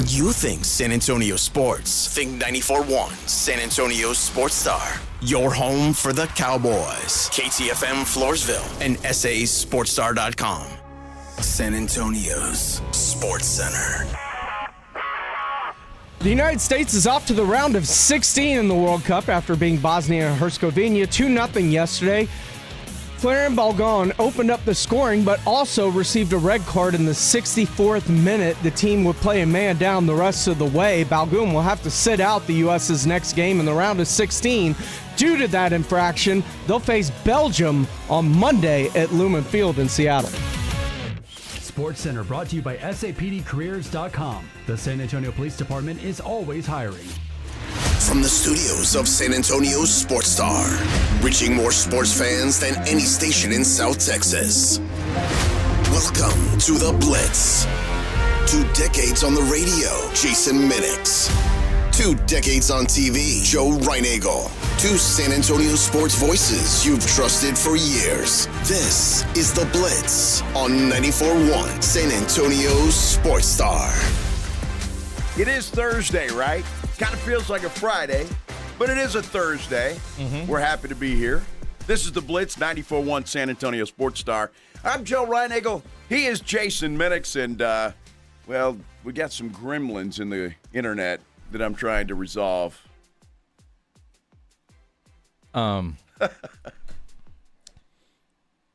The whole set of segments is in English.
When you think San Antonio sports, think 94.1 San Antonio Sports Star. Your home for the Cowboys. KTFM Floresville and SASportsStar.com. San Antonio's Sports Center. The United States is off to the round of 16 in the World Cup after being Bosnia and Herzegovina 2-0 yesterday. Florian Balogun opened up the scoring, but also received a red card in the 64th minute. The team would play a man down the rest of the way. Balogun will have to sit out the U.S.'s next game in the round of 16. Due to that infraction, they'll face Belgium on Monday at Lumen Field in Seattle. Sports Center brought to you by SAPDcareers.com. The San Antonio Police Department is always hiring. From the studios of San Antonio's Sports Star, reaching more sports fans than any station in South Texas. Welcome to the Blitz. 2 decades on the radio, Jason Minix. 2 decades on TV, Joe Reinagel. 2 San Antonio sports voices you've trusted for years. This is the Blitz on 94.1 San Antonio's Sports Star. It is Thursday, right? Kind of feels like a Friday, but it is a Thursday. We're happy to be here. This is the Blitz, 94.1 San Antonio Sports Star. I'm Joe Reinagel. He is Jason Minix, and, well, we got some gremlins in the internet that I'm trying to resolve.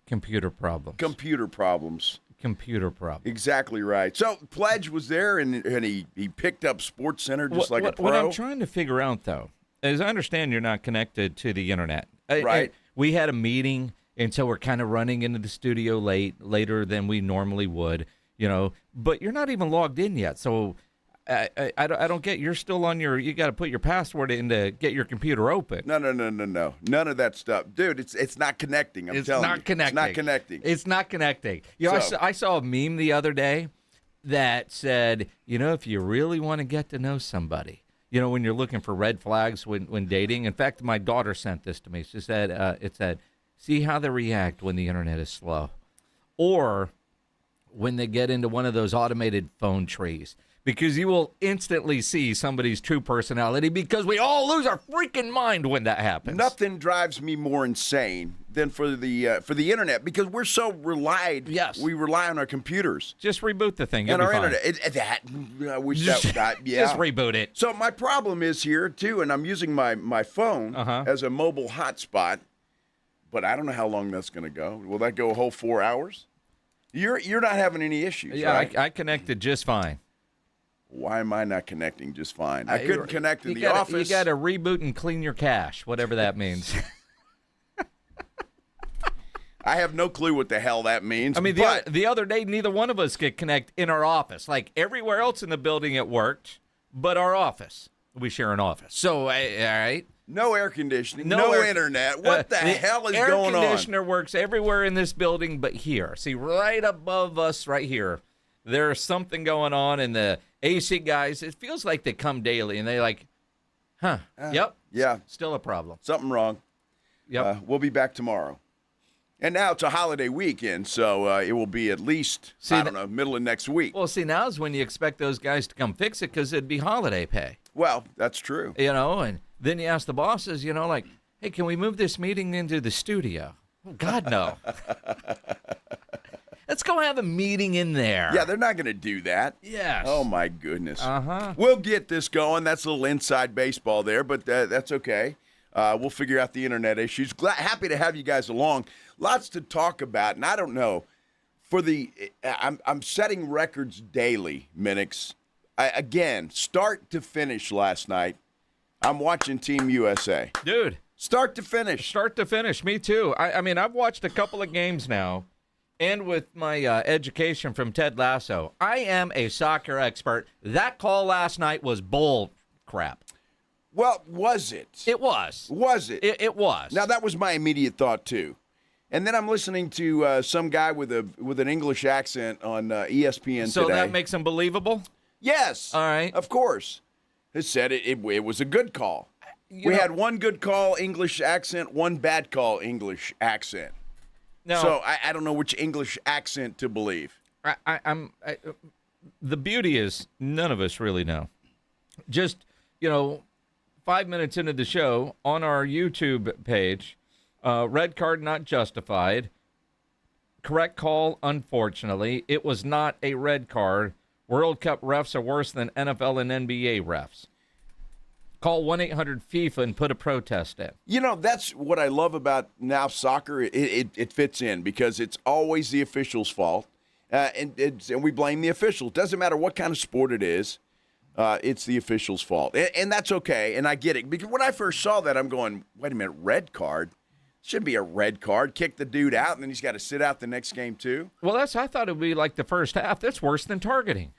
Computer problems. Computer problems. Exactly right. So Pledge was there, and he picked up Sports Center just like a pro. What I'm trying to figure out, though, is I understand you're not connected to the internet. Right. We had a meeting, and so we're kind of running into the studio later than we normally would, but you're not even logged in yet. So I don't get, you're still on you got to put your password in to get your computer open. No. None of that stuff. Dude, it's not connecting. I'm telling you. It's not connecting. It's not connecting. I saw a meme the other day that said, if you really want to get to know somebody, when you're looking for red flags when dating. In fact, my daughter sent this to me. She said, it said, see how they react when the internet is slow. Or when they get into one of those automated phone trees. Because you will instantly see somebody's true personality because we all lose our freaking mind when that happens. Nothing drives me more insane than for the internet because we're so relied. Yes. We rely on our computers. Just reboot the thing. And our fine. internet. I wish that yeah. Just reboot it. So my problem is here, too, and I'm using my phone as a mobile hotspot, but I don't know how long that's going to go. Will that go a whole 4 hours? You're not having any issues, right? I connected just fine. Why am I not connecting just fine? I couldn't connect in the office. You got to reboot and clean your cache, whatever that means. I have no clue what the hell that means. I mean, the other day, neither one of us could connect in our office. Like everywhere else in the building, it worked, but our office. We share an office. So, all right. No air conditioning, no internet. What the hell is going on? Air conditioner works everywhere in this building but here. See, right above us, right here, there's something going on, and the AC guys, it feels like they come daily, and they like, yep. Yeah. Still a problem. Something wrong. Yep. We'll be back tomorrow. And now it's a holiday weekend, so it will be at least, middle of next week. Well, see, now is when you expect those guys to come fix it because it'd be holiday pay. Well, that's true. And then you ask the bosses, like, hey, can we move this meeting into the studio? Oh, God, no. Let's go have a meeting in there. Yeah, they're not going to do that. Yes. Oh, my goodness. Uh-huh. We'll get this going. That's a little inside baseball there, but that's okay. We'll figure out the internet issues. Happy to have you guys along. Lots to talk about, and I don't know. I'm setting records daily, Minix. Again, start to finish last night, I'm watching Team USA. Dude. Start to finish. Start to finish. Me too. I mean, I've watched a couple of games now. And with my education from Ted Lasso, I am a soccer expert. That call last night was bull crap. Well, was it? It was. Was it? It was. Now, that was my immediate thought, too. And then I'm listening to some guy with an English accent on ESPN today. So that makes him believable? Yes. All right. Of course. It said it was a good call. We had one good call, English accent, one bad call, English accent. No. So I don't know which English accent to believe. the beauty is none of us really know. Just, 5 minutes into the show on our YouTube page, red card not justified. Correct call, unfortunately. It was not a red card. World Cup refs are worse than NFL and NBA refs. Call 1-800-FIFA and put a protest in. That's what I love about now soccer. It fits in because it's always the official's fault. And we blame the official. It doesn't matter what kind of sport it is. It's the official's fault. And that's okay, and I get it. Because when I first saw that, I'm going, wait a minute, red card? Shouldn't be a red card. Kick the dude out, and then he's got to sit out the next game too? Well, I thought it would be like the first half. That's worse than targeting.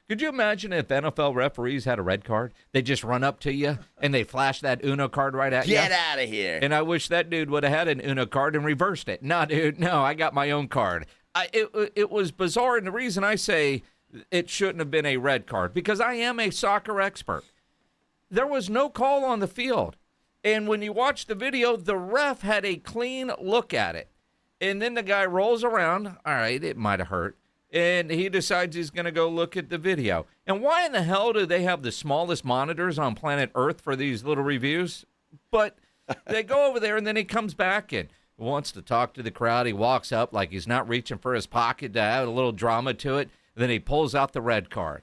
Could you imagine if NFL referees had a red card? They just run up to you, and they flash that Uno card right at you? Get out of here. And I wish that dude would have had an Uno card and reversed it. No, dude, no, I got my own card. It was bizarre, and the reason I say it shouldn't have been a red card, because I am a soccer expert. There was no call on the field. And when you watch the video, the ref had a clean look at it. And then the guy rolls around. All right, it might have hurt. And he decides he's going to go look at the video. And why in the hell do they have the smallest monitors on planet Earth for these little reviews? But they go over there, and then he comes back and wants to talk to the crowd. He walks up like he's not reaching for his pocket to add a little drama to it. Then he pulls out the red card.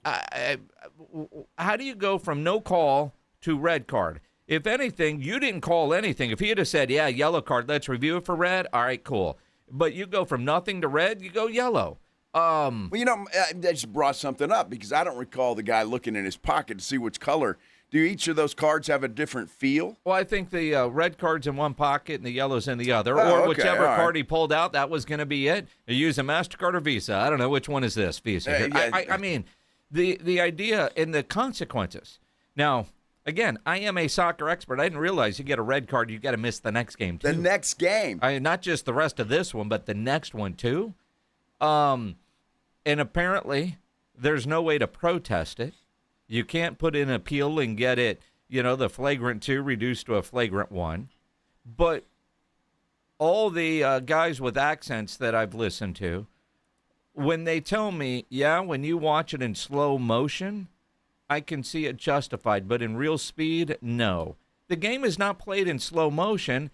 How do you go from no call to red card? If anything, you didn't call anything. If he had said, yeah, yellow card, let's review it for red, all right, cool. But you go from nothing to red, you go yellow. Well, I just brought something up because I don't recall the guy looking in his pocket to see which color. Do each of those cards have a different feel? Well, I think the red card's in one pocket and the yellow's in the other. Oh, or okay, whichever all right. card he pulled out, that was going to be it. You use a MasterCard or Visa. I don't know. Which one is this, Visa? Here. Yeah. I mean, the idea and the consequences. Now, again, I am a soccer expert. I didn't realize you get a red card, you got to miss the next game, too. The next game. Not just the rest of this one, but the next one, too. And apparently, there's no way to protest it. You can't put in an appeal and get it, the flagrant 2 reduced to a flagrant 1. But all the guys with accents that I've listened to, when they tell me, yeah, when you watch it in slow motion, I can see it justified. But in real speed, no. The game is not played in slow motion.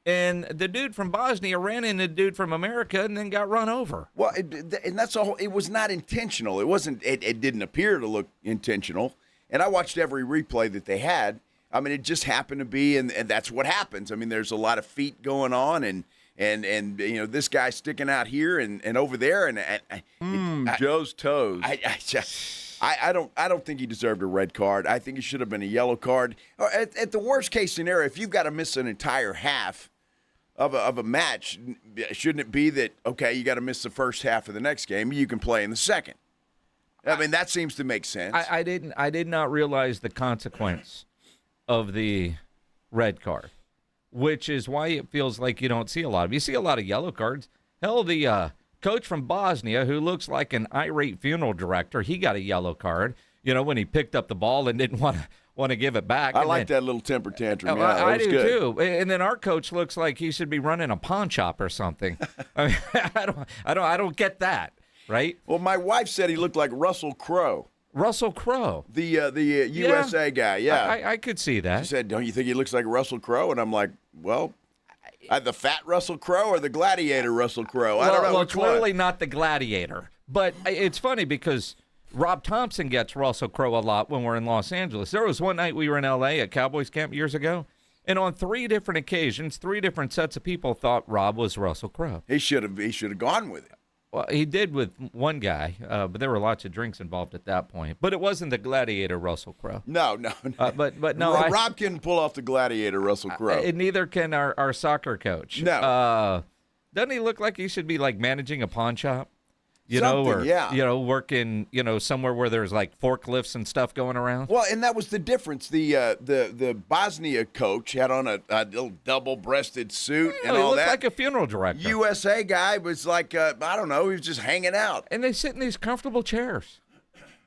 And the dude from Bosnia ran into the dude from America and then got run over. Well, and that's all. It was not intentional. It wasn't. It didn't appear to look intentional. And I watched every replay that they had. I mean, it just happened to be, and that's what happens. I mean, there's a lot of feet going on, and this guy sticking out here and over there, and Joe's toes. I don't think he deserved a red card. I think it should have been a yellow card. At the worst case scenario, if you've got to miss an entire half of a match, shouldn't it be that, okay, you got to miss the first half of the next game, you can play in the second? I mean, that seems to make sense. I did not realize the consequence of the red card, which is why it feels like you don't see a lot of. You see a lot of yellow cards. Hell, the coach from Bosnia, who looks like an irate funeral director, he got a yellow card, when he picked up the ball and didn't want to give it back. I like that little temper tantrum. Yeah, I that was do good. too. And then our coach looks like he should be running a pawn shop or something. I mean, I don't get that, right? Well, my wife said he looked like Russell Crowe. Russell Crowe, the USA guy. Yeah, I could see that. She said, "Don't you think he looks like Russell Crowe?" And I'm like, "Well, the fat Russell Crowe or the gladiator Russell Crowe? I don't know which clearly one." Not the gladiator. But it's funny because Rob Thompson gets Russell Crowe a lot when we're in Los Angeles. There was one night we were in L.A. at Cowboys camp years ago, and on 3 different occasions, 3 different sets of people thought Rob was Russell Crowe. He should have gone with it. Well, he did with one guy, but there were lots of drinks involved at that point. But it wasn't the gladiator Russell Crowe. No. But no, Rob can pull off the gladiator Russell Crowe. And neither can our soccer coach. No. Doesn't he look like he should be like managing a pawn shop? Working, somewhere where there's like forklifts and stuff going around. Well, and that was the difference. The Bosnia coach had on a little double-breasted suit and all that. He looked like a funeral director. USA guy was like, I don't know, he was just hanging out. And they sit in these comfortable chairs.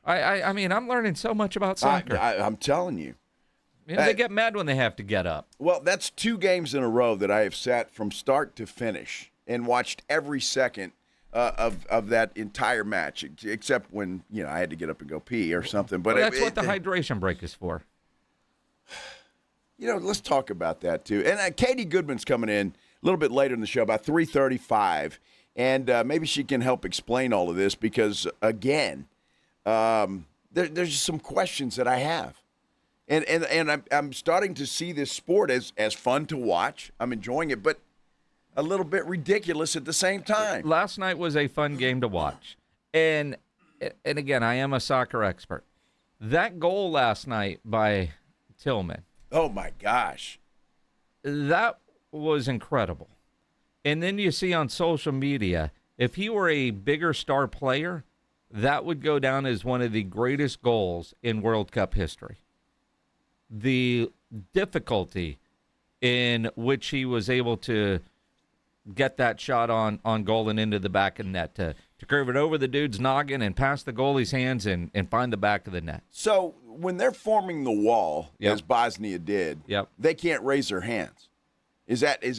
I mean, I'm learning so much about soccer. I'm telling you. They get mad when they have to get up. Well, that's 2 games in a row that I have sat from start to finish and watched every second of that entire match, except when I had to get up and go pee or something. But that's what the hydration break is for. Let's talk about that too. And Katie Goodman's coming in a little bit later in the show, about 3:35, and maybe she can help explain all of this because, again, there's just some questions that I have. And I'm starting to see this sport as fun to watch. I'm enjoying it, but a little bit ridiculous at the same time. Last night was a fun game to watch. And again, I am a soccer expert. That goal last night by Tillman. Oh, my gosh. That was incredible. And then you see on social media, if he were a bigger star player, that would go down as one of the greatest goals in World Cup history. The difficulty in which he was able to get that shot on goal and into the back of the net, to curve it over the dude's noggin and pass the goalie's hands and find the back of the net. So when they're forming the wall, Yep. as Bosnia did, Yep. they can't raise their hands. Is that No,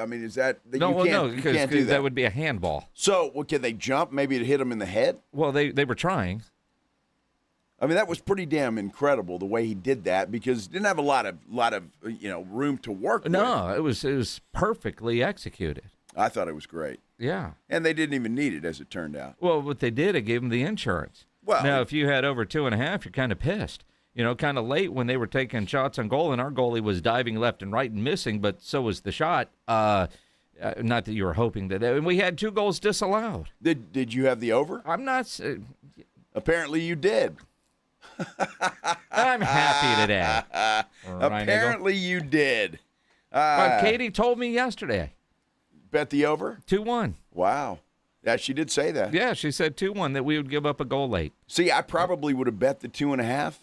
you no, can't do because that. that would be a handball. So can they jump maybe to hit them in the head? Well, they were trying. I mean, that was pretty damn incredible the way he did that because he didn't have a lot of room to work with. No, it was perfectly executed. I thought it was great. Yeah. And they didn't even need it, as it turned out. Well, what they did, it gave them the insurance. Well, now, if you had over 2.5, you're kind of pissed. Kind of late when they were taking shots on goal, and our goalie was diving left and right and missing, but so was the shot. Not that you were hoping that. And we had 2 goals disallowed. Did you have the over? I'm not. Apparently you did. I'm happy today. Apparently you did. But Katie told me yesterday. Bet the over? 2-1. Wow. Yeah, she did say that. Yeah, she said 2-1 that we would give up a goal late. See, I probably would have bet the 2.5,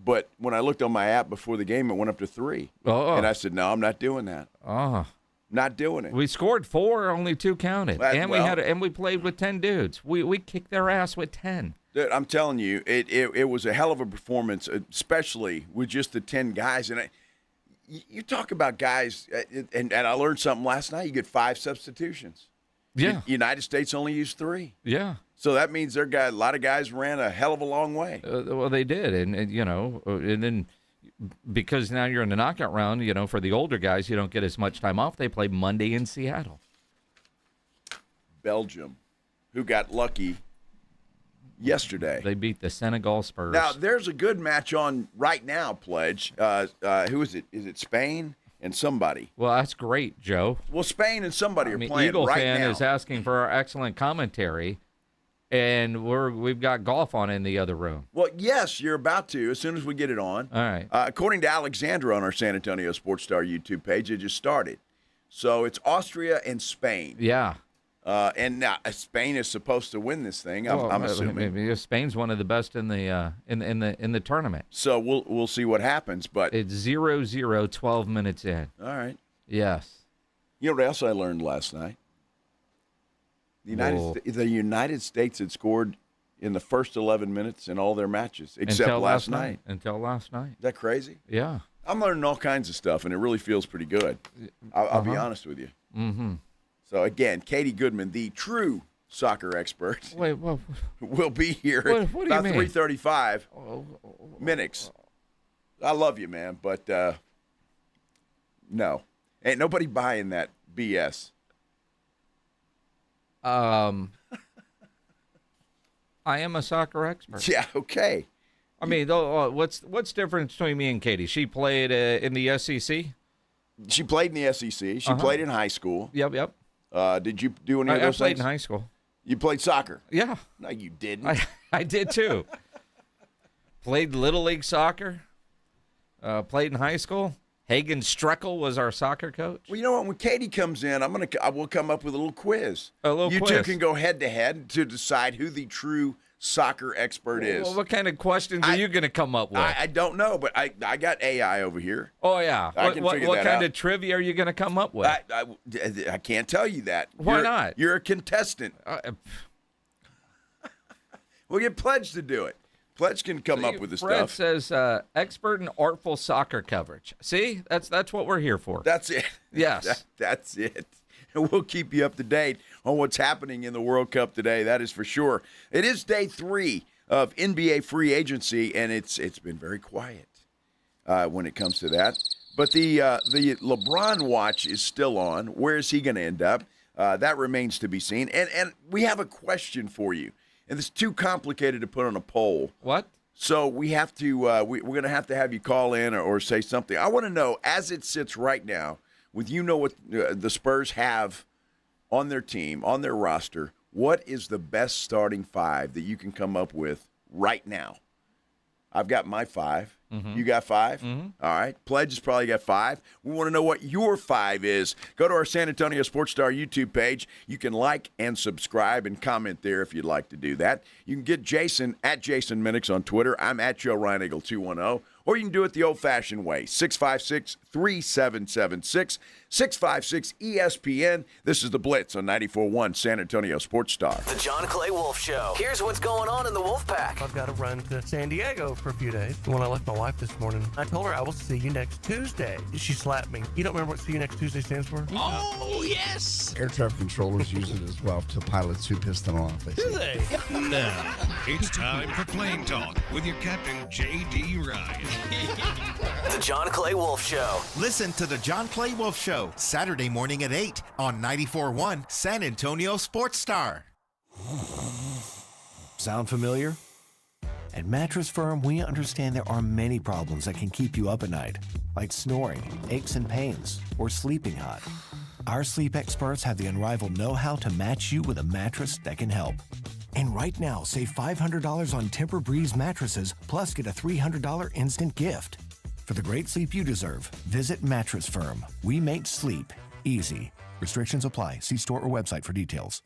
but when I looked on my app before the game, it went up to 3. Oh. And I said, no, I'm not doing that. Oh. Not doing it. We scored 4, only 2 counted. Well, we played with 10 dudes. We kicked their ass with 10. Dude, I'm telling you, it was a hell of a performance, especially with just the 10 guys. And you talk about guys, and I learned something last night. You get 5 substitutions. Yeah. United States only used 3. Yeah. So that means a lot of guys ran a hell of a long way. Well, they did. And then because now you're in the knockout round, for the older guys, you don't get as much time off. They play Monday in Seattle. Belgium, who got lucky yesterday. They beat the Senegal Spurs. Now, there's a good match on right now, Pledge. Who is it? Is it Spain and somebody? Well, that's great, Joe. Well, Spain and somebody are playing Eagle right fan now. is asking for our excellent commentary, and we've got golf on in the other room. Well, yes, you're about to as soon as we get it on. All right. According to Alexandra on our San Antonio Sports Star YouTube page, it just started. So it's Austria and Spain. Yeah. And now Spain is supposed to win this thing. I'm assuming. Maybe Spain's one of the best in the tournament. So we'll see what happens. But It's 0-0, 12 minutes in. all right. Yes. You know what else I learned last night? The United States had scored in the first 11 minutes in all their matches, except Until last night. Until last night. Is that crazy? Yeah. I'm learning all kinds of stuff, and it really feels pretty good. I'll be honest with you. Mm-hmm. So, again, Katie Goodman, the true soccer expert, Wait, well, will be here What do you about mean? 3:35 minutes. I love you, man, but no. Ain't nobody buying that BS. I am a soccer expert. Yeah, okay. I mean, what's different between me and Katie? She played in the SEC. She played in the SEC. She played in high school. Yep. Did you do any of I those played things? in high school. You played soccer? Yeah, No, you didn't. I did too. Played Little League soccer. Played in high school. Hagen Streckel was our soccer coach. Well, you know what? When Katie comes in, I will come up with a little quiz. You quiz. two can go head to head to decide who the true soccer expert is. Well, what kind of questions are you going to come up with? I don't know, but I got AI over here. Oh yeah. I can figure what that kind out. of trivia are you going to come up with? I can't tell you that. Why not? You're a contestant. We'll get Pledge to do it. Pledge can come up with the Fred stuff. says expert in artful soccer coverage. See, that's what we're here for. That's it. Yes. That's it. and we'll keep you up to date on what's happening in the World Cup today. That is for sure. It is day 3 of NBA free agency, and it's been very quiet when it comes to that. But the LeBron watch is still on. Where is he going to end up? That remains to be seen. And we have a question for you, and it's too complicated to put on a poll. What? So we have to we're going to have you call in or say something. I want to know, as it sits right now, with what the Spurs have on their team, on their roster, what is the best starting 5 that you can come up with right now? I've got my 5. Mm-hmm. You got 5? Mm-hmm. All right. Pledge has probably got 5. We want to know what your 5 is. Go to our San Antonio Sports Star YouTube page. You can like and subscribe and comment there if you'd like to do that. You can get Jason at Jason Minix on Twitter. I'm at Joe Ryan Eagle 210. Or you can do it the old-fashioned way, 656-3776, 656-ESPN. This is The Blitz on 94.1 San Antonio Sports Star. The John Clay Wolf Show. Here's what's going on in the Wolf Pack. I've got to run to San Diego for a few days. When I left my wife this morning, I told her I will see you next Tuesday. She slapped me. You don't remember what see you next Tuesday stands for? Oh, yes. Air traffic controllers use it as well to pilots who piss them off. Do they? Now, it's time for Plane Talk with your captain, J.D. Ryan. The John Clay Wolf Show. Listen to the John Clay Wolf Show, Saturday morning at 8 on 94.1 San Antonio Sports Star. Sound familiar? At Mattress Firm, we understand there are many problems that can keep you up at night, like snoring, aches and pains, or sleeping hot. Our sleep experts have the unrivaled know-how to match you with a mattress that can help. And right now, save $500 on Tempur-Breeze mattresses, plus get a $300 instant gift. For the great sleep you deserve, visit Mattress Firm. We make sleep easy. Restrictions apply. See store or website for details.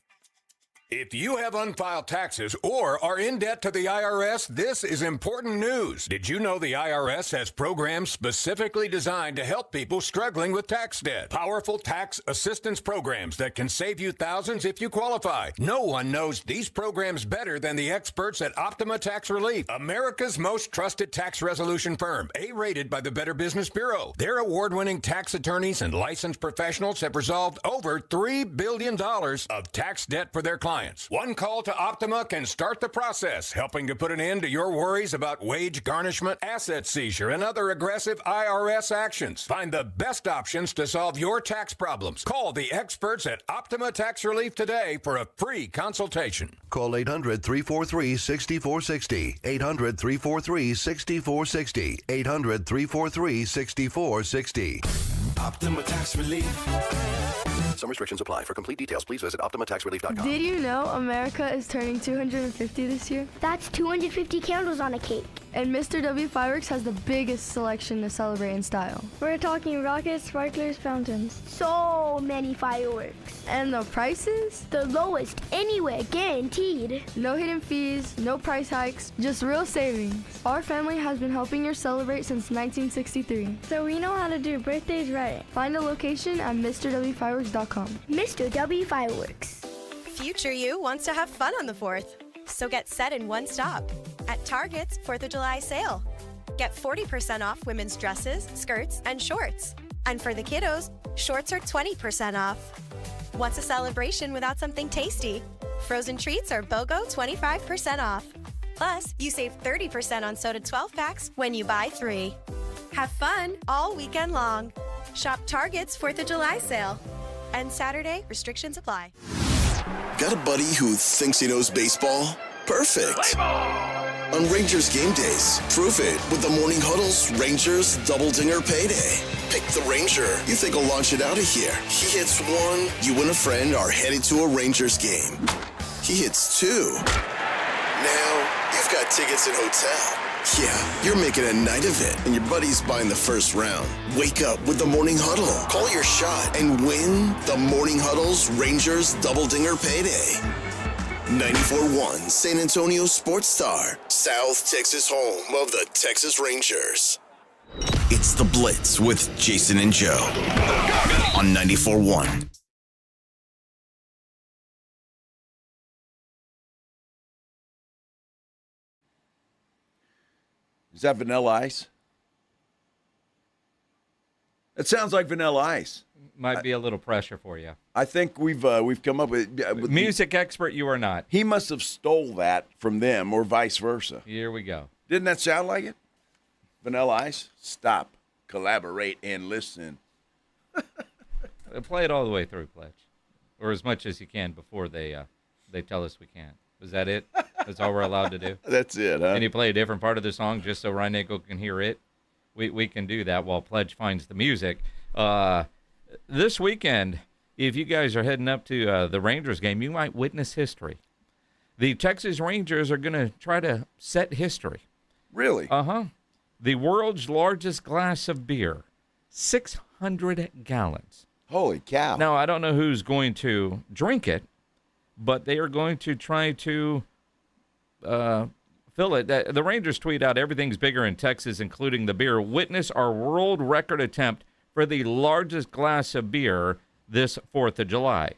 If you have unfiled taxes or are in debt to the IRS, this is important news. Did you know the IRS has programs specifically designed to help people struggling with tax debt? Powerful tax assistance programs that can save you thousands if you qualify. No one knows these programs better than the experts at Optima Tax Relief, America's most trusted tax resolution firm, A-rated by the Better Business Bureau. Their award-winning tax attorneys and licensed professionals have resolved over $3 billion of tax debt for their clients. One call to Optima can start the process, helping to put an end to your worries about wage garnishment, asset seizure, and other aggressive IRS actions. Find the best options to solve your tax problems. Call the experts at Optima Tax Relief today for a free consultation. Call 800-343-6460. 800-343-6460. 800-343-6460. Optima Tax Relief. Some restrictions apply. For complete details, please visit OptimaTaxRelief.com. Did you know America is turning 250 this year? That's 250 candles on a cake. And Mr. W Fireworks has the biggest selection to celebrate in style. We're talking rockets, sparklers, fountains. So many fireworks. And the prices? The lowest anywhere, guaranteed. No hidden fees, no price hikes, just real savings. Our family has been helping you celebrate since 1963. So we know how to do birthdays right. Find a location at MrWFireworks.com. Mr. W Fireworks. Future you wants to have fun on the 4th. So get set in one stop at Target's 4th of July sale. Get 40% off women's dresses, skirts, and shorts. And for the kiddos, shorts are 20% off. What's a celebration without something tasty? Frozen treats are BOGO 25% off. Plus, you save 30% on soda 12 packs when you buy 3. Have fun all weekend long. Shop Target's 4th of July sale. And Saturday, restrictions apply. Got a buddy who thinks he knows baseball? Perfect. On Rangers game days, prove it with the Morning Huddle's Rangers Double Dinger Payday. Pick the Ranger you think will launch it out of here. He hits 1, you and a friend are headed to a Rangers game. He hits 2. Now, you've got tickets and hotel. Yeah, you're making a night of it, and your buddy's buying the first round. Wake up with the Morning Huddle. Call your shot and win the Morning Huddle's Rangers Double Dinger Payday. 94.1 San Antonio Sports Star, South Texas home of the Texas Rangers. It's The Blitz with Jason and Joe on 94.1. Is that Vanilla Ice? It sounds like Vanilla Ice. Might be a little pressure for you. I think we've come up with music expert. You are not. He must have stole that from them, or vice versa. Here we go. Didn't that sound like it? Vanilla Ice. Stop, collaborate, and listen. Play it all the way through, Pledge, or as much as you can before they tell us we can't. Was that it? That's all we're allowed to do? That's it, huh? Can you play a different part of the song just so Ryan Nickel can hear it? We can do that while Pledge finds the music. This weekend, if you guys are heading up to the Rangers game, you might witness history. The Texas Rangers are going to try to set history. Really? Uh-huh. The world's largest glass of beer, 600 gallons. Holy cow. Now, I don't know who's going to drink it, but they are going to try to fill it. The Rangers tweet out, everything's bigger in Texas, including the beer. Witness our world record attempt for the largest glass of beer this 4th of July.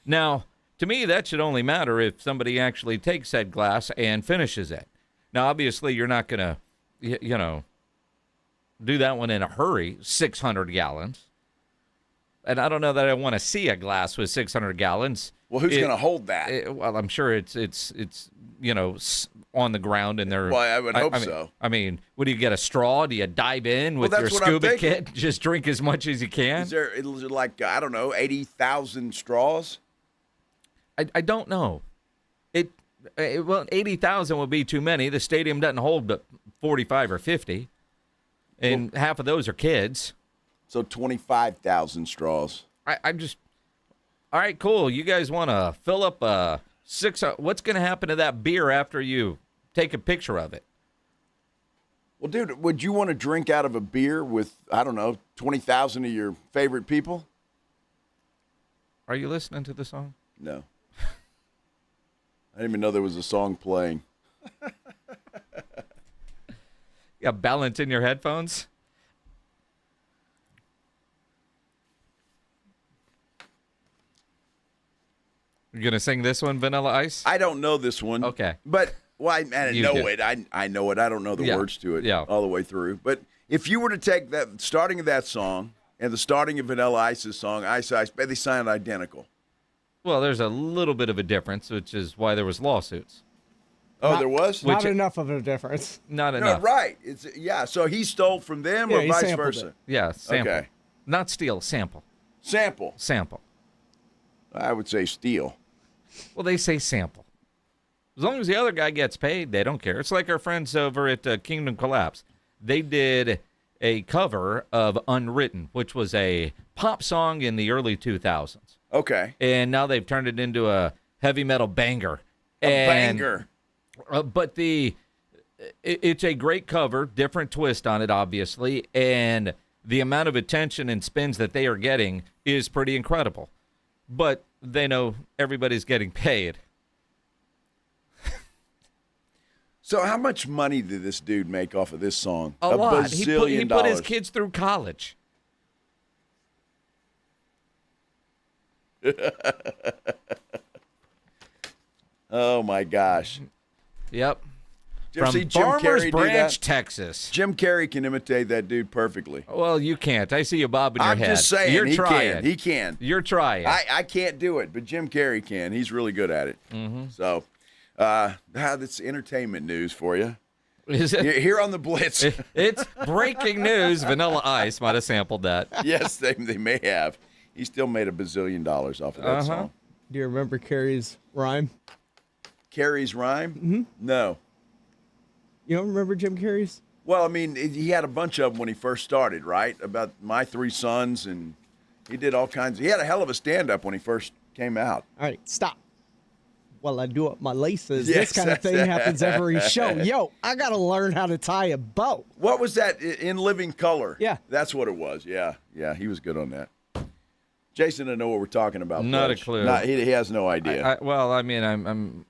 Now, to me, that should only matter if somebody actually takes that glass and finishes it. Now, obviously, you're not going to, do that one in a hurry, 600 gallons. And I don't know that I want to see a glass with 600 gallons. Well, who's going to hold that? Well, I'm sure it's on the ground in there. Well, I would hope so. I mean, what do you get, a straw? Do you dive in with your scuba kit? Just drink as much as you can? Is there like, I don't know, 80,000 straws? I don't know. Well, 80,000 would be too many. The stadium doesn't hold but 45 or 50. And half of those are kids. So 25,000 straws. I'm just, all right, cool. You guys want to fill up what's going to happen to that beer after you take a picture of it? Well, dude, would you want to drink out of a beer with, I don't know, 20,000 of your favorite people? Are you listening to the song? No. I didn't even know there was a song playing. You got balance in your headphones? You're going to sing this one, Vanilla Ice? I don't know this one. Okay. But, well, I know it. I know it. I don't know the words to it all the way through. But if you were to take that starting of that song and the starting of Vanilla Ice's song, Ice Ice, they sound identical. Well, there's a little bit of a difference, which is why there was lawsuits. Oh, there was? Not enough of a difference. Not enough. No, right. So he stole from them or vice versa? It. Yeah, sample. Okay. Not steal, sample. Sample. I would say steal. Well, they say sample. As long as the other guy gets paid, they don't care. It's like our friends over at Kingdom Collapse. They did a cover of Unwritten, which was a pop song in the early 2000s. Okay. And now they've turned it into a heavy metal banger. Banger. But it's a great cover, different twist on it, obviously, and the amount of attention and spins that they are getting is pretty incredible. But they know everybody's getting paid. So how much money did this dude make off of this song? A lot. Bazillion he put his kids through college. Oh, my gosh. Yep. From Farmers Branch, Texas. Jim Carrey can imitate that dude perfectly. Well, you can't. I see you bobbing your head. I'm just saying. You're trying. He can. You're trying. I can't do it, but Jim Carrey can. He's really good at it. Mm-hmm. So, that's entertainment news for you. Is it? Here on the Blitz. It's breaking news. Vanilla Ice might have sampled that. Yes, they may have. He still made $1 bazillion off of that song. Do you remember Carrie's rhyme? Carrie's rhyme? Mm-hmm. No. You don't remember Jim Carrey's? Well, I mean, he had a bunch of them when he first started, right? About My Three Sons, and he did all kinds. He had a hell of a stand-up when he first came out. All right, stop. While I do up my laces, Yes. this kind of thing happens every show. Yo, I got to learn how to tie a bow. What was that, In Living Color? Yeah. That's what it was, yeah. Yeah, he was good on that. Jason doesn't know what we're talking about. Not Pledge. a clue. He has no idea. Well, I mean, I'm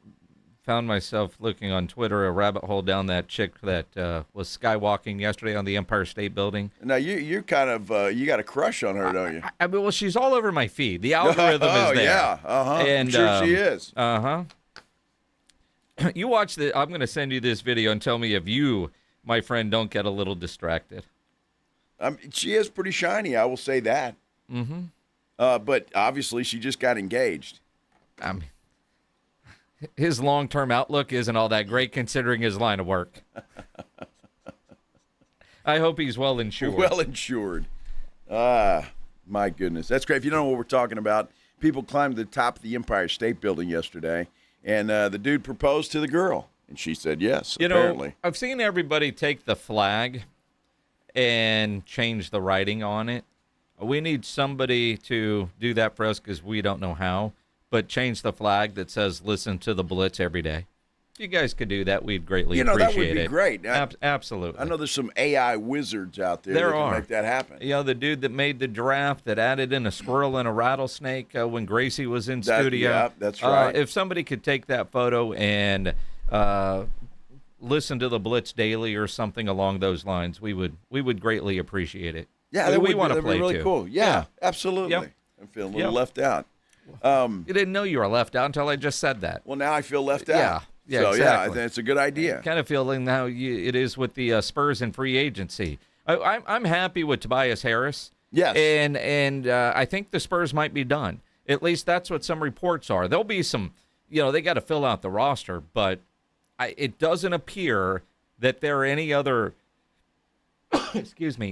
found myself looking on Twitter, a rabbit hole down that chick that was skywalking yesterday on the Empire State Building. Now, you're kind of, you got a crush on her, don't you? I mean, well, she's all over my feed. The algorithm is there. Oh, yeah. Uh-huh. And, I'm sure she is. Uh-huh. You watch I'm going to send you this video and tell me if you, my friend, don't get a little distracted. She is pretty shiny, I will say that. Mm-hmm. But obviously she just got engaged. His long-term outlook isn't all that great considering his line of work. I hope he's well insured. Well insured. My goodness. That's great. If you don't know what we're talking about, people climbed the top of the Empire State Building yesterday, and the dude proposed to the girl, and she said yes, apparently. I've seen everybody take the flag and change the writing on it. We need somebody to do that for us because we don't know how, but change the flag that says listen to the Blitz every day. If you guys could do that, we'd greatly appreciate it. That would be great. Absolutely. I know there's some AI wizards out there that can make that happen. The dude that made the draft that added in a squirrel and a rattlesnake when Gracie was in studio. Yeah, that's right. If somebody could take that photo and listen to the Blitz daily or something along those lines, we would greatly appreciate it. Yeah, we want to play really too. Cool. Yeah, absolutely. Yep. I'm feeling a little left out. You didn't know you were left out until I just said that. Well, now I feel left out. Yeah. Yeah, so, exactly. yeah, I think it's a good idea. Kind of feeling how it is with the Spurs and free agency. I'm happy with Tobias Harris. Yes. And I think the Spurs might be done. At least that's what some reports are. There'll be some, they got to fill out the roster, but it doesn't appear that there are any other,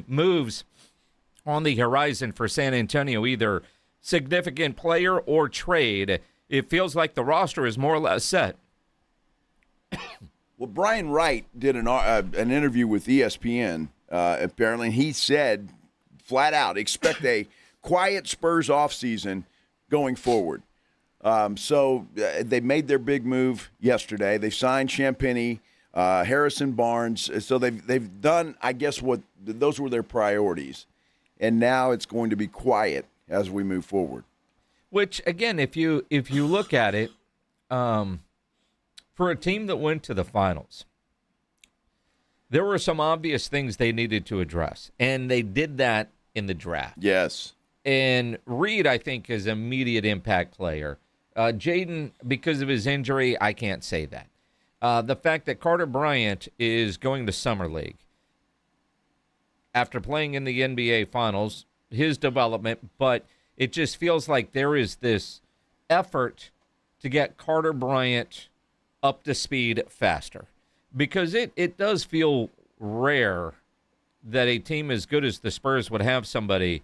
moves on the horizon for San Antonio, either significant player or trade. It feels like the roster is more or less set. Well, Brian Wright did an interview with ESPN. Apparently, he said flat out, expect a quiet Spurs offseason going forward. So they made their big move yesterday. They signed Champagnie, Harrison Barnes. So they've done, I guess, what those were their priorities. And now it's going to be quiet as we move forward. Which, again, if you look at it, for a team that went to the finals, there were some obvious things they needed to address, and they did that in the draft. Yes. And Reed, I think, is an immediate impact player. Jaden, because of his injury, I can't say that. The fact that Carter Bryant is going to Summer League after playing in the NBA Finals, his development, but it just feels like there is this effort to get Carter Bryant up to speed faster, because it does feel rare that a team as good as the Spurs would have somebody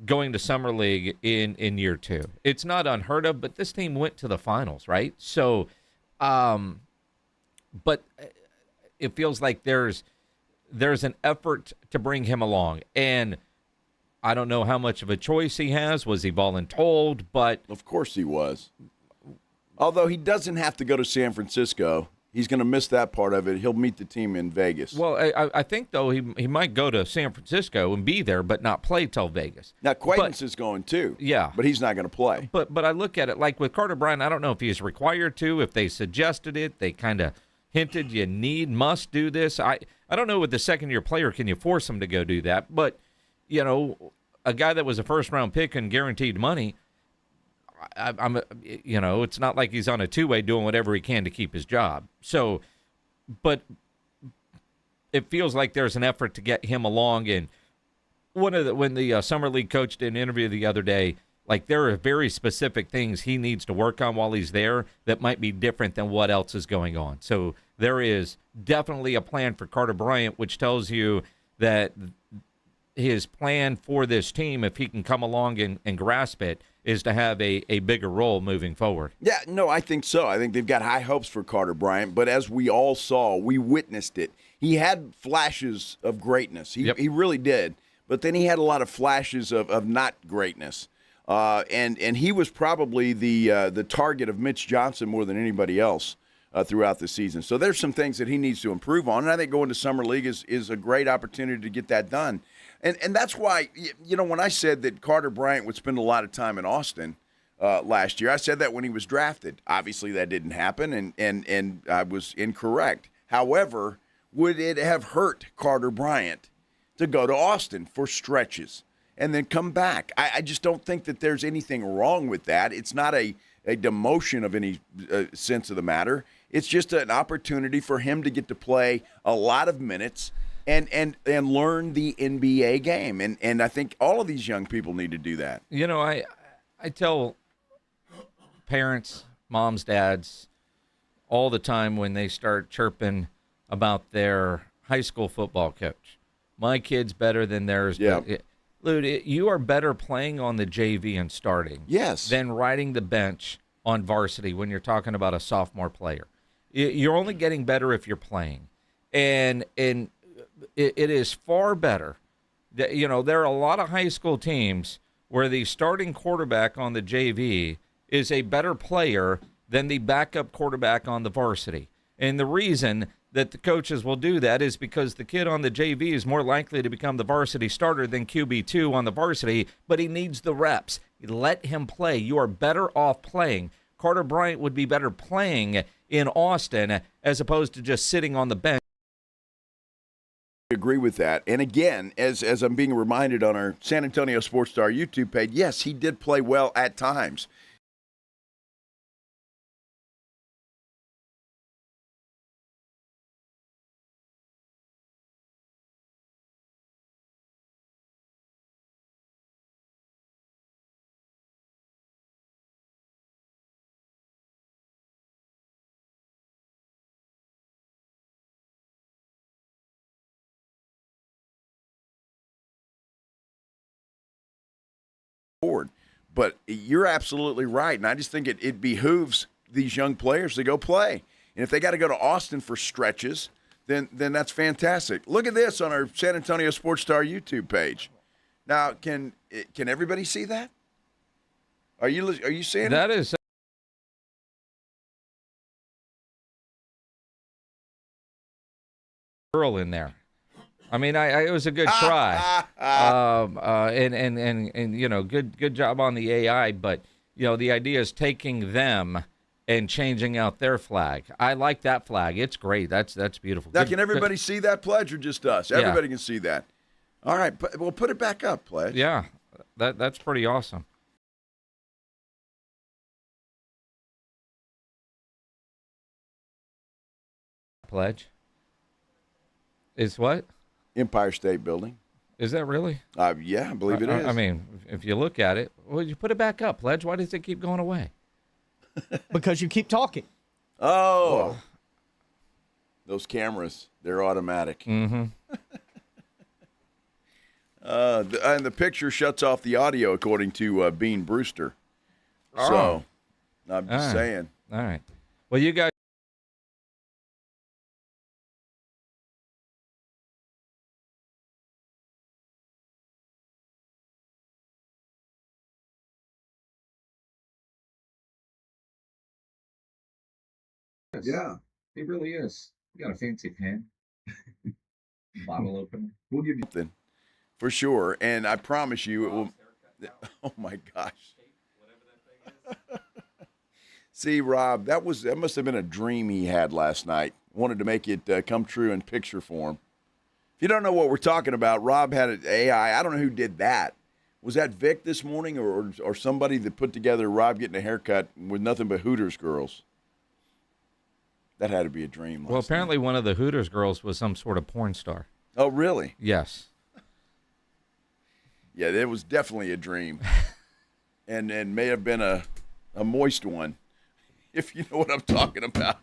going to Summer League in year two. It's not unheard of, but this team went to the finals, right? So, but it feels like there's an effort to bring him along, and I don't know how much of a choice he has. Was he voluntold? But of course he was. Although he doesn't have to go to San Francisco. He's going to miss that part of it. He'll meet the team in Vegas. Well, I think, though, he might go to San Francisco and be there but not play till Vegas. Now, Quaintance is going too. Yeah. But he's not going to play. But I look at it like with Carter Bryant, I don't know if he's required to, if they suggested it. They kind of hinted you must do this. I don't know with the second-year player, can you force him to go do that? But, a guy that was a first-round pick and guaranteed money, it's not like he's on a two-way doing whatever he can to keep his job. So, but it feels like there's an effort to get him along. And when the Summer League coach did an interview the other day, like there are very specific things he needs to work on while he's there that might be different than what else is going on. So there is definitely a plan for Carter Bryant, which tells you that his plan for this team, if he can come along and grasp it, is to have a bigger role moving forward. Yeah, no, I think so. I think they've got high hopes for Carter Bryant, but as we all saw, we witnessed it. He had flashes of greatness. He really did. But then he had a lot of flashes of not greatness. And he was probably the target of Mitch Johnson more than anybody else throughout the season. So there's some things that he needs to improve on, and I think going to Summer League is a great opportunity to get that done. And that's why, when I said that Carter Bryant would spend a lot of time in Austin last year, I said that when he was drafted. Obviously, that didn't happen, and I was incorrect. However, would it have hurt Carter Bryant to go to Austin for stretches and then come back? I just don't think that there's anything wrong with that. It's not a demotion of any sense of the matter. It's just an opportunity for him to get to play a lot of minutes and learn the NBA game. And I think all of these young people need to do that. You know, I tell parents, moms, dads, all the time when they start chirping about their high school football coach. My kid's better than theirs. Yeah. Dude, you are better playing on the JV and starting than riding the bench on varsity when you're talking about a sophomore player. You're only getting better if you're playing. And it is far better. You know, there are a lot of high school teams where the starting quarterback on the JV is a better player than the backup quarterback on the varsity. And the reason that the coaches will do that is because the kid on the JV is more likely to become the varsity starter than QB2 on the varsity, but he needs the reps. Let him play. You are better off playing. Carter Bryant would be better playing in Austin as opposed to just sitting on the bench. I agree with that. And again, as I'm being reminded on our San Antonio Sports Star YouTube page, yes, he did play well at times. But you're absolutely right, and I just think it behooves these young players to go play. And if they got to go to Austin for stretches, then that's fantastic. Look at this on our San Antonio Sports Star YouTube page. Now, can everybody see that? Are you seeing that? That is girl in there. I mean, it was a good try, and you know, good job on the AI. But you know, the idea is taking them and changing out their flag. I like that flag; it's great. That's beautiful. Now, can everybody see that, Pledge, or just us? Everybody can see that. All right, well, put it back up, Pledge. Yeah, that's pretty awesome. Pledge is what? Empire State Building. Is that really? Yeah, I believe it is. I mean, if you look at it, well, you put it back up, Pledge. Why does it keep going away? Because you keep talking. Oh. Those cameras, they're automatic. Mm-hmm. And the picture shuts off the audio, according to Bean Brewster. Oh. So, I'm just saying. All right. Well, you guys. Yeah, it really is. You got a fancy pen, bottle opener. We'll give you something for sure, and I promise you it will. Oh my gosh! See, Rob, that must have been a dream he had last night. Wanted to make it come true in picture form. If you don't know what we're talking about, Rob had an AI. I don't know who did that. Was that Vic this morning, or somebody that put together Rob getting a haircut with nothing but Hooters girls? That had to be a dream. Well, apparently one of the Hooters girls was some sort of porn star. Oh, really? Yes. Yeah, it was definitely a dream. and may have been a moist one, if you know what I'm talking about.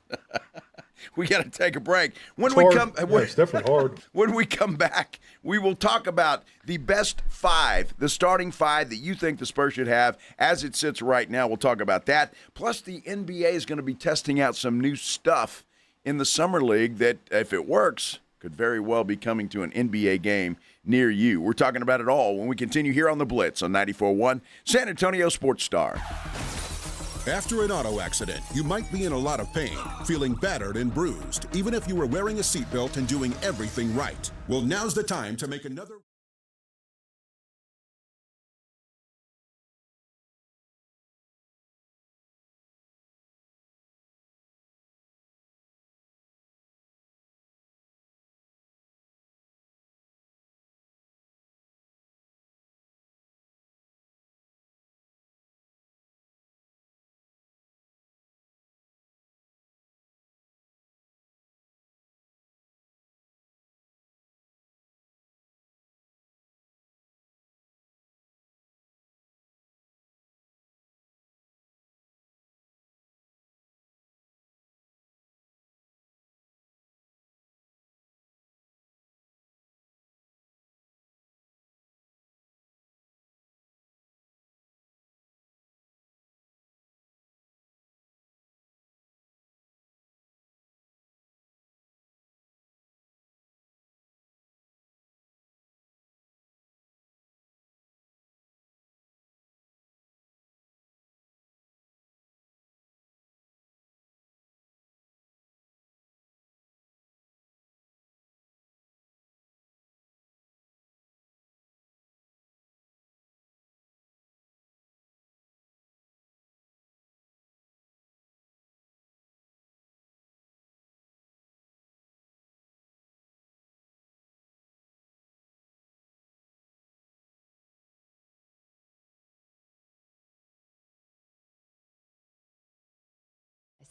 We got to take a break. It's definitely hard. When we come back, we will talk about the best five, the starting five that you think the Spurs should have as it sits right now. We'll talk about that. Plus, the NBA is going to be testing out some new stuff in the Summer League that, if it works, could very well be coming to an NBA game near you. We're talking about it all when we continue here on The Blitz on 94.1 San Antonio Sports Star. After an auto accident, you might be in a lot of pain, feeling battered and bruised, even if you were wearing a seatbelt and doing everything right. Well, now's the time to make another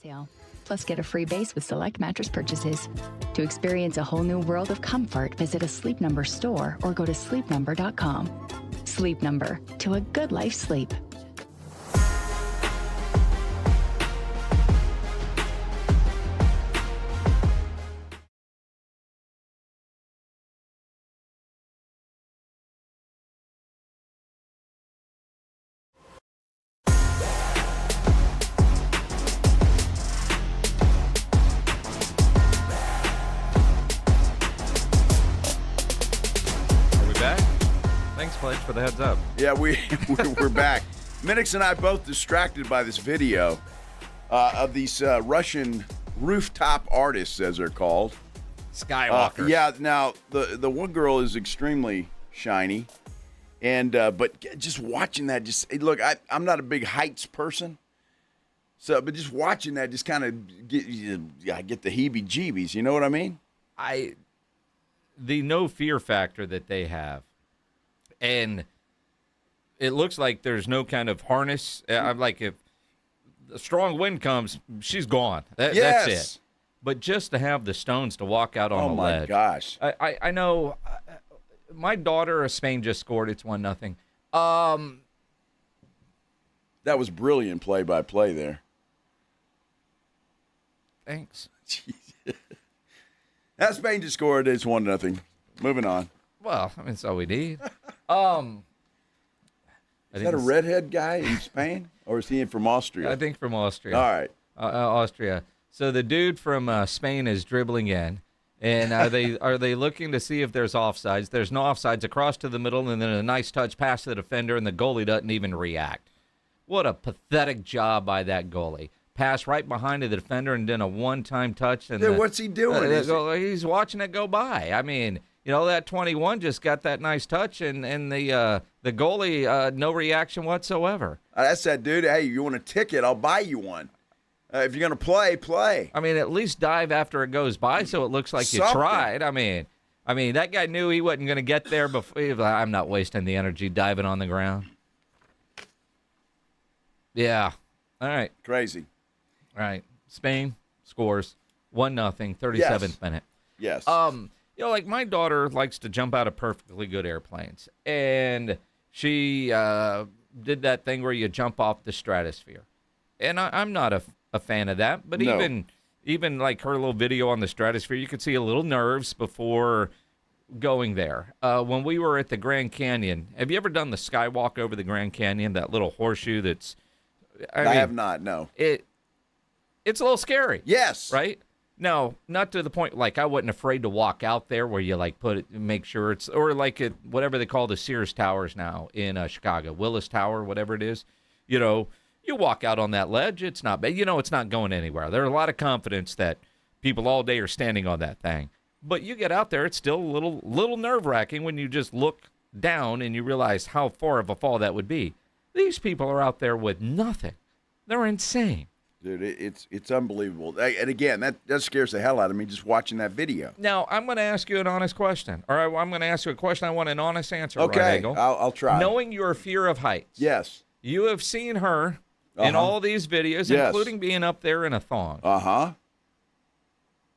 sale. Plus, get a free base with select mattress purchases. To experience a whole new world of comfort, visit a Sleep Number store or go to sleepnumber.com. Sleep Number, to a good life sleep. For the heads up. Yeah, we're back. Minix and I both distracted by this video of these Russian rooftop artists, as they're called. Skywalkers. Yeah, now the one girl is extremely shiny, and but just watching that, look, I'm not a big heights person, but just watching that just kind of I get the heebie-jeebies. You know what I mean? The no fear factor that they have. And it looks like there's no kind of harness. I'm like, if a strong wind comes, she's gone. That's it. But just to have the stones to walk out on the ledge. Oh, my gosh. I know my daughter of Spain just scored. It's 1-0. That was brilliant play-by-play there. Thanks. That Spain just scored. It's 1-0. Moving on. Well, I mean, that's all we need. Is that a redhead guy in Spain, or is he from Austria? I think from Austria. All right. Austria. So the dude from Spain is dribbling in, and are they looking to see if there's offsides? There's no offsides. Across to the middle, and then a nice touch past the defender, and the goalie doesn't even react. What a pathetic job by that goalie. Pass right behind the defender, and then a one-time touch. And dude, what's he doing? He's watching it go by. I mean, you know, that 21 just got that nice touch, and the goalie, no reaction whatsoever. That's that dude. Hey, you want a ticket? I'll buy you one. If you're going to play. I mean, at least dive after it goes by so it looks like you tried. I mean, that guy knew he wasn't going to get there before. He was like, I'm not wasting the energy diving on the ground. Yeah. All right. Crazy. All right. Spain scores 1-0, 37th minute. Yes. You know, like my daughter likes to jump out of perfectly good airplanes, and she did that thing where you jump off the stratosphere, and I'm not a fan of that. But no. even like her little video on the stratosphere, you could see a little nerves before going there. When we were at the Grand Canyon, have you ever done the skywalk over the Grand Canyon? That little horseshoe that's I have not. No. It's a little scary. Yes. Right. No, not to the point, like, I wasn't afraid to walk out there where you, like, make sure it's, or like whatever they call the Sears Towers now in Chicago, Willis Tower, whatever it is. You know, you walk out on that ledge, it's not bad. You know, it's not going anywhere. There's a lot of confidence that people all day are standing on that thing. But you get out there, it's still a little nerve-wracking when you just look down and you realize how far of a fall that would be. These people are out there with nothing. They're insane. Dude, it's unbelievable. And again, that scares the hell out of me just watching that video. Now, I'm going to ask you an honest question. Or I'm going to ask you a question. I want an honest answer. Okay, right, Eagle? I'll try. Knowing your fear of heights. Yes. You have seen her in all these videos, including being up there in a thong. Uh-huh.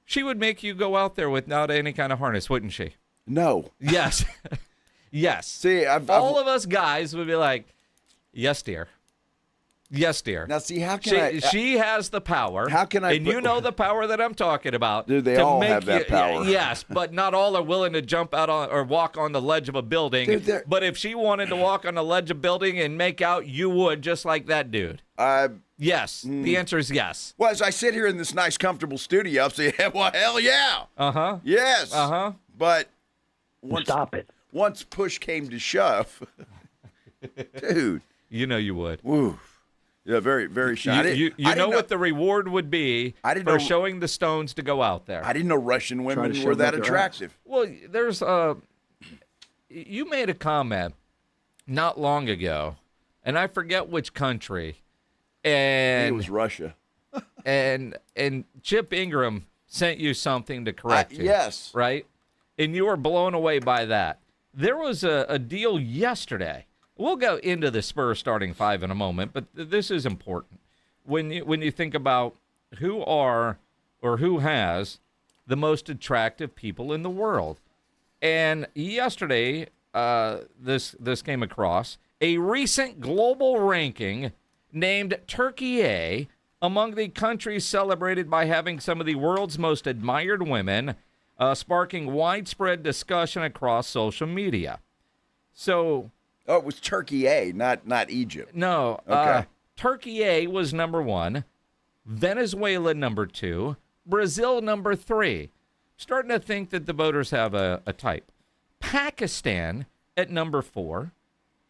She would make you go out there without any kind of harness, wouldn't she? No. Yes. Yes. See, all of us guys would be like, yes, dear. Yes, dear. Now, see, how can she has the power. How can I? And you know the power that I'm talking about. Dude, they all have that power. Yes, but not all are willing to jump out on or walk on the ledge of a building. Dude, but if she wanted to walk on the ledge of a building and make out, you would, just like that dude. Yes. The answer is yes. Well, as I sit here in this nice, comfortable studio, I'm saying, well, hell yeah. Uh-huh. Yes. Uh-huh. But stop it. Once push came to shove, dude. You know you would. Woo. Yeah, very, very shy. You know what the reward would be for showing the stones to go out there. I didn't know Russian women were that attractive. Well, there's you made a comment not long ago, and I forget which country. And it was Russia. and Chip Ingram sent you something to correct you. Yes. Right? And you were blown away by that. There was a deal yesterday. We'll go into the Spurs starting five in a moment, but this is important. When you think about who has the most attractive people in the world. And yesterday, this came across a recent global ranking named Turkey A among the countries celebrated by having some of the world's most admired women, sparking widespread discussion across social media. So, it was Turkey A, not Egypt. No. Okay. Turkey A was number 1, Venezuela number 2, Brazil number 3. Starting to think that the voters have a type. Pakistan at number 4,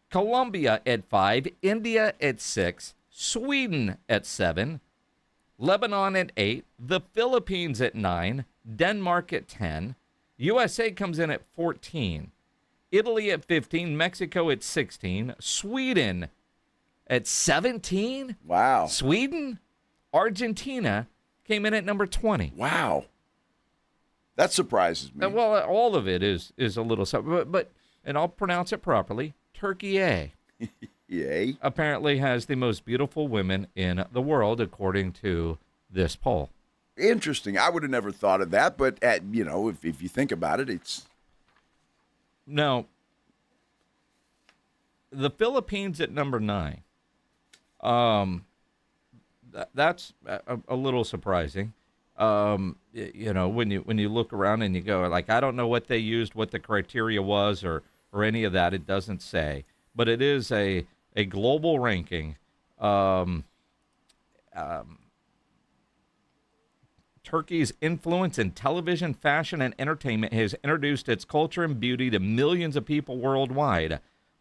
Colombia at 5, India at 6, Sweden at 7, Lebanon at 8, the Philippines at 9, Denmark at 10, USA comes in at 14, Italy at 15, Mexico at 16, Sweden at 17. Wow. Sweden, Argentina came in at number 20. Wow. That surprises me. Well, all of it is a little something, but and I'll pronounce it properly, Turkey A. Yay. Apparently has the most beautiful women in the world, according to this poll. Interesting. I would have never thought of that, but if you think about it, it's... Now, the Philippines at number 9. That's a little surprising. When you look around and you go, like, I don't know what they used, what the criteria was, or any of that. It doesn't say, but it is a global ranking. Turkey's influence in television, fashion, and entertainment has introduced its culture and beauty to millions of people worldwide.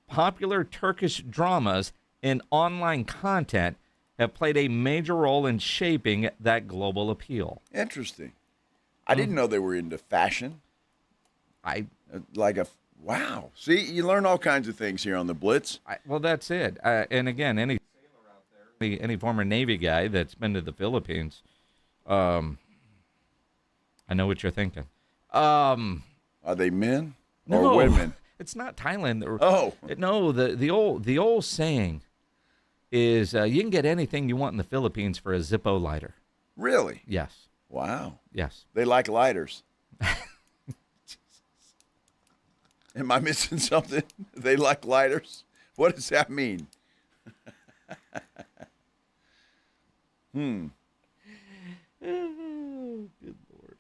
Popular Turkish dramas and online content have played a major role in shaping that global appeal. Interesting. I didn't know they were into fashion. Wow. See, you learn all kinds of things here on the Blitz. Well, that's it. And again, any sailor out there, any former Navy guy that's been to the Philippines, I know what you're thinking. Are they men or women? It's not Thailand. Oh. No, the old saying is you can get anything you want in the Philippines for a Zippo lighter. Really? Yes. Wow. Yes. They like lighters. Am I missing something? They like lighters? What does that mean? Oh, good Lord.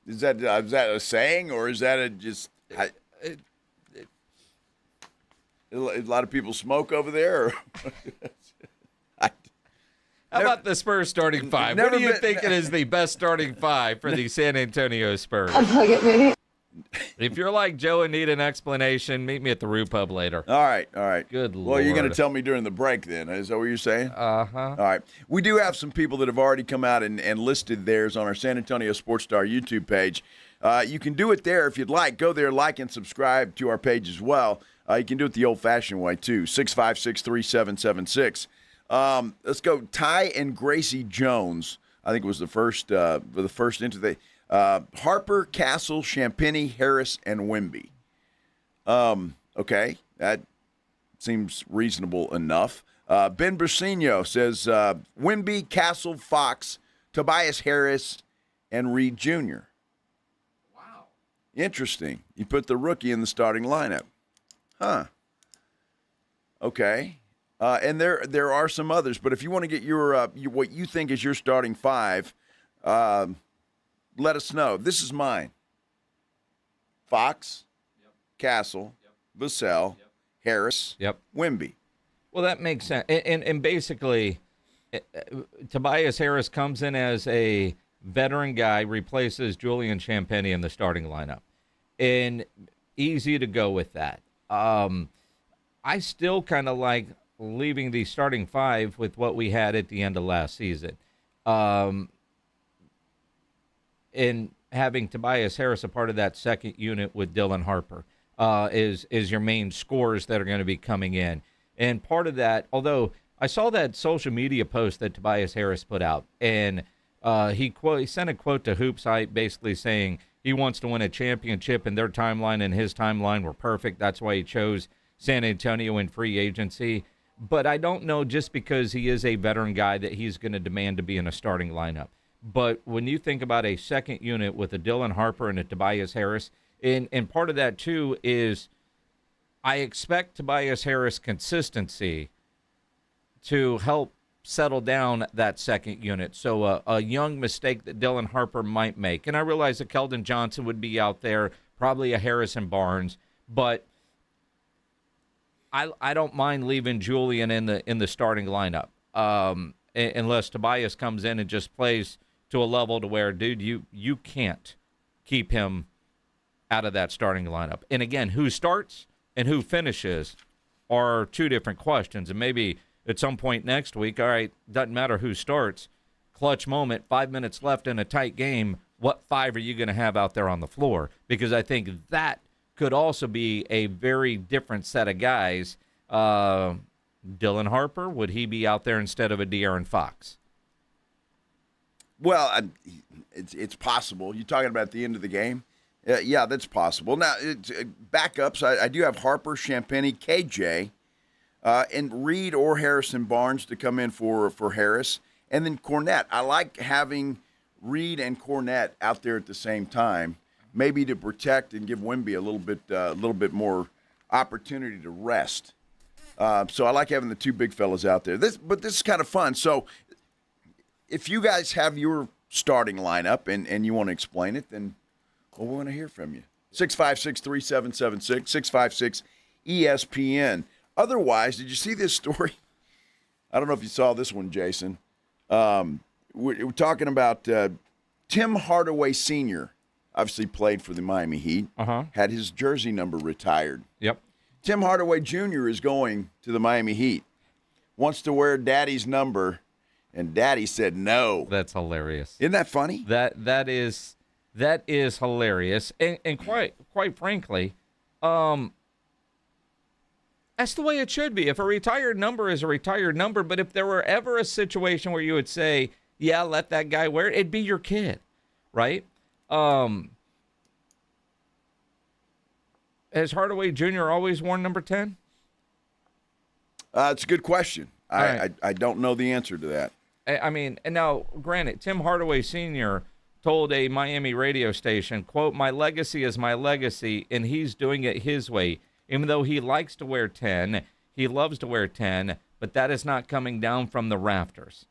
Is that a saying, or is that a lot of people smoke over there? Or How about the Spurs starting 5? What do you think it is the best starting 5 for the San Antonio Spurs? Unplug it, maybe. If you're like Joe and need an explanation, meet me at the Rue Pub later. All right. Good Lord. Well, you're going to tell me during the break then. Is that what you're saying? Uh-huh. All right. We do have some people that have already come out and listed theirs on our San Antonio Sports Star YouTube page. You can do it there if you'd like. Go there, like, and subscribe to our page as well. You can do it the old-fashioned way, too, 656-3776. Let's go. Ty and Gracie Jones, I think was the first into the Harper, Castle, Champagny, Harris, and Wemby. Okay, that seems reasonable enough. Ben Brasino says Wemby, Castle, Fox, Tobias Harris, and Reed Jr. Wow. Interesting. You put the rookie in the starting lineup. Huh. Okay. And there are some others, but if you want to get your what you think is your starting 5, let us know. This is mine. Fox, Castle, Vassell, Harris, Wemby. Well, that makes sense. And basically, Tobias Harris comes in as a veteran guy, replaces Julian Champagny in the starting lineup. And easy to go with that. I still kind of like leaving the starting 5 with what we had at the end of last season. And having Tobias Harris a part of that second unit with Dylan Harper is your main scorers that are going to be coming in. And part of that, although I saw that social media post that Tobias Harris put out, and he sent a quote to Hoops Hype basically saying he wants to win a championship, and their timeline and his timeline were perfect. That's why he chose San Antonio in free agency. But I don't know, just because he is a veteran guy, that he's going to demand to be in a starting lineup. But when you think about a second unit with a Dylan Harper and a Tobias Harris, and part of that too is I expect Tobias Harris consistency to help settle down that second unit. So a young mistake that Dylan Harper might make. And I realize that Keldon Johnson would be out there, probably a Harrison Barnes, but I don't mind leaving Julian in the starting lineup, unless Tobias comes in and just plays to a level to where, dude, you can't keep him out of that starting lineup. And again, who starts and who finishes are two different questions. And maybe at some point next week, all right, doesn't matter who starts, clutch moment, 5 minutes left in a tight game, what five are you going to have out there on the floor? Because I think that could also be a very different set of guys. Dylan Harper, would he be out there instead of a De'Aaron Fox? Well, it's possible. You're talking about the end of the game? Yeah, that's possible. Now, backups, I do have Harper, Champagny, KJ, and Reed or Harrison Barnes to come in for Harris. And then Cornette. I like having Reed and Cornette out there at the same time, maybe to protect and give Wemby a little bit more opportunity to rest. So I like having the two big fellas out there. But this is kind of fun. So if you guys have your starting lineup and you want to explain it, then we want to hear from you. 656-3776, 656-ESPN. Otherwise, did you see this story? I don't know if you saw this one, Jason. We're talking about Tim Hardaway Sr., obviously played for the Miami Heat, had his jersey number retired. Yep. Tim Hardaway Jr. is going to the Miami Heat, wants to wear Daddy's number, and Daddy said no. That's hilarious. Isn't that funny? That is hilarious, and quite frankly, that's the way it should be. If a retired number is a retired number, but if there were ever a situation where you would say, yeah, let that guy wear it, it'd be your kid, right? Has Hardaway Jr. always worn number 10? It's a good question. Right. I don't know the answer to that. I mean, and now, granted, Tim Hardaway Sr. told a Miami radio station, quote, "My legacy is my legacy, and he's doing it his way. Even though he likes to wear 10, he loves to wear 10, but that is not coming down from the rafters."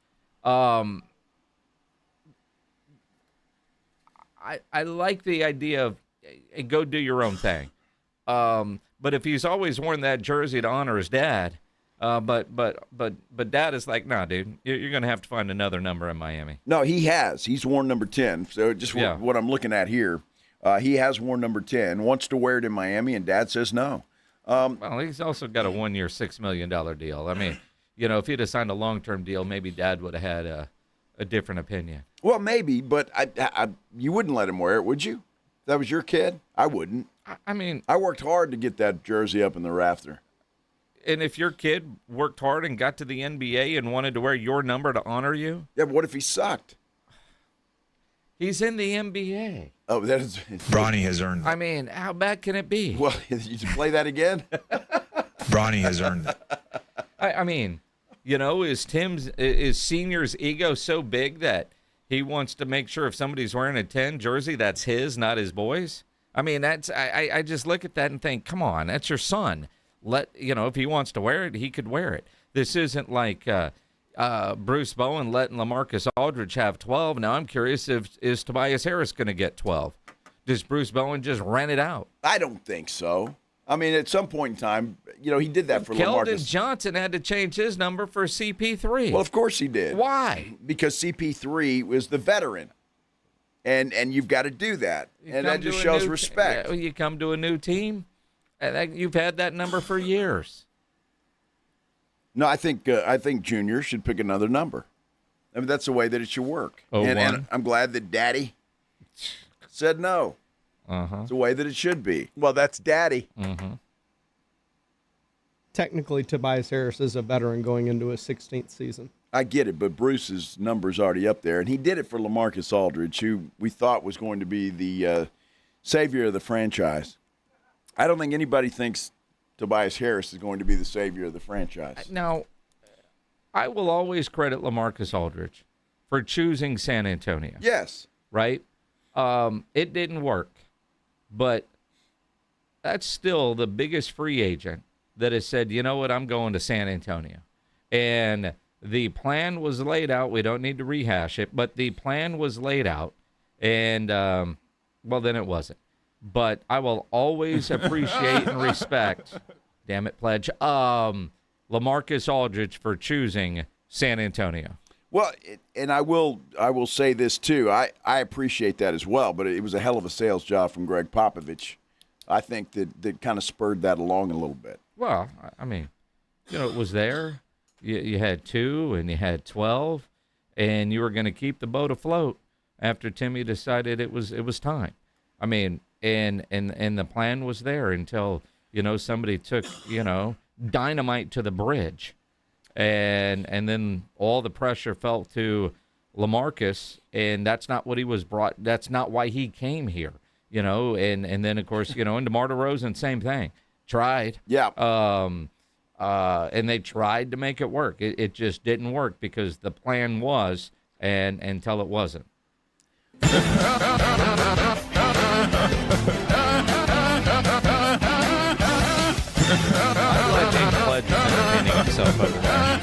I like the idea of go do your own thing. But if he's always worn that jersey to honor his dad, but dad is like, nah, dude, you're going to have to find another number in Miami. No, he has. He's worn number 10. So just what I'm looking at here, he has worn number 10, wants to wear it in Miami, and dad says no. Well, he's also got a 1-year, $6 million deal. I mean, if he'd have signed a long-term deal, maybe dad would have had a different opinion. Well, maybe, but you wouldn't let him wear it, would you? If that was your kid? I wouldn't. I mean, I worked hard to get that jersey up in the rafter. And if your kid worked hard and got to the NBA and wanted to wear your number to honor you? Yeah, but what if he sucked? He's in the NBA. Oh, that is. Bronny has earned it. I mean, how bad can it be? Well, you play that again? Bronny has earned it. I mean, is Senior's ego so big that he wants to make sure if somebody's wearing a 10 jersey, that's his, not his boy's? I mean, I just look at that and think, come on, that's your son. If he wants to wear it, he could wear it. This isn't like Bruce Bowen letting LaMarcus Aldridge have 12. Now I'm curious, is Tobias Harris going to get 12? Does Bruce Bowen just rent it out? I don't think so. I mean, at some point in time, he did that for LaMarcus. Keldon Johnson had to change his number for CP3. Well, of course he did. Why? Because CP3 was the veteran. And you've got to do that. And that just shows respect. You come to a new team, and you've had that number for years. No, I think Junior should pick another number. I mean, that's the way that it should work. And I'm glad that Daddy said no. It's the way that it should be. Well, that's Daddy. Mm-hmm. Technically, Tobias Harris is a veteran going into his 16th season. I get it, but Bruce's number's already up there, and he did it for LaMarcus Aldridge, who we thought was going to be the savior of the franchise. I don't think anybody thinks Tobias Harris is going to be the savior of the franchise. Now, I will always credit LaMarcus Aldridge for choosing San Antonio. Yes. Right? It didn't work, but that's still the biggest free agent that has said, you know what, I'm going to San Antonio. And the plan was laid out. We don't need to rehash it, but the plan was laid out. And, well, then it wasn't. But I will always appreciate and respect, damn it, Pledge, LaMarcus Aldridge for choosing San Antonio. Well, and I will say this, too. I appreciate that as well, but it was a hell of a sales job from Greg Popovich. I think that kind of spurred that along a little bit. Well, I mean, it was there. You had 2 and you had 12, and you were going to keep the boat afloat after Timmy decided it was time. I mean, and the plan was there until, somebody took, dynamite to the bridge. And then all the pressure fell to LaMarcus, and that's not what he was brought. That's not why he came here, And then of course, and DeMar DeRozan, same thing. Tried, yeah. And they tried to make it work. It just didn't work because the plan was, and until it wasn't. I'm glad James Pledge is entertaining himself over there.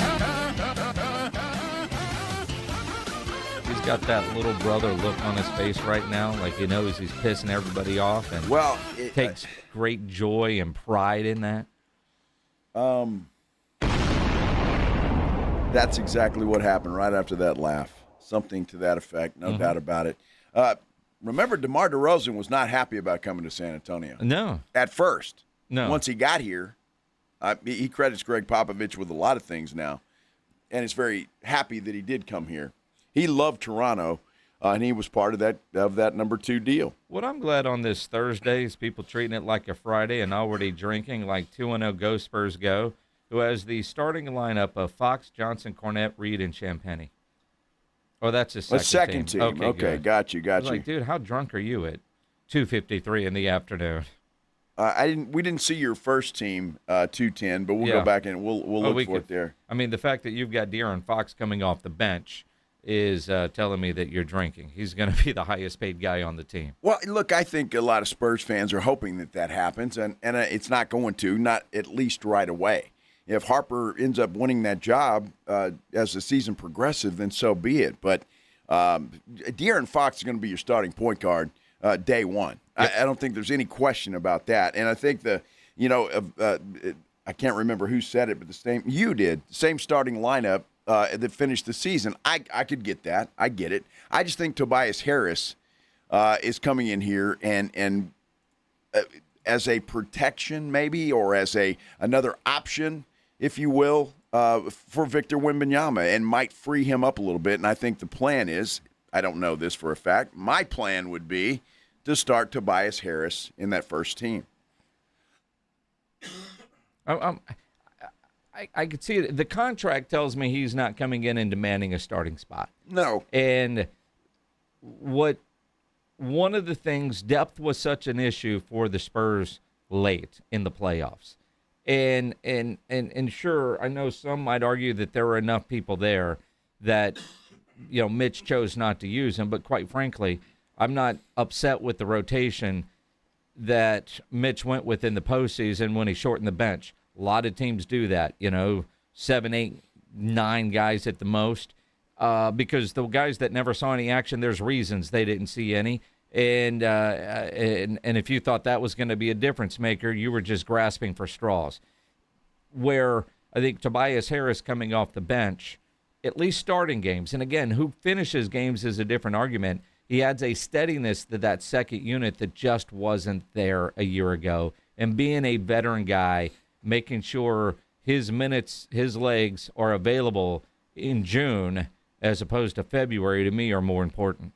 He's got that little brother look on his face right now, like he knows he's pissing everybody off, and takes great joy and pride in that. That's exactly what happened right after that laugh. Something to that effect, no doubt about it. Remember, DeMar DeRozan was not happy about coming to San Antonio. No. At first. No. Once he got here, he credits Greg Popovich with a lot of things now, and is very happy that he did come here. He loved Toronto, and he was part of that number 2 deal. What I'm glad on this Thursday is people treating it like a Friday and already drinking like 2-0 Go Spurs Go, who has the starting lineup of Fox, Johnson, Cornette, Reed, and Champagny. Oh, that's his second team. Okay, got you. I was like, dude, how drunk are you at 2:53 in the afternoon? We didn't see your first team 2:10, but we'll go back and we'll look for it there. I mean, the fact that you've got De'Aaron Fox coming off the bench is telling me that you're drinking. He's going to be the highest paid guy on the team. Well, look, I think a lot of Spurs fans are hoping that happens, and it's not going to, not at least right away. If Harper ends up winning that job as the season progresses, then so be it. But De'Aaron Fox is going to be your starting point guard day one. Yep. I don't think there's any question about that. And I think I can't remember who said it, but you did, the same starting lineup that finished the season. I could get that. I get it. I just think Tobias Harris is coming in here and as a protection maybe, or as another option, if you will, for Victor Wembanyama, and might free him up a little bit. And I think the plan is, I don't know this for a fact, my plan would be to start Tobias Harris in that first team. I could see it. The contract tells me he's not coming in and demanding a starting spot. No. And one of the things, depth was such an issue for the Spurs late in the playoffs. And sure, I know some might argue that there were enough people there that, Mitch chose not to use him. But quite frankly, I'm not upset with the rotation that Mitch went with in the postseason when he shortened the bench. A lot of teams do that, 7, 8, 9 guys at the most, because the guys that never saw any action, there's reasons they didn't see any. And if you thought that was going to be a difference maker, you were just grasping for straws. Where I think Tobias Harris coming off the bench, at least starting games, and again, who finishes games is a different argument. He adds a steadiness to that second unit that just wasn't there a year ago. And being a veteran guy, making sure his minutes, his legs are available in June as opposed to February, to me, are more important.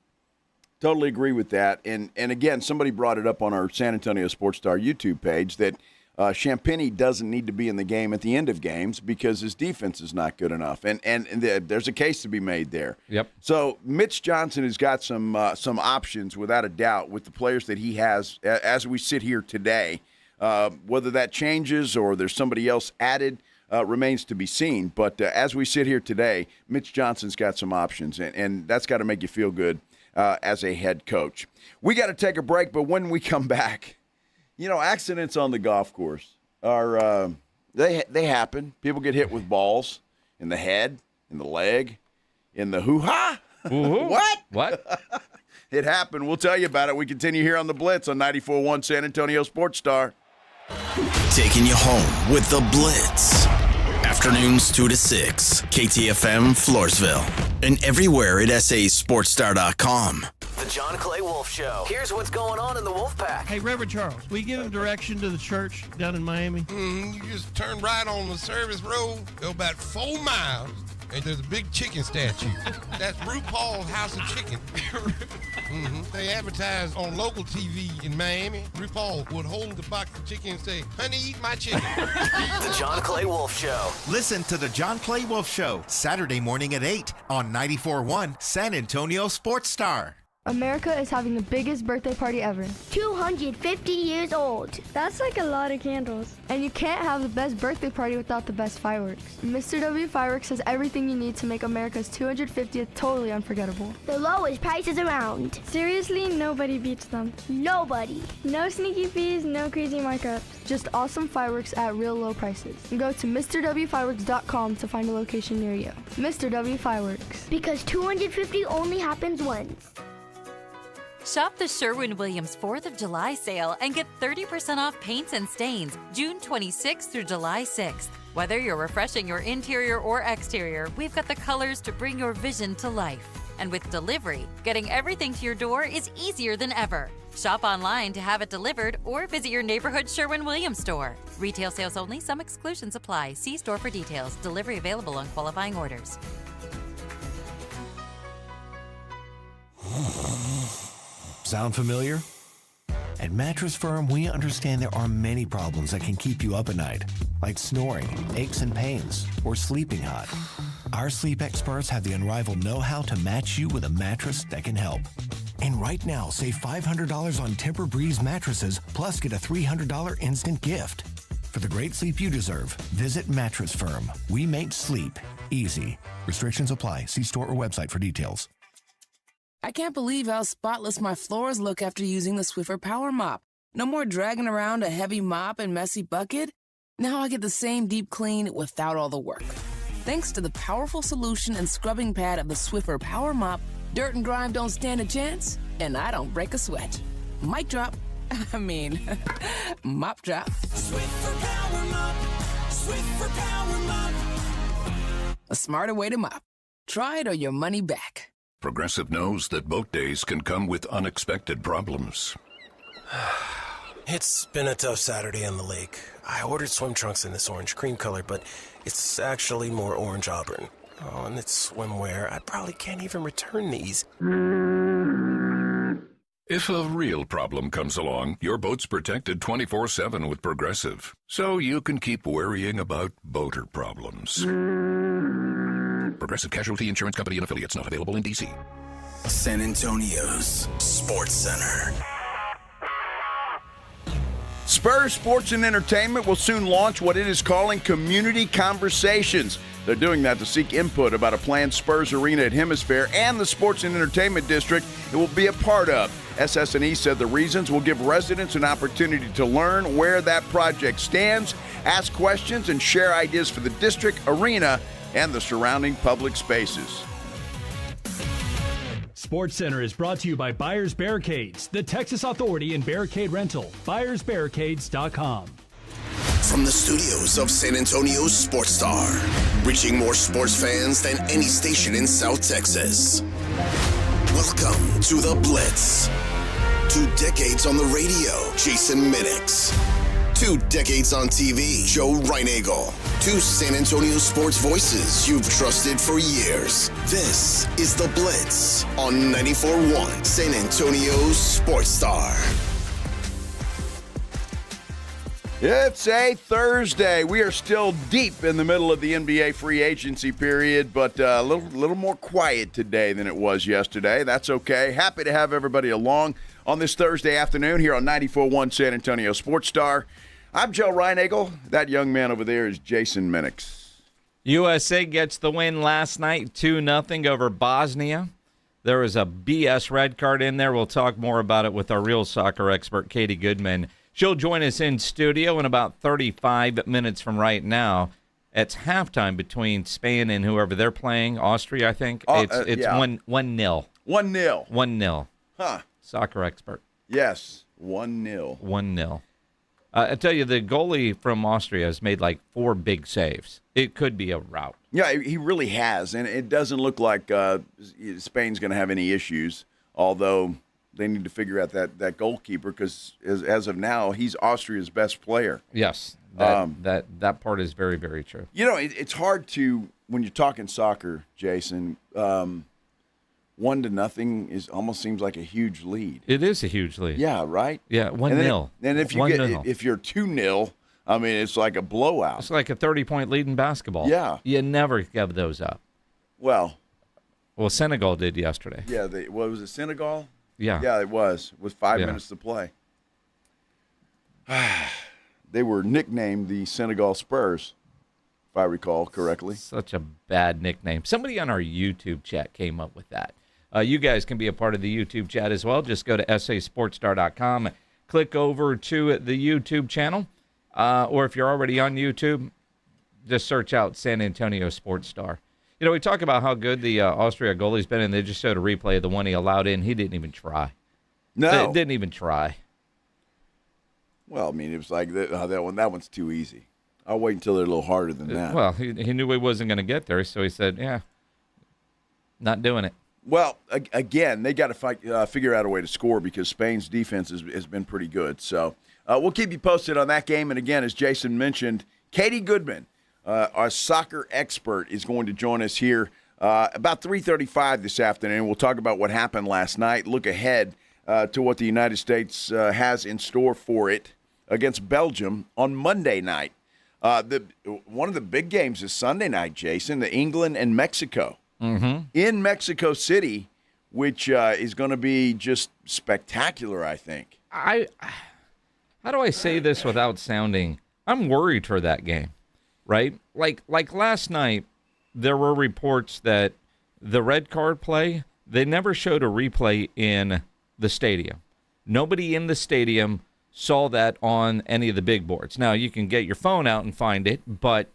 Totally agree with that. And again, somebody brought it up on our San Antonio Sports Star YouTube page that Champagny doesn't need to be in the game at the end of games because his defense is not good enough. And there's a case to be made there. Yep. So Mitch Johnson has got some options without a doubt with the players that he has as we sit here today Whether that changes or there's somebody else added remains to be seen. But as we sit here today, Mitch Johnson's got some options, and that's got to make you feel good as a head coach. We got to take a break, but when we come back, accidents on the golf course are they happen. People get hit with balls in the head, in the leg, in the hoo-ha. What? It happened. We'll tell you about it. We continue here on the Blitz on 94.1 San Antonio Sports Star. Taking you home with the Blitz. Afternoons 2 to 6. KTFM Floresville. And everywhere at sasportstar.com. The John Clay Wolf Show. Here's what's going on in the Wolf Pack. Hey, Reverend Charles, will you give him direction to the church down in Miami? You just turn right on the service road, go about 4 miles, and there's a big chicken statue. That's RuPaul's House of Chicken. They advertise on local TV in Miami. RuPaul would hold the box of chicken and say, "Honey, eat my chicken." The John Clay Wolf Show. Listen to the John Clay Wolf Show, Saturday morning at 8 on 94.1 San Antonio Sports Star. America is having the biggest birthday party ever. 250 years old. That's like a lot of candles. And you can't have the best birthday party without the best fireworks. Mr. W Fireworks has everything you need to make America's 250th totally unforgettable. The lowest prices around. Seriously, nobody beats them. Nobody. No sneaky fees, no crazy markups. Just awesome fireworks at real low prices. Go to MrWFireworks.com to find a location near you. Mr. W Fireworks. Because 250 only happens once. Shop the Sherwin-Williams 4th of July sale and get 30% off paints and stains June 26th through July 6th. Whether you're refreshing your interior or exterior, we've got the colors to bring your vision to life. And with delivery, getting everything to your door is easier than ever. Shop online to have it delivered or visit your neighborhood Sherwin-Williams store. Retail sales only, some exclusions apply. See store for details. Delivery available on qualifying orders. Sound familiar? At Mattress Firm, we understand there are many problems that can keep you up at night, like snoring, aches and pains, or sleeping hot. Our sleep experts have the unrivaled know-how to match you with a mattress that can help. And right now, save $500 on Tempur-Breeze mattresses, plus get a $300 instant gift. For the great sleep you deserve, visit Mattress Firm. We make sleep easy. Restrictions apply. See store or website for details. I can't believe how spotless my floors look after using the Swiffer Power Mop. No more dragging around a heavy mop and messy bucket. Now I get the same deep clean without all the work. Thanks to the powerful solution and scrubbing pad of the Swiffer Power Mop, dirt and grime don't stand a chance, and I don't break a sweat. Mic drop. Mop drop. Swiffer Power Mop. Swiffer Power Mop. A smarter way to mop. Try it or your money back. Progressive knows that boat days can come with unexpected problems. It's been a tough Saturday on the lake. I ordered swim trunks in this orange cream color, but it's actually more orange auburn. Oh, and it's swimwear. I probably can't even return these. If a real problem comes along, your boat's protected 24/7 with Progressive, so you can keep worrying about boater problems. Progressive Casualty Insurance Company and affiliates, not available in D.C. San Antonio's Sports Center. Spurs Sports and Entertainment will soon launch what it is calling Community Conversations. They're doing that to seek input about a planned Spurs arena at Hemisphere and the Sports and Entertainment District it will be a part of. SS&E said the reasons will give residents an opportunity to learn where that project stands, ask questions, and share ideas for the district, arena, and the surrounding public spaces. Sports Center is brought to you by Buyers Barricades, the Texas Authority in Barricade Rental. BuyersBarricades.com. From the studios of San Antonio's Sports Star, reaching more sports fans than any station in South Texas. Welcome to the Blitz. 2 decades on the radio, Jason Minix. 2 decades on TV, Joe Reinagle. 2 San Antonio sports voices you've trusted for years. This is The Blitz on 94.1 San Antonio's Sports Star. It's a Thursday. We are still deep in the middle of the NBA free agency period, but a little more quiet today than it was yesterday. That's okay. Happy to have everybody along on this Thursday afternoon here on 94.1 San Antonio Sports Star. I'm Joe Reinagel. That young man over there is Jason Minix. USA gets the win last night, 2-0 over Bosnia. There was a BS red card in there. We'll talk more about it with our real soccer expert, Katie Goodman. She'll join us in studio in about 35 minutes from right now. It's halftime between Spain and whoever they're playing, Austria, I think. It's 1-0. 1-0. 1-0. Huh. Soccer expert. Yes, 1-0. 1-0. I tell you, the goalie from Austria has made like 4 big saves. It could be a rout. Yeah, he really has, and it doesn't look like Spain's going to have any issues, although they need to figure out that goalkeeper because as of now, he's Austria's best player. Yes, that part is very, very true. You know, it's hard to, when you're talking soccer, Jason, 1-0 is almost seems like a huge lead. It is a huge lead. Yeah, right? Yeah, 1-0. And if you if you're 2-0, I mean, it's like a blowout. It's like a 30-point lead in basketball. Yeah. You never give those up. Well, Senegal did yesterday. Yeah, what was it, Senegal? Yeah. Yeah, it was, with 5 minutes to play. They were nicknamed the Senegal Spurs, if I recall correctly. Such a bad nickname. Somebody on our YouTube chat came up with that. You guys can be a part of the YouTube chat as well. Just go to sasportstar.com, click over to the YouTube channel, or if you're already on YouTube, just search out San Antonio Sports Star. You know, we talk about how good the Austria goalie's been, and they just showed a replay of the one he allowed in. He didn't even try. No. They didn't even try. Well, I mean, it was like that one's too easy. I'll wait until they're a little harder than that. Well, he knew he wasn't going to get there, so he said, yeah, not doing it. Well, again, they got to figure out a way to score because Spain's defense has been pretty good. So we'll keep you posted on that game. And again, as Jason mentioned, Katie Goodman, our soccer expert, is going to join us here about 3:35 this afternoon. We'll talk about what happened last night, look ahead to what the United States has in store for it against Belgium on Monday night. One of the big games is Sunday night, Jason, the England and Mexico. Mm-hmm. In Mexico City, which is going to be just spectacular, I think. How do I say this without sounding? I'm worried for that game, right? Like last night, there were reports that the red card play, they never showed a replay in the stadium. Nobody in the stadium saw that on any of the big boards. Now, you can get your phone out and find it, but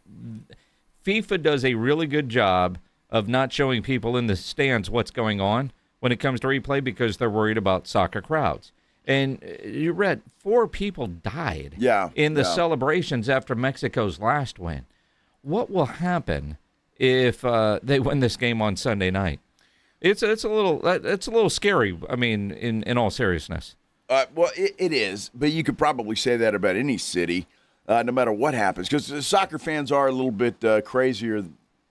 FIFA does a really good job of not showing people in the stands what's going on when it comes to replay because they're worried about soccer crowds. And you read 4 people died in the celebrations after Mexico's last win. What will happen if they win this game on Sunday night? It's a little scary. I mean, in all seriousness. Well, it is, but you could probably say that about any city, no matter what happens, because the soccer fans are a little bit crazier,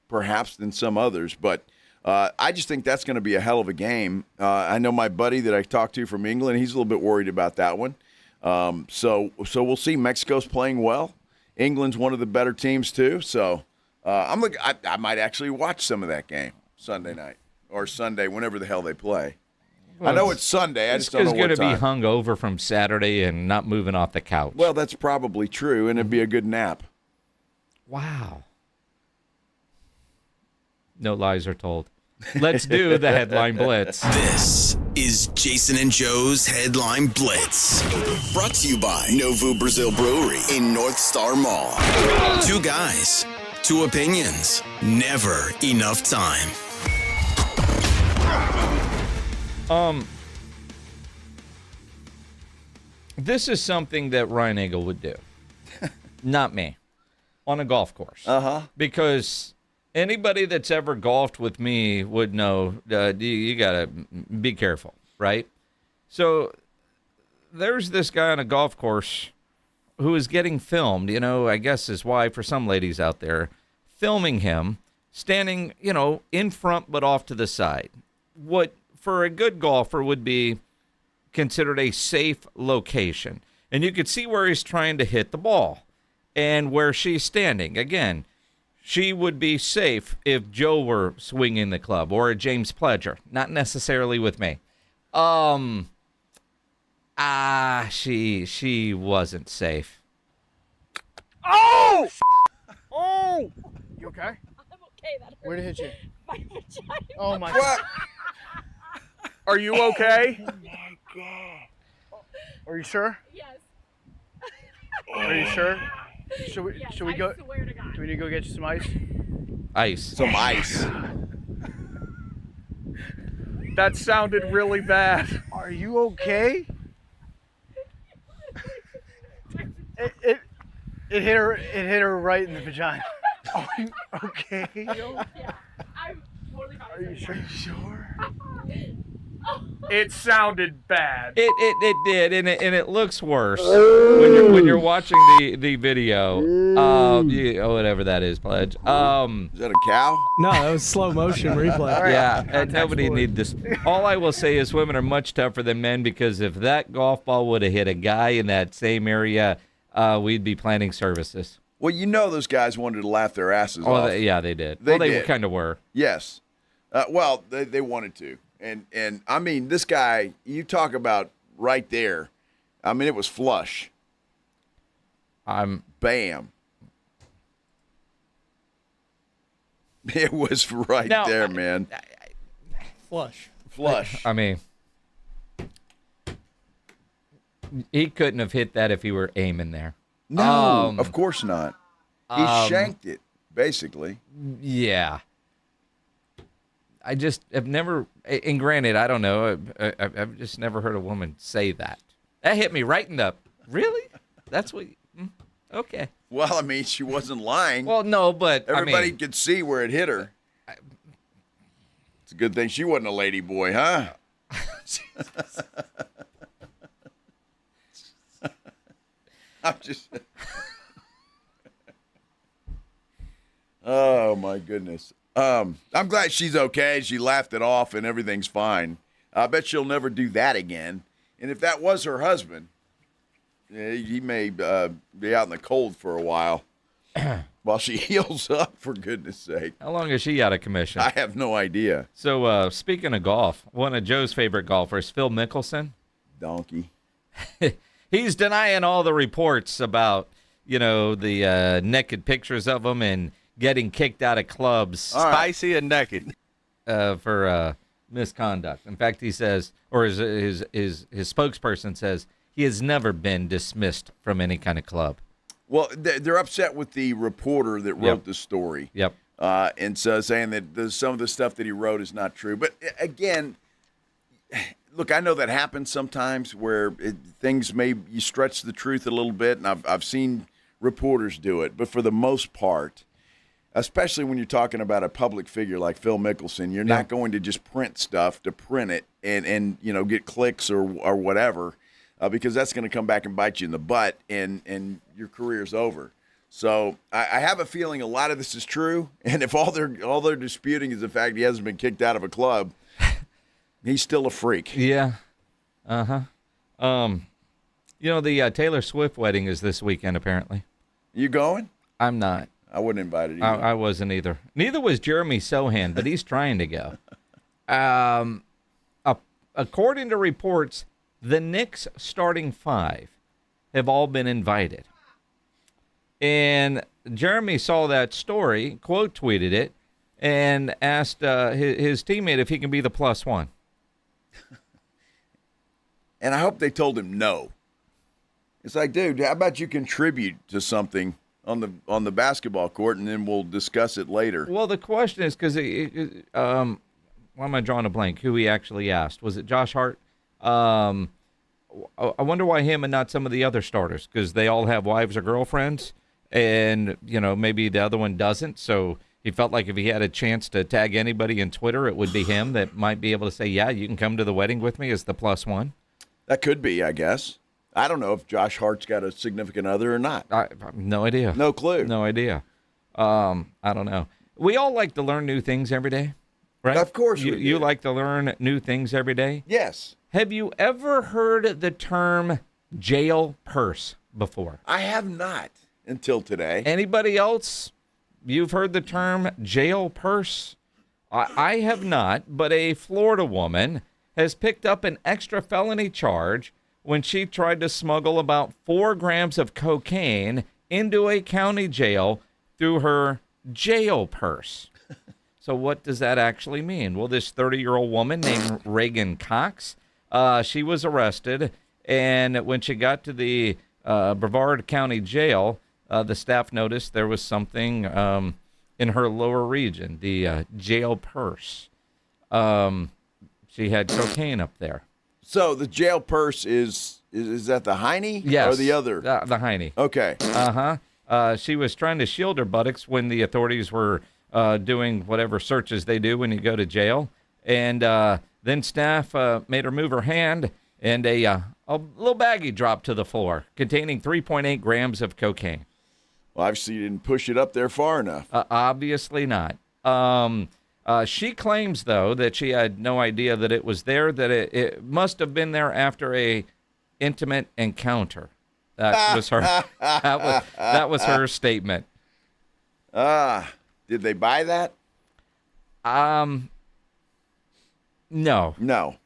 perhaps, than some others. But I just think that's going to be a hell of a game. I know my buddy that I talked to from England; he's a little bit worried about that one. So we'll see. Mexico's playing well. England's one of the better teams too. So I'm looking. I might actually watch some of that game Sunday night or Sunday, whenever the hell they play. Well, I know it's Sunday. I just don't know what time. It's going to be hung over from Saturday and not moving off the couch. Well, that's probably true, and it'd be a good nap. Wow. No lies are told. Let's do the Headline Blitz. This is Jason and Joe's Headline Blitz. Brought to you by Novu Brazil Brewery in North Star Mall. 2 guys, 2 opinions, never enough time. This is something that Ryan Eagle would do. Not me. On a golf course. Because anybody that's ever golfed with me would know you got to be careful, right? So there's this guy on a golf course who is getting filmed, I guess his wife or some ladies out there filming him standing, in front but off to the side. What for a good golfer would be considered a safe location. And you could see where he's trying to hit the ball and where she's standing. Again, she would be safe if Joe were swinging the club or a James Pledger, not necessarily with me. She wasn't safe. Oh! Oh! You okay? I'm okay. That hurt. Where did it hit you? My vagina. Oh my God. Are you okay? Oh my God. Are you sure? Yes. Are you sure? Should we Yes, go? I swear to God. Do we need to go get you some ice? Ice. Some ice. That sounded really bad. Are you okay? It hit her. It hit her right in the vagina. Are you okay? Yeah, I'm totally fine. Are you sure? It sounded bad. It did, and it looks worse when you're watching the video. Whatever that is, Pledge. Is that a cow? No, that was slow motion replay. Yeah, and nobody need this. All I will say is women are much tougher than men, because if that golf ball would have hit a guy in that same area, we'd be planning services. Well, you know those guys wanted to laugh their asses off. Yeah, they did. They did. Kind of were. Yes. Well, they wanted to. And I mean, this guy, you talk about right there. I mean, it was flush. Bam. It was right there, man. Flush. I mean, he couldn't have hit that if he were aiming there. No, of course not. He shanked it, basically. Yeah. I just have never, and granted, I don't know, I've just never heard a woman say that. That hit me right in the, really? That's what, okay. Well, I mean, she wasn't lying. Well, no, but everybody could see where it hit her. It's a good thing she wasn't a lady boy, huh? I'm just. Oh my goodness. I'm glad she's okay. She laughed it off and everything's fine. I bet she'll never do that again. And if that was her husband, he may be out in the cold for a while while she heals up, for goodness sake. How long is she out of commission? I have no idea. So speaking of golf, one of Joe's favorite golfers, Phil Mickelson. Donkey. He's denying all the reports about, the naked pictures of him and getting kicked out of clubs. Spicy and naked. For misconduct. In fact, he says, or his spokesperson says, he has never been dismissed from any kind of club. Well, they're upset with the reporter that wrote the story. Yep. And so saying that some of the stuff that he wrote is not true. But again, look, I know that happens sometimes where you stretch the truth a little bit, and I've seen reporters do it. But for the most part, especially when you're talking about a public figure like Phil Mickelson, you're not going to just print stuff to print it and get clicks or whatever, because that's going to come back and bite you in the butt, and your career's over. So I have a feeling a lot of this is true, and if all they're disputing is the fact he hasn't been kicked out of a club, he's still a freak. Yeah. Uh-huh. The Taylor Swift wedding is this weekend, apparently. You going? I'm not. I wouldn't invite it either. I wasn't either. Neither was Jeremy Sohan, but he's trying to go. According to reports, the Knicks starting five have all been invited. And Jeremy saw that story, quote tweeted it, and asked his teammate if he can be the plus one. And I hope they told him no. It's like, dude, how about you contribute to something on the basketball court, and then we'll discuss it later. Well, the question is, because why am I drawing a blank? Who he actually asked? Was it Josh Hart? I wonder why him and not some of the other starters, because they all have wives or girlfriends, and maybe the other one doesn't. So he felt like if he had a chance to tag anybody in Twitter, it would be him that might be able to say, yeah, you can come to the wedding with me as the plus one. That could be, I guess. I don't know if Josh Hart's got a significant other or not. I have no idea. No clue. No idea. I don't know. We all like to learn new things every day, right? Of course we do. You like to learn new things every day? Yes. Have you ever heard the term jail purse before? I have not until today. Anybody else? You've heard the term jail purse? I have not, but a Florida woman has picked up an extra felony charge when she tried to smuggle about 4 grams of cocaine into a county jail through her jail purse. So what does that actually mean? Well, this 30-year-old woman named Reagan Cox, she was arrested, and when she got to the Brevard County Jail, the staff noticed there was something in her lower region, the jail purse. She had cocaine up there. So the jail purse is that the hiney? Yes. Or the other? The hiney. Okay. She was trying to shield her buttocks when the authorities were doing whatever searches they do when you go to jail. And then staff made her move her hand, and a little baggie dropped to the floor containing 3.8 grams of cocaine. Well, obviously you didn't push it up there far enough. Obviously not. She claims, though, that she had no idea that it was there, that it must have been there after a intimate encounter. That was her. that was her statement. Did they buy that? No. No.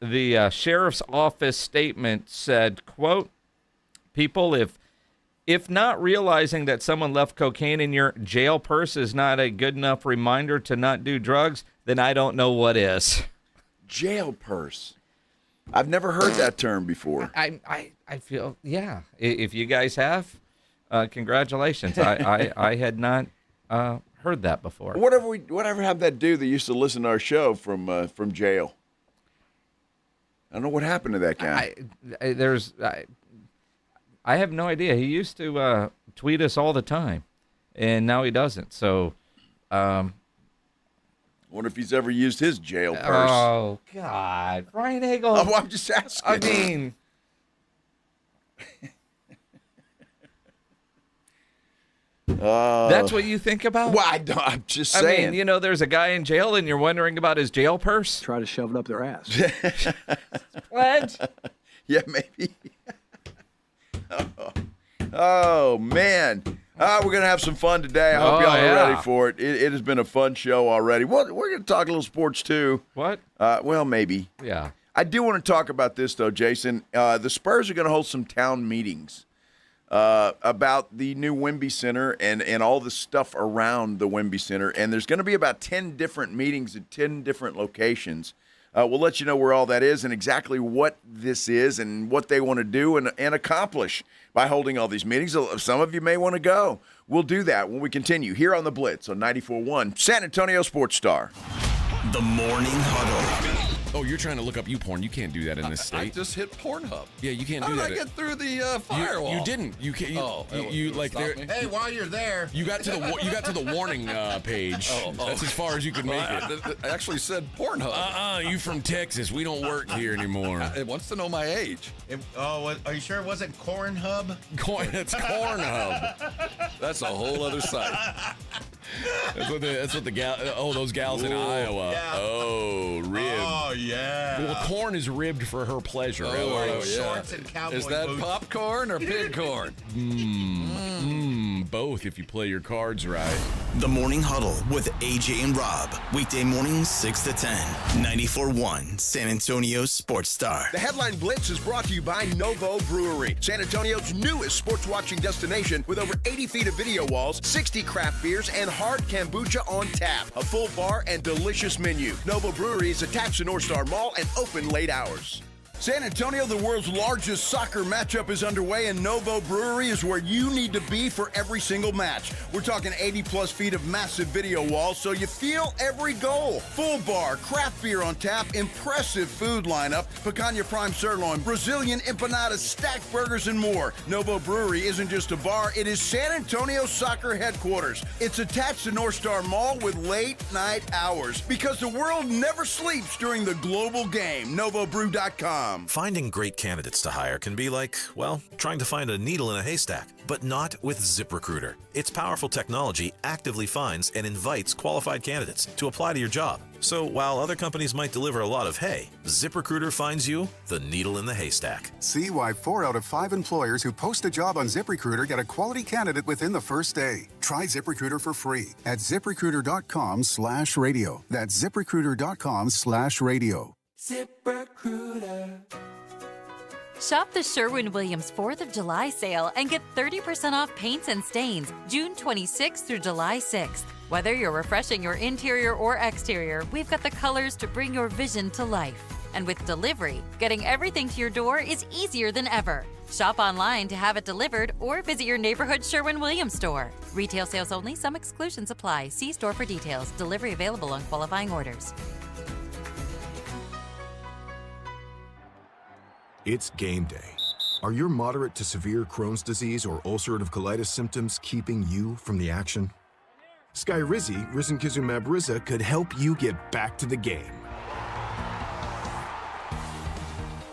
The sheriff's office statement said, quote, "People, if not realizing that someone left cocaine in your jail purse is not a good enough reminder to not do drugs, then I don't know what is." Jail purse. I've never heard that term before. I feel, yeah. If you guys have, congratulations. I had not heard that before. Whatever happened to that dude that used to listen to our show from jail? I don't know what happened to that guy. I have no idea. He used to tweet us all the time, and now he doesn't. So, wonder if he's ever used his jail purse. Oh God, Brian Hagel. Oh, I'm just asking. I mean, that's what you think about? Well, I'm just saying. I mean, there's a guy in jail, and you're wondering about his jail purse. Try to shove it up their ass. What? Yeah, maybe. Oh man. We're going to have some fun today. I hope y'all are ready for it. It has been a fun show already. Well, we're going to talk a little sports too. What? Well, maybe. Yeah. I do want to talk about this though, Jason. The Spurs are going to hold some town meetings about the new Wemby Center and all the stuff around the Wemby Center. And there's going to be about 10 different meetings at 10 different locations. We'll let you know where all that is and exactly what this is and what they want to do and accomplish by holding all these meetings. Some of you may want to go. We'll do that when we continue here on The Blitz on 94.1 San Antonio Sports Star. The Morning Huddle. Oh, you're trying to look up porn. You can't do that in this state. I just hit Pornhub. Yeah, you can't do How that. did I get through the firewall? You didn't. You can't. You like there. Hey, while you're there, you got to the warning page. That's as far as you can make it. It actually said Pornhub. You from Texas? We don't work here anymore. It wants to know my age. Are you sure it wasn't Cornhub? It's Cornhub. That's a whole other site. That's what the gal. Oh, those gals in Iowa. Yeah. Oh, ribbed. Oh yeah. Well, corn is ribbed for her pleasure. Oh, Shorts and cowboy Is that boots. popcorn or pig corn? Both if you play your cards right. The Morning Huddle with AJ and Rob. Weekday mornings 6 to 10. 94.1 San Antonio Sports Star. The Headline Blitz is brought to you by Novo Brewery, San Antonio's newest sports watching destination with over 80 feet of video walls, 60 craft beers, and hard kombucha on tap. A full bar and delicious menu. Novo Brewery is attached to North Star Mall and open late hours. San Antonio, the world's largest soccer matchup is underway, and Novo Brewery is where you need to be for every single match. We're talking 80-plus feet of massive video walls, so you feel every goal. Full bar, craft beer on tap, impressive food lineup, picanha prime sirloin, Brazilian empanadas, stacked burgers, and more. Novo Brewery isn't just a bar, it is San Antonio soccer headquarters. It's attached to North Star Mall with late-night hours, because the world never sleeps during the global game. NovoBrew.com. Finding great candidates to hire can be like, well, trying to find a needle in a haystack, but not with ZipRecruiter. Its powerful technology actively finds and invites qualified candidates to apply to your job. So while other companies might deliver a lot of hay, ZipRecruiter finds you the needle in the haystack. See why 4 out of 5 employers who post a job on ZipRecruiter get a quality candidate within the first day. Try ZipRecruiter for free at ZipRecruiter.com/radio. That's ZipRecruiter.com/radio. ZipRecruiter. Shop the Sherwin-Williams 4th of July sale and get 30% off paints and stains June 26th through July 6th. Whether you're refreshing your interior or exterior, we've got the colors to bring your vision to life. And with delivery, getting everything to your door is easier than ever. Shop online to have it delivered or visit your neighborhood Sherwin-Williams store. Retail sales only. Some exclusions apply. See store for details. Delivery available on qualifying orders. It's game day. Are your moderate to severe Crohn's disease or ulcerative colitis symptoms keeping you from the action? Skyrizi, risankizumab Riza, could help you get back to the game.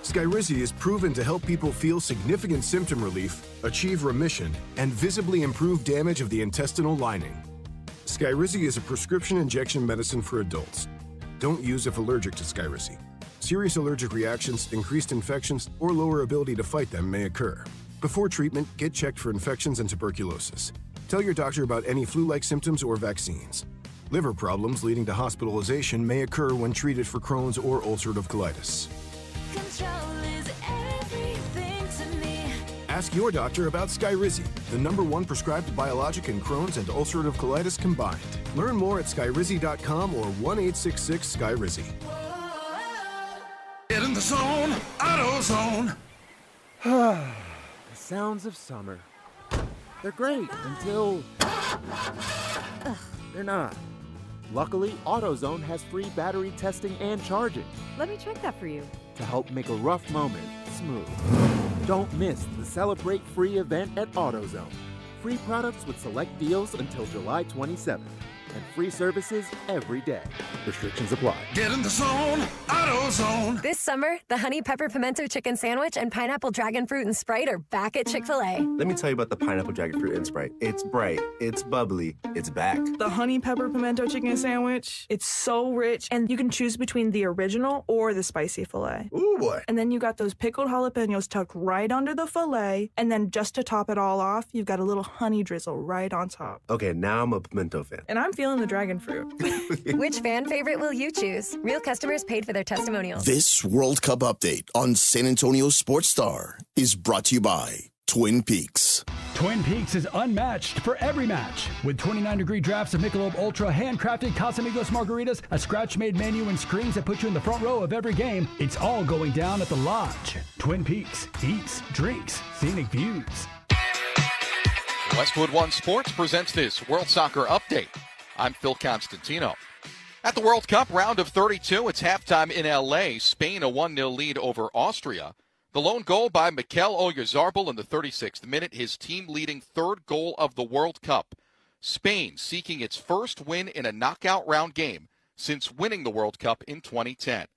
Skyrizi is proven to help people feel significant symptom relief, achieve remission, and visibly improve damage of the intestinal lining. Skyrizi is a prescription injection medicine for adults. Don't use if allergic to Skyrizi. Serious allergic reactions, increased infections, or lower ability to fight them may occur. Before treatment, get checked for infections and tuberculosis. Tell your doctor about any flu-like symptoms or vaccines. Liver problems leading to hospitalization may occur when treated for Crohn's or ulcerative colitis. Control is everything to me. Ask your doctor about Skyrizi, the #1 prescribed biologic in Crohn's and ulcerative colitis combined. Learn more at skyrizi.com or 1-866-SKYRIZI. Get in the zone, AutoZone. The sounds of summer. They're great until they're not. Luckily, AutoZone has free battery testing and charging Let me check that for you. to help make a rough moment smooth. Don't miss the Celebrate Free event at AutoZone. Free products with select deals until July 27th. And free services every day. Restrictions apply. Get in the zone, AutoZone. This summer, the Honey Pepper Pimento Chicken Sandwich and Pineapple Dragon Fruit and Sprite are back at Chick-fil-A. Let me tell you about the Pineapple Dragon Fruit and Sprite. It's bright, it's bubbly, it's back. The Honey Pepper Pimento Chicken Sandwich, it's so rich, and you can choose between the original or the spicy filet. Ooh, boy. And then you got those pickled jalapenos tucked right under the filet, and then just to top it all off, you've got a little honey drizzle right on top. Okay, now I'm a pimento fan. And I'm feeling the dragon fruit. Which fan favorite will you choose? Real customers paid for their testimonials. This World Cup update on San Antonio Sports Star is brought to you by Twin Peaks. Twin Peaks is unmatched for every match. With 29-degree drafts of Michelob Ultra, handcrafted Casamigos margaritas, a scratch-made menu, and screens that put you in the front row of every game, it's all going down at the Lodge. Twin Peaks. Eats, drinks, scenic views. Westwood One Sports presents this World Soccer Update. I'm Phil Constantino. At the World Cup round of 32, it's halftime in L.A. Spain a 1-0 lead over Austria. The lone goal by Mikel Oyarzabal in the 36th minute, his team-leading third goal of the World Cup. Spain seeking its first win in a knockout round game since winning the World Cup in 2010.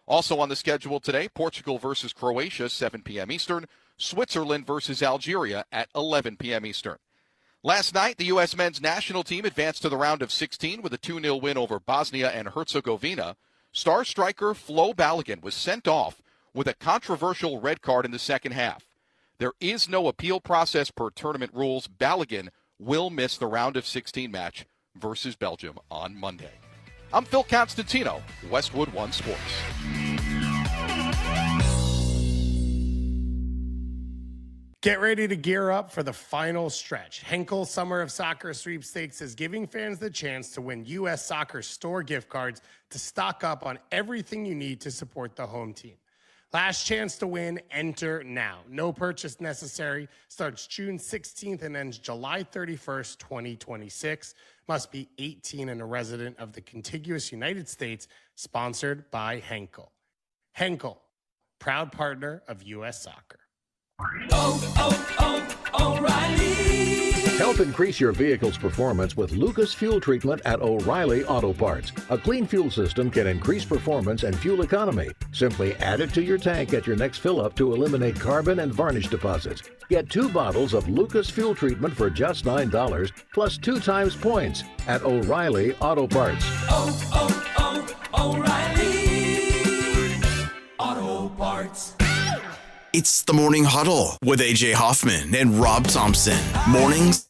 Also on the schedule today, Portugal versus Croatia, 7 p.m. Eastern. Switzerland versus Algeria at 11 p.m. Eastern. Last night, the U.S. men's national team advanced to the round of 16 with a 2-0 win over Bosnia and Herzegovina. Star striker Flo Balogun was sent off with a controversial red card in the second half. There is no appeal process per tournament rules. Balogun will miss the round of 16 match versus Belgium on Monday. I'm Phil Constantino, Westwood One Sports. Get ready to gear up for the final stretch. Henkel Summer of Soccer Sweepstakes is giving fans the chance to win U.S. Soccer store gift cards to stock up on everything you need to support the home team. Last chance to win, enter now. No purchase necessary. Starts June 16th and ends July 31st, 2026. Must be 18 and a resident of the contiguous United States. Sponsored by Henkel. Henkel, proud partner of U.S. Soccer. O'Reilly. Help increase your vehicle's performance with Lucas Fuel Treatment at O'Reilly Auto Parts. A clean fuel system can increase performance and fuel economy. Simply add it to your tank at your next fill-up to eliminate carbon and varnish deposits. Get 2 bottles of Lucas Fuel Treatment for just $9 plus 2 times points at O'Reilly Auto Parts. O'Reilly Auto Parts. It's the Morning Huddle with AJ Hoffman and Rob Thompson. Mornings.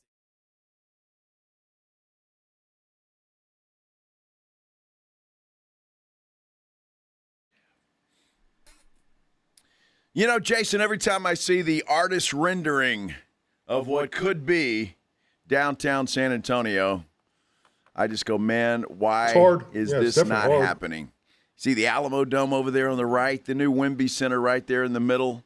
You know, Jason, every time I see the artist rendering of what could be downtown San Antonio, I just go, man, why is this not happening? See the Alamo Dome over there on the right, the new Wemby Center right there in the middle.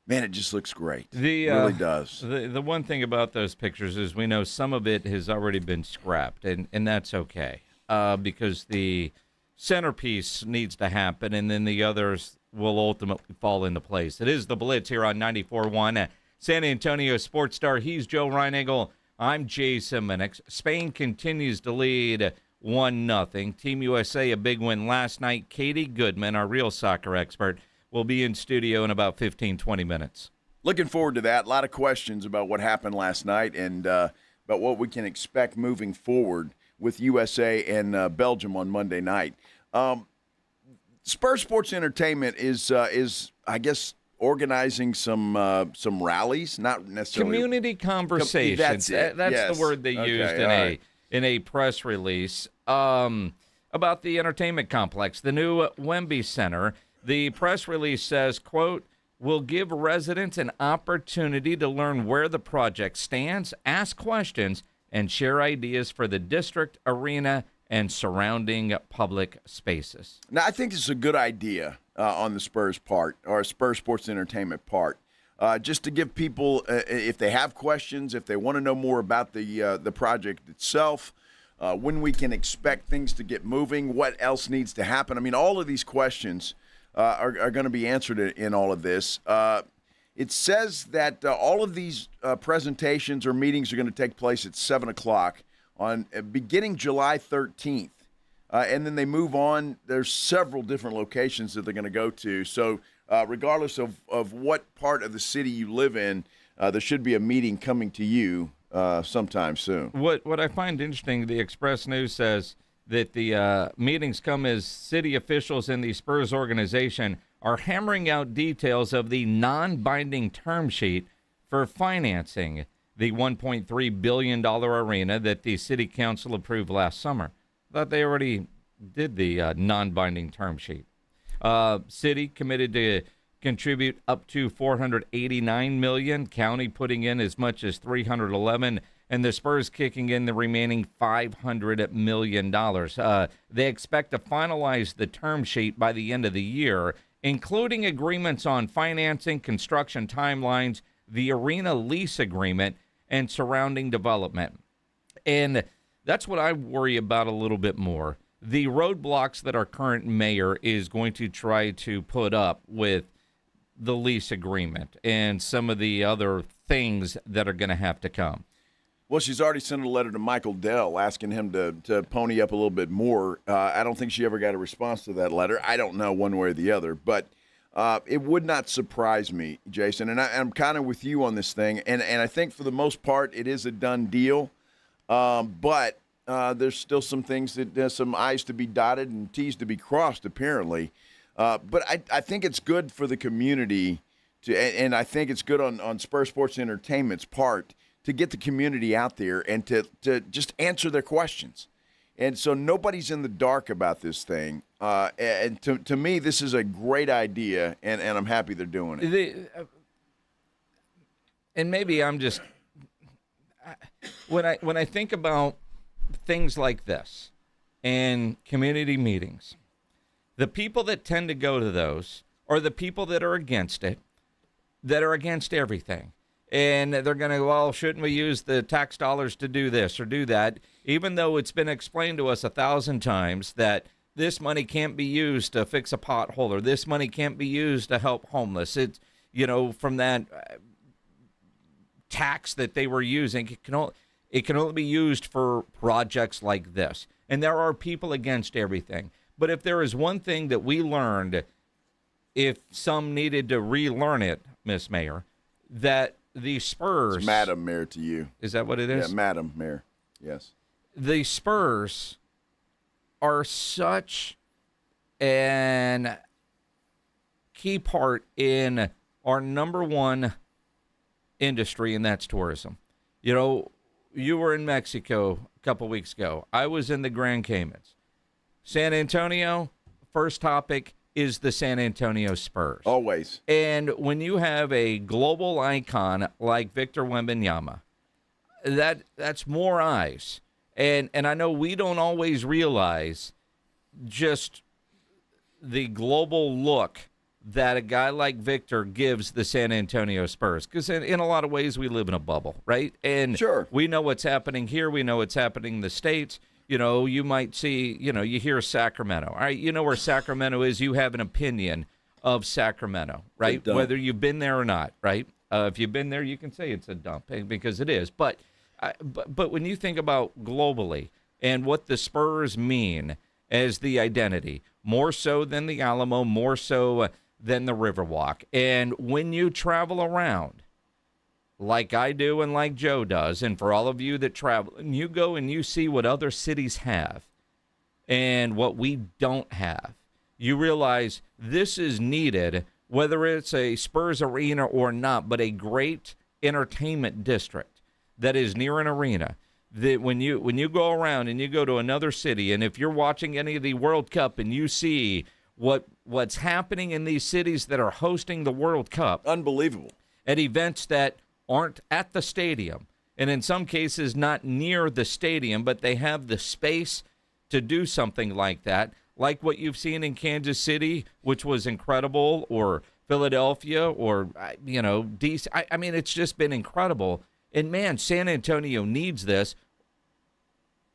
Man, it just looks great. It really does. The one thing about those pictures is we know some of it has already been scrapped, and that's okay because the centerpiece needs to happen, and then the others will ultimately fall into place. It is the Blitz here on 94.1 San Antonio Sports Star. He's Joe Reinagle. I'm Jason Minix. Spain continues to lead 1-0. Team USA, a big win last night. Katie Goodman, our real soccer expert, will be in studio in about 15, 20 minutes. Looking forward to that. A lot of questions about what happened last night and about what we can expect moving forward with USA and Belgium on Monday night. Spurs Sports Entertainment is I guess, organizing some rallies, not necessarily community conversations. That's it. That's the word they used in a press release about the entertainment complex, the new Wemby Center. The press release says, quote, "Will give residents an opportunity to learn where the project stands, ask questions, and share ideas for the district, arena, and surrounding public spaces." Now, I think it's a good idea on the Spurs part, or Spurs Sports Entertainment part, just to give people, if they have questions, if they want to know more about the project itself, when we can expect things to get moving, what else needs to happen. I mean, all of these questions are going to be answered in all of this. It says that all of these presentations or meetings are going to take place at 7 o'clock on beginning July 13th. And then they move on. There's several different locations that they're going to go to. So regardless of what part of the city you live in, there should be a meeting coming to you sometime soon. What I find interesting, the Express News says that the meetings come as city officials in the Spurs organization are hammering out details of the non-binding term sheet for financing the $1.3 billion arena that the city council approved last summer. I thought they already did the non-binding term sheet. City committed to contribute up to $489 million, county putting in as much as $311, and the Spurs kicking in the remaining $500 million. They expect to finalize the term sheet by the end of the year, including agreements on financing, construction timelines, the arena lease agreement, and surrounding development. And that's what I worry about a little bit more. The roadblocks that our current mayor is going to try to put up with the lease agreement and some of the other things that are going to have to come. Well, she's already sent a letter to Michael Dell asking him to pony up a little bit more. I don't think she ever got a response to that letter. I don't know one way or the other, but it would not surprise me, Jason, and I'm kind of with you on this thing, and I think for the most part it is a done deal, but there's still some things that there's some I's to be dotted and T's to be crossed, apparently. But I think it's good for the community, and I think it's good on Spurs Sports Entertainment's part to get the community out there and to just answer their questions. And so nobody's in the dark about this thing. And to me, this is a great idea, and I'm happy they're doing it. And maybe I'm just when I think about things like this and community meetings, the people that tend to go to those are the people that are against it, that are against everything. And they're going to go, well, shouldn't we use the tax dollars to do this or do that? Even though it's been explained to us 1,000 times that this money can't be used to fix a pothole or this money can't be used to help homeless. It's, from that tax that they were using, it can only be used for projects like this. And there are people against everything. But if there is one thing that we learned, if some needed to relearn it, Miss Mayor, that the Spurs... It's Madam Mayor to you. Is that what it is? Yeah, Madam Mayor, yes. The Spurs are such an key part in our number one industry, and that's tourism. You were in Mexico a couple weeks ago. I was in the Grand Caymans. San Antonio, first topic, is the San Antonio Spurs. Always. And when you have a global icon like Victor Wembanyama, that's more eyes. And I know we don't always realize just the global look that a guy like Victor gives the San Antonio Spurs. Because in a lot of ways, we live in a bubble, right? And sure, we know what's happening here. We know what's happening in the States. You know, you might see, you know, you hear Sacramento. All right, you know where Sacramento is. You have an opinion of Sacramento, right? Whether you've been there or not, right? If you've been there, you can say it's a dump because it is. But when you think about globally and what the Spurs mean as the identity, more so than the Alamo, more so than the Riverwalk. And when you travel around, like I do and like Joe does, and for all of you that travel, and you go and you see what other cities have and what we don't have, you realize this is needed, whether it's a Spurs arena or not, but a great entertainment district that is near an arena. That when you go around and you go to another city, and if you're watching any of the World Cup and you see what's happening in these cities that are hosting the World Cup. Unbelievable. At events that aren't at the stadium, and in some cases not near the stadium, but they have the space to do something like that, like what you've seen in Kansas City, which was incredible, or Philadelphia, or, you know, DC. I mean, it's just been incredible. And, man, San Antonio needs this,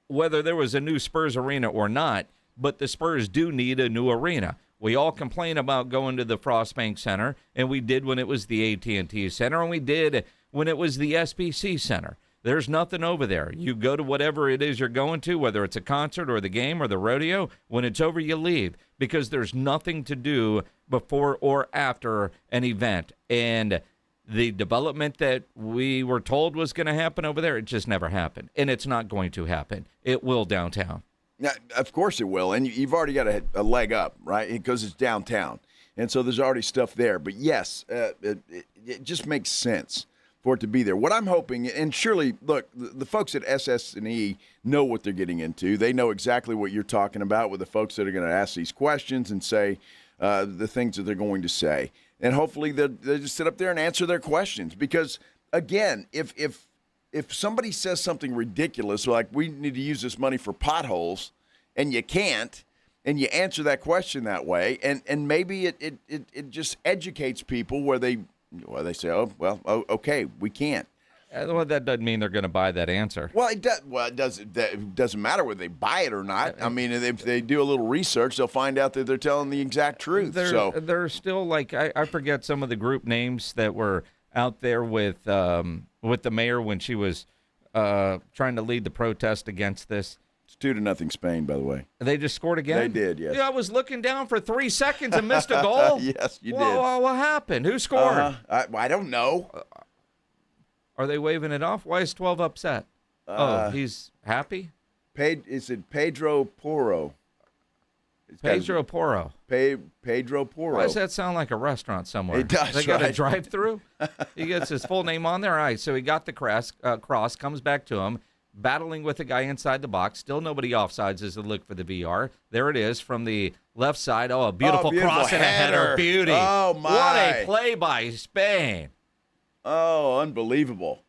whether there was a new Spurs arena or not. But the Spurs do need a new arena. We all complain about going to the Frostbank Center, and we did when it was the AT&T Center, and we did when it was the SBC Center. There's nothing over there. You go to whatever it is you're going to, whether it's a concert or the game or the rodeo. When it's over, you leave because there's nothing to do before or after an event. And the development that we were told was going to happen over there, it just never happened. And it's not going to happen. It will downtown. Yeah, of course it will, and you've already got a leg up, right? Because it's downtown, and so there's already stuff there. But yes, it just makes sense for it to be there. What I'm hoping, and surely, look, the folks at SS&E know what they're getting into. They know exactly what you're talking about with the folks that are going to ask these questions and say the things that they're going to say, and hopefully they'll just sit up there and answer their questions. Because again, if somebody says something ridiculous, like we need to use this money for potholes, and you can't, and you answer that question that way, and maybe it just educates people where they say, okay, we can't. Well, that doesn't mean they're going to buy that answer. Well, it does. Well, it doesn't matter whether they buy it or not. I mean, if they do a little research, they'll find out that they're telling the exact truth. They're still like I forget some of the group names that were out there with the mayor when she was trying to lead the protest against this. It's 2-0 Spain, by the way. They just scored again? They did, yes. Yeah, I was looking down for 3 seconds and missed a goal. Yes, you did. What happened? Who scored? I don't know. Are they waving it off? Why is 12 upset? He's happy? Is it Pedro Porro? Pedro Porro. Pedro Porro. Why does that sound like a restaurant somewhere? It does. They got a drive-through? He gets his full name on there. All right, so he got the cross, comes back to him, battling with the guy inside the box. Still nobody offsides as they look for the VR. There it is from the left side. Oh, a beautiful cross and a header. Beauty. Oh, my. What a play by Spain. Oh, unbelievable.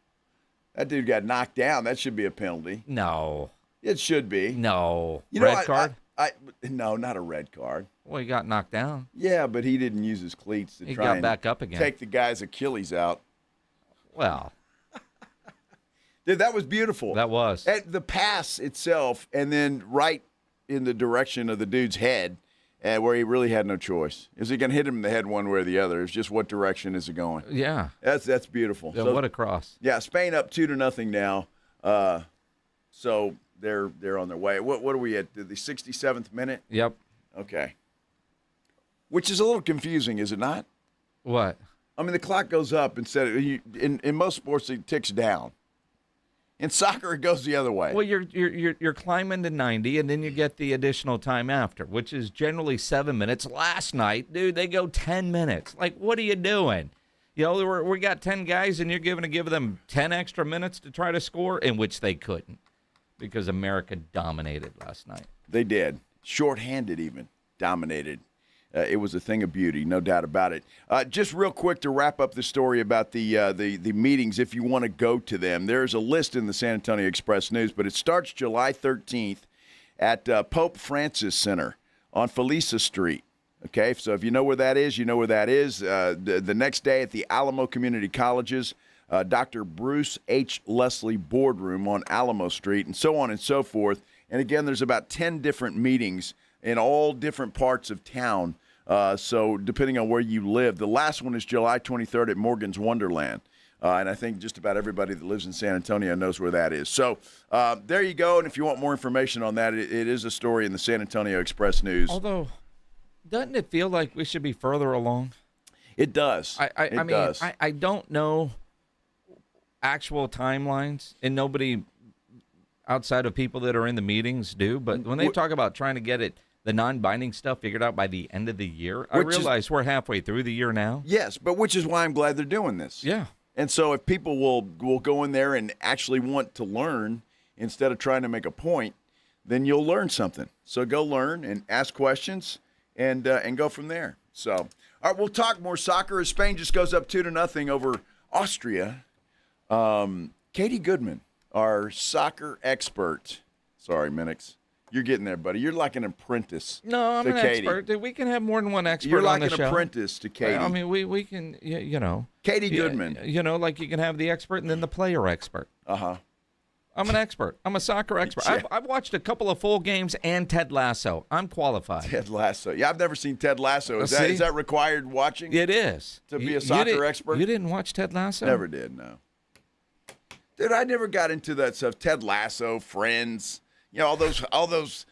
That dude got knocked down. That should be a penalty. No. It should be. No. Red card? No, not a red card. Well, he got knocked down. Yeah, but he didn't use his cleats to try and back up again. Take the guy's Achilles out. Well. Dude, that was beautiful. That was. The pass itself, and then right in the direction of the dude's head, where he really had no choice. Is he going to hit him in the head one way or the other? It's just what direction is it going? Yeah. That's beautiful. Yeah, so, what a cross. Yeah, Spain up 2-0 now. So they're on their way. What are we at? The 67th minute? Yep. Okay. Which is a little confusing, is it not? What? I mean, the clock goes up instead of in most sports it ticks down. In soccer, it goes the other way. Well, you're climbing to 90, and then you get the additional time after, which is generally 7 minutes. Last night, dude, they go 10 minutes. Like, what are you doing? You know, we got 10 guys, and you're going to give them 10 extra minutes to try to score, in which they couldn't because America dominated last night. They did. Shorthanded even. Dominated. it was a thing of beauty, no doubt about it. Just real quick to wrap up the story about the meetings, if you want to go to them, there's a list in the San Antonio Express News, but it starts July 13th at Pope Francis Center on Felisa Street. Okay, so if you know where that is, you know where that is. The next day at the Alamo Community Colleges, Dr. Bruce H. Leslie Boardroom on Alamo Street, and so on and so forth. And again, there's about 10 different meetings in all different parts of town. So depending on where you live, the last one is July 23rd at Morgan's Wonderland. And I think just about everybody that lives in San Antonio knows where that is. So there you go. And if you want more information on that, it is a story in the San Antonio Express News. Although, doesn't it feel like we should be further along? It does. I mean, I don't know actual timelines, and nobody outside of people that are in the meetings do. But when they talk about trying to get the non-binding stuff figured out by the end of the year, I realize we're halfway through the year now. Yes, but which is why I'm glad they're doing this. Yeah. And so if people will go in there and actually want to learn instead of trying to make a point, then you'll learn something. So go learn and ask questions and go from there. So, all right, we'll talk more soccer as Spain just goes up 2-0 over Austria. Katie Goodman, our soccer expert. Sorry, Minix. You're getting there, buddy. You're like an apprentice. No, I'm to an Katie. expert. We can have more than one expert You're on like the an show. apprentice to Katie. I mean, we can, you know. Katie Goodman. You know, like you can have the expert and then the player expert. Uh-huh. I'm an expert. I'm a soccer expert. Yeah. I've watched a couple of full games and Ted Lasso. I'm qualified. Ted Lasso. Yeah, I've never seen Ted Lasso. Is that required watching? It is. To be a soccer expert? You didn't watch Ted Lasso? Never did, no. Dude, I never got into that stuff. Ted Lasso, Friends, you know, all those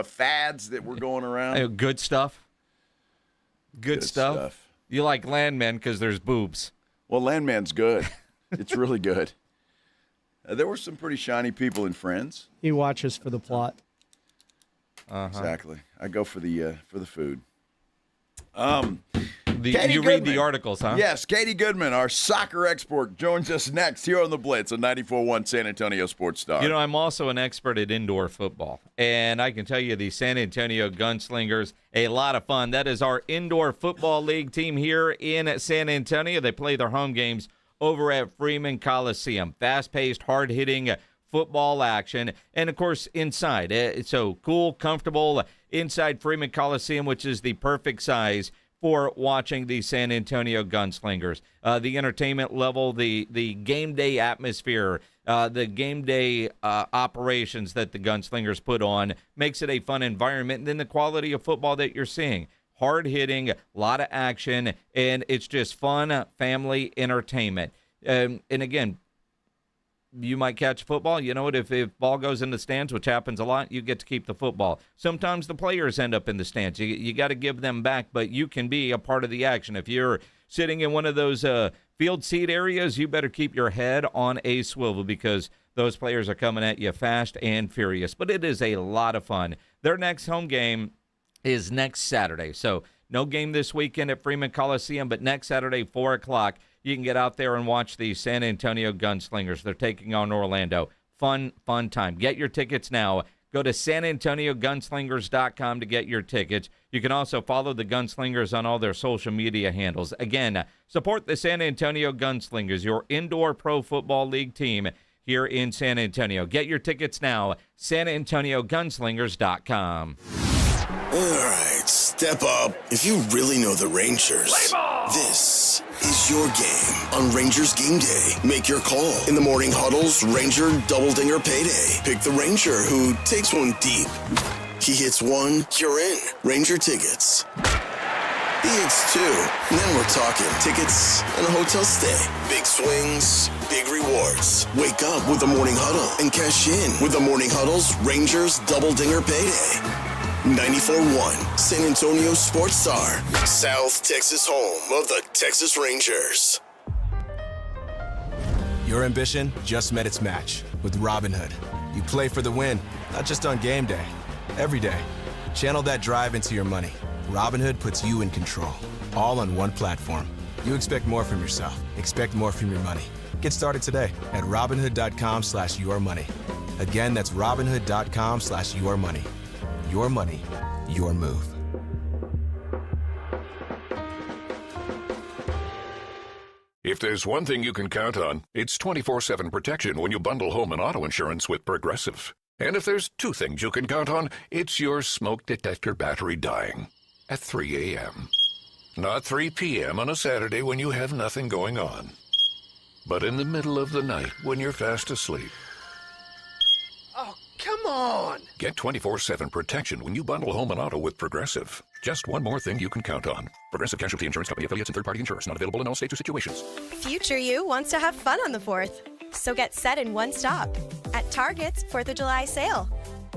fads that were going around. Good stuff. Good stuff. You like Landman because there's boobs. Well, Landman's good. It's really good. There were some pretty shiny people in Friends. He watches for the plot. Exactly. I go for the food. You read the articles, huh? Yes, Katie Goodman, our soccer expert, joins us next here on the Blitz on 94.1 San Antonio Sports Star. You know, I'm also an expert at indoor football, and I can tell you the San Antonio Gunslingers, a lot of fun. That is our indoor football league team here in San Antonio. They play their home games over at Freeman Coliseum. Fast-paced, hard-hitting football action, and, of course, inside. So cool, comfortable inside Freeman Coliseum, which is the perfect size for watching the San Antonio Gunslingers. The entertainment level, the game day atmosphere, the game day operations that the Gunslingers put on makes it a fun environment. And then the quality of football that you're seeing. Hard-hitting, a lot of action, and it's just fun family entertainment. And again, you might catch football. You know what? If ball goes in the stands, which happens a lot, you get to keep the football. Sometimes the players end up in the stands. You got to give them back, but you can be a part of the action. If you're sitting in one of those field seat areas, you better keep your head on a swivel because those players are coming at you fast and furious. But it is a lot of fun. Their next home game is next Saturday. So no game this weekend at Freeman Coliseum, but next Saturday, 4 o'clock, you can get out there and watch the San Antonio Gunslingers. They're taking on Orlando. Fun time. Get your tickets now. Go to SanAntonioGunslingers.com to get your tickets. You can also follow the Gunslingers on all their social media handles. Again, support the San Antonio Gunslingers, your indoor pro football league team here in San Antonio. Get your tickets now, SanAntonioGunslingers.com. All right, step up. If you really know the Rangers, this is your game on Rangers Game Day. Make your call in the morning huddles, Ranger Double Dinger Payday. Pick the Ranger who takes one deep. He hits one, you're in. Ranger tickets. He hits two, and then we're talking tickets and a hotel stay. Big swings, big rewards. Wake up with the morning huddle and cash in with the morning huddle's Rangers Double Dinger Payday. 94.1 San Antonio Sports Star, South Texas home of the Texas Rangers. Your ambition just met its match with Robinhood. You play for the win, not just on game day, every day. Channel that drive into your money. Robinhood puts you in control, all on one platform. You expect more from yourself. Expect more from your money. Get started today at Robinhood.com/yourmoney. Again, that's Robinhood.com/yourmoney. Your money, your move. If there's one thing you can count on, it's 24/7 protection when you bundle home and auto insurance with Progressive. And if there's two things you can count on, it's your smoke detector battery dying at 3 a.m. Not 3 p.m. on a Saturday when you have nothing going on, but in the middle of the night when you're fast asleep. Oh, come on! Get 24/7 protection when you bundle home and auto with Progressive. Just one more thing you can count on. Progressive Casualty Insurance Company, affiliates, and third-party insurers. Not available in all states or situations. Future you wants to have fun on the 4th. So get set in one stop. At Target's 4th of July sale.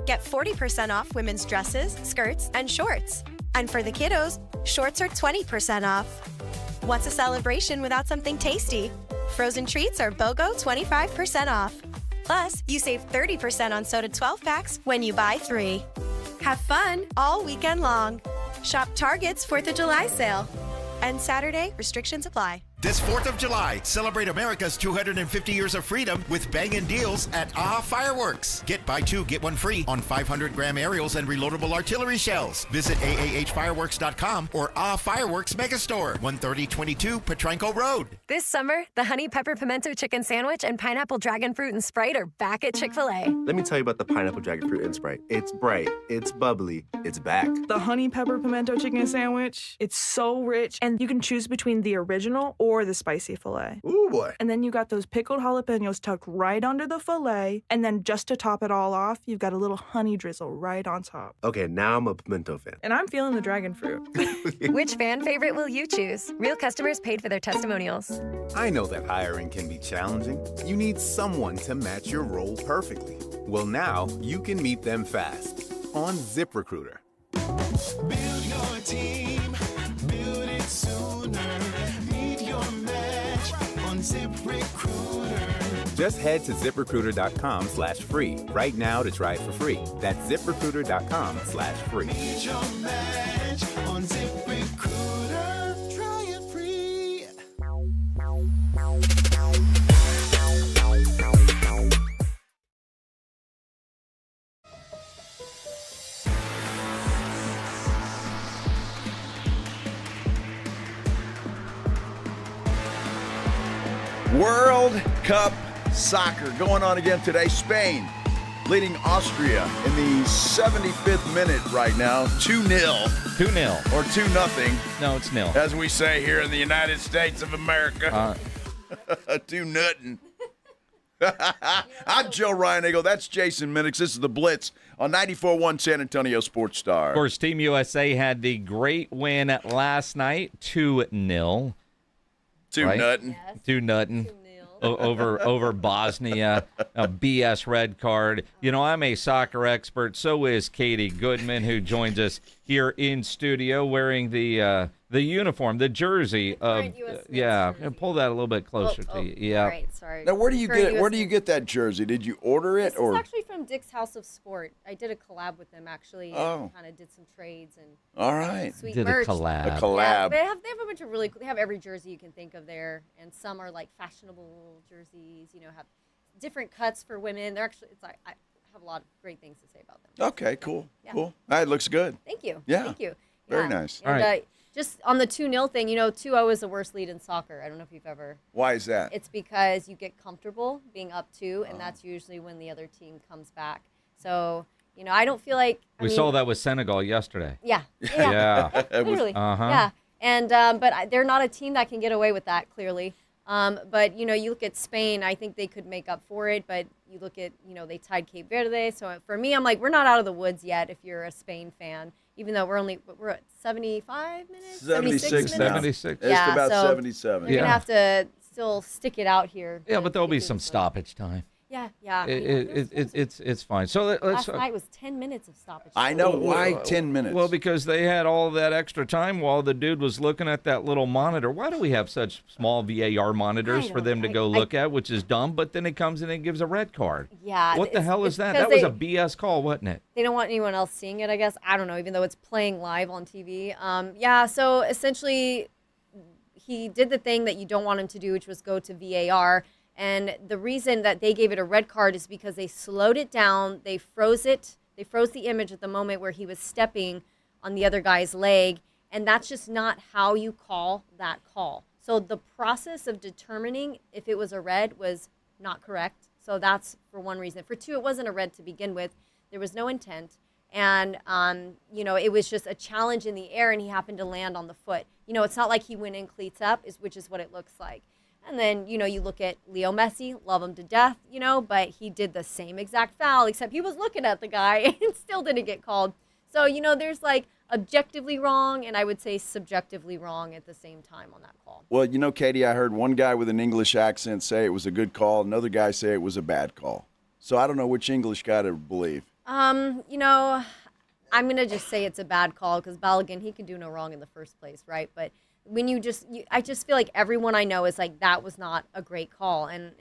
Get 40% off women's dresses, skirts, and shorts. And for the kiddos, shorts are 20% off. What's a celebration without something tasty? Frozen treats are BOGO 25% off. Plus, you save 30% on soda 12-packs when you buy 3. Have fun all weekend long. Shop Target's 4th of July sale. And Saturday, restrictions apply. This 4th of July, celebrate America's 250 years of freedom with bangin' deals at AHA Fireworks. Get buy two, get one free on 500-gram aerials and reloadable artillery shells. Visit aahfireworks.com or AHA Fireworks Megastore, 13022 Petranco Road. This summer, the Honey Pepper Pimento Chicken Sandwich and Pineapple Dragon Fruit and Sprite are back at Chick-fil-A. Let me tell you about the Pineapple Dragon Fruit and Sprite. It's bright, it's bubbly, it's back. The Honey Pepper Pimento Chicken Sandwich, it's so rich, and you can choose between the original or the spicy filet. Ooh, boy. And then you got those pickled jalapenos tucked right under the filet, and then just to top it all off, you've got a little honey drizzle right on top. Okay, now I'm a pimento fan. And I'm feeling the dragon fruit. Which fan favorite will you choose? Real customers paid for their testimonials. I know that hiring can be challenging. You need someone to match your role perfectly. Well, now you can meet them fast on ZipRecruiter. Build your team, build it sooner. Meet your match on ZipRecruiter. Just head to ZipRecruiter.com/free right now to try it for free. That's ZipRecruiter.com/free. Meet your match on ZipRecruiter. Try it free. World Cup soccer going on again today. Spain leading Austria in the 75th minute right now. 2-0. 2-0. Or 2-0. No, it's nil. As we say here in the United States of America. 2-0. I'm Joe Ryan Eagle. That's Jason Minix. This is the Blitz on 94.1 San Antonio Sports Star. Of course, Team USA had the great win last night, 2-0. 2-0. 2-0. Over Bosnia, a BS red card. You know, I'm a soccer expert. So is Katie Goodman, who joins us here in studio wearing the uniform, the jersey of yeah. Pull that a little bit closer to you. Yeah. All right, sorry. Now, where do you get that jersey? Did you order it This is actually from Dick's House of Sport. I did a collab with them actually. Oh. Kind of did some trades and. All right. Sweet did merch. a collab. A collab. Yeah, they have a bunch of really. They have every jersey you can think of there, and some are like fashionable jerseys. You know, have different cuts for women. They're actually. It's like I have a lot of great things to say about them. Okay, cool. Yeah. Cool. It looks good. Thank you. Yeah. Thank you. Very Yeah. nice. And, All right. just on the 2-0 thing, you know, 2-0 is the worst lead in soccer. I don't know if you've ever. Why is that? It's because you get comfortable being up 2, and that's usually when the other team comes back. So, you know, I don't feel like. We saw that with Senegal yesterday. Yeah. Yeah. Literally. Uh-huh. Yeah. And but they're not a team that can get away with that, clearly. But, you know, you look at Spain, I think they could make up for it. But you look at, you know, they tied Cape Verde. So for me, I'm like, we're not out of the woods yet if you're a Spain fan, even though we're at 75 minutes? 76 minutes? 76. It's about 77. You're going to have to still stick it out here. Yeah, but there'll be some stoppage time. Yeah, yeah. It's fine. So let's. Last night was 10 minutes of stoppage time. I know. Why 10 minutes? Well, because they had all that extra time while the dude was looking at that little monitor. Why do we have such small VAR monitors for them to go look at, which is dumb, but then it comes in and gives a red card? Yeah. What the hell is that? That was a BS call, wasn't it? They don't want anyone else seeing it, I guess. I don't know, even though it's playing live on TV. Yeah, so essentially he did the thing that you don't want him to do, which was go to VAR. And the reason that they gave it a red card is because they slowed it down. They froze it. They froze the image at the moment where he was stepping on the other guy's leg. And that's just not how you call that call. So the process of determining if it was a red was not correct. So that's for one reason. For two, it wasn't a red to begin with. There was no intent. And, it was just a challenge in the air, and he happened to land on the foot. It's not like he went in cleats up, which is what it looks like. And then, you look at Leo Messi, love him to death, but he did the same exact foul, except he was looking at the guy and still didn't get called. So, there's like objectively wrong, and I would say subjectively wrong at the same time on that call. Well, Katie, I heard one guy with an English accent say it was a good call, another guy say it was a bad call. So I don't know which English guy to believe. I'm going to just say it's a bad call because Balogun, he can do no wrong in the first place, right? But when I just feel like everyone I know is like, that was not a great call. And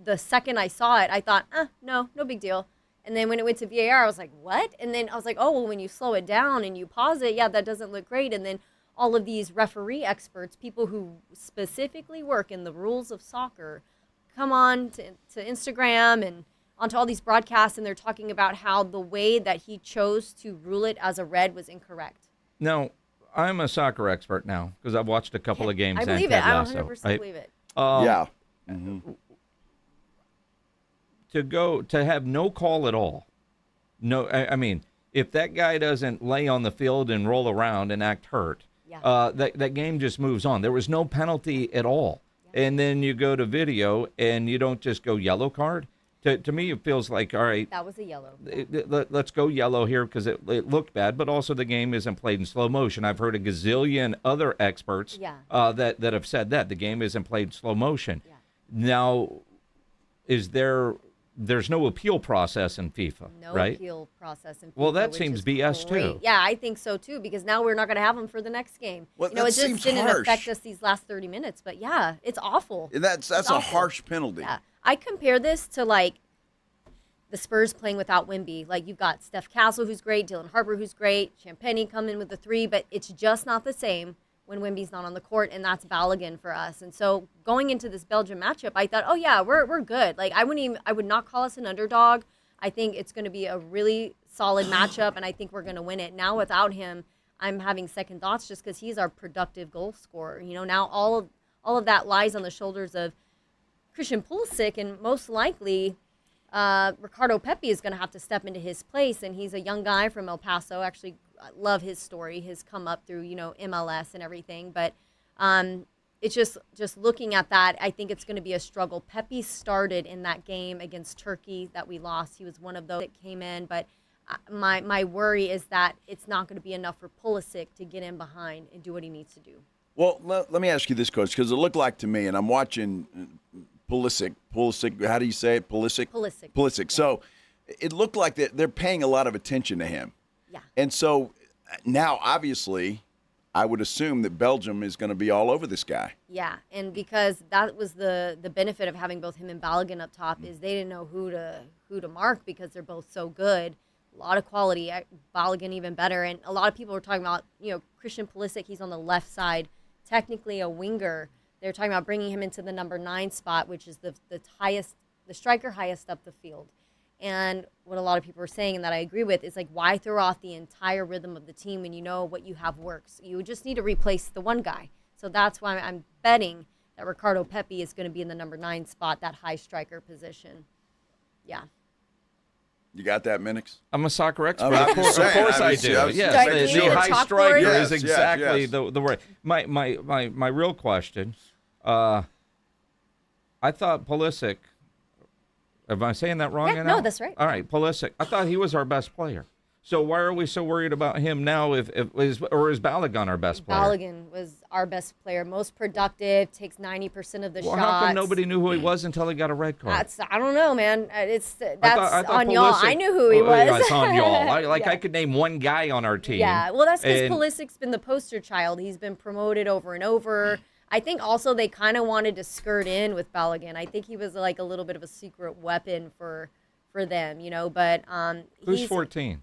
the second I saw it, I thought, no big deal. And then when it went to VAR, I was like, what? And then I was like, oh, well, when you slow it down and you pause it, yeah, that doesn't look great. And then all of these referee experts, people who specifically work in the rules of soccer, come on to Instagram and onto all these broadcasts, and they're talking about how the way that he chose to rule it as a red was incorrect. Now, I'm a soccer expert now because I've watched a couple of games. I believe it. I 100% believe it. Yeah. Mm-hmm. To have no call at all. No, I mean, if that guy doesn't lay on the field and roll around and act hurt, that game just moves on. There was no penalty at all. Yeah. And then you go to video and you don't just go yellow card. To me, it feels like, all right. That was a yellow. Let's go yellow here because it looked bad, but also the game isn't played in slow motion. I've heard a gazillion other experts that have said that. The game isn't played in slow motion. Yeah. Now, there's no appeal process in FIFA, right? No appeal process in FIFA. Well, that seems BS great. too. Yeah, I think so too, because now we're not going to have them for the next game. Well, it just didn't affect us these last 30 minutes, but yeah, it's awful. That's a harsh penalty. Yeah. I compare this to like the Spurs playing without Wemby. Like you've got Steph Castle, who's great, Dylan Harper, who's great, Champagny come in with the 3, but it's just not the same when Wemby's not on the court, and that's Balogun for us. And so going into this Belgium matchup, I thought, oh yeah, we're good. Like I would not call us an underdog. I think it's going to be a really solid matchup, and I think we're going to win it. Now without him, I'm having second thoughts just because he's our productive goal scorer. Now all of that lies on the shoulders of Christian Pulisic, and most likely Ricardo Pepi is going to have to step into his place, and he's a young guy from El Paso. Actually, I love his story, his come up through MLS and everything. But it's just looking at that, I think it's going to be a struggle. Pepi started in that game against Turkey that we lost. He was one of those that came in, but my worry is that it's not going to be enough for Pulisic to get in behind and do what he needs to do. Well, let me ask you this, Coach, because it looked like to me, and I'm watching Pulisic, how do you say it? Pulisic. So it looked like they're paying a lot of attention to him. Yeah. And so now, obviously, I would assume that Belgium is going to be all over this guy. Yeah, and because that was the benefit of having both him and Balogun up top is they didn't know who to mark because they're both so good. A lot of quality. Balogun even better. And a lot of people were talking about, Christian Pulisic, he's on the left side, technically a winger. They're talking about bringing him into the number 9 spot, which is the striker highest up the field. And what a lot of people are saying, and that I agree with, is like, why throw off the entire rhythm of the team when you know what you have works? You just need to replace the one guy. So that's why I'm betting that Ricardo Pepi is going to be in the number 9 spot, that high striker position. Yeah. You got that, Minix? I'm a soccer expert. Of course I do. Yes, the high striker is exactly the word. My real question, I thought Pulisic, am I saying that wrong? Yeah, no, that's right. All right, Pulisic. I thought he was our best player. So why are we so worried about him now? Is Balogun our best player? Balogun was our best player, most productive, takes 90% of the shots. How come nobody knew who he was until he got a red card? I don't know, man. That's I thought on y'all. I knew who he was. It's on y'all. I could name one guy on our team. Yeah, well, that's because Pulisic's been the poster child. He's been promoted over and over. I think also they kind of wanted to skirt in with Balogun. I think he was like a little bit of a secret weapon for them, But who's 14?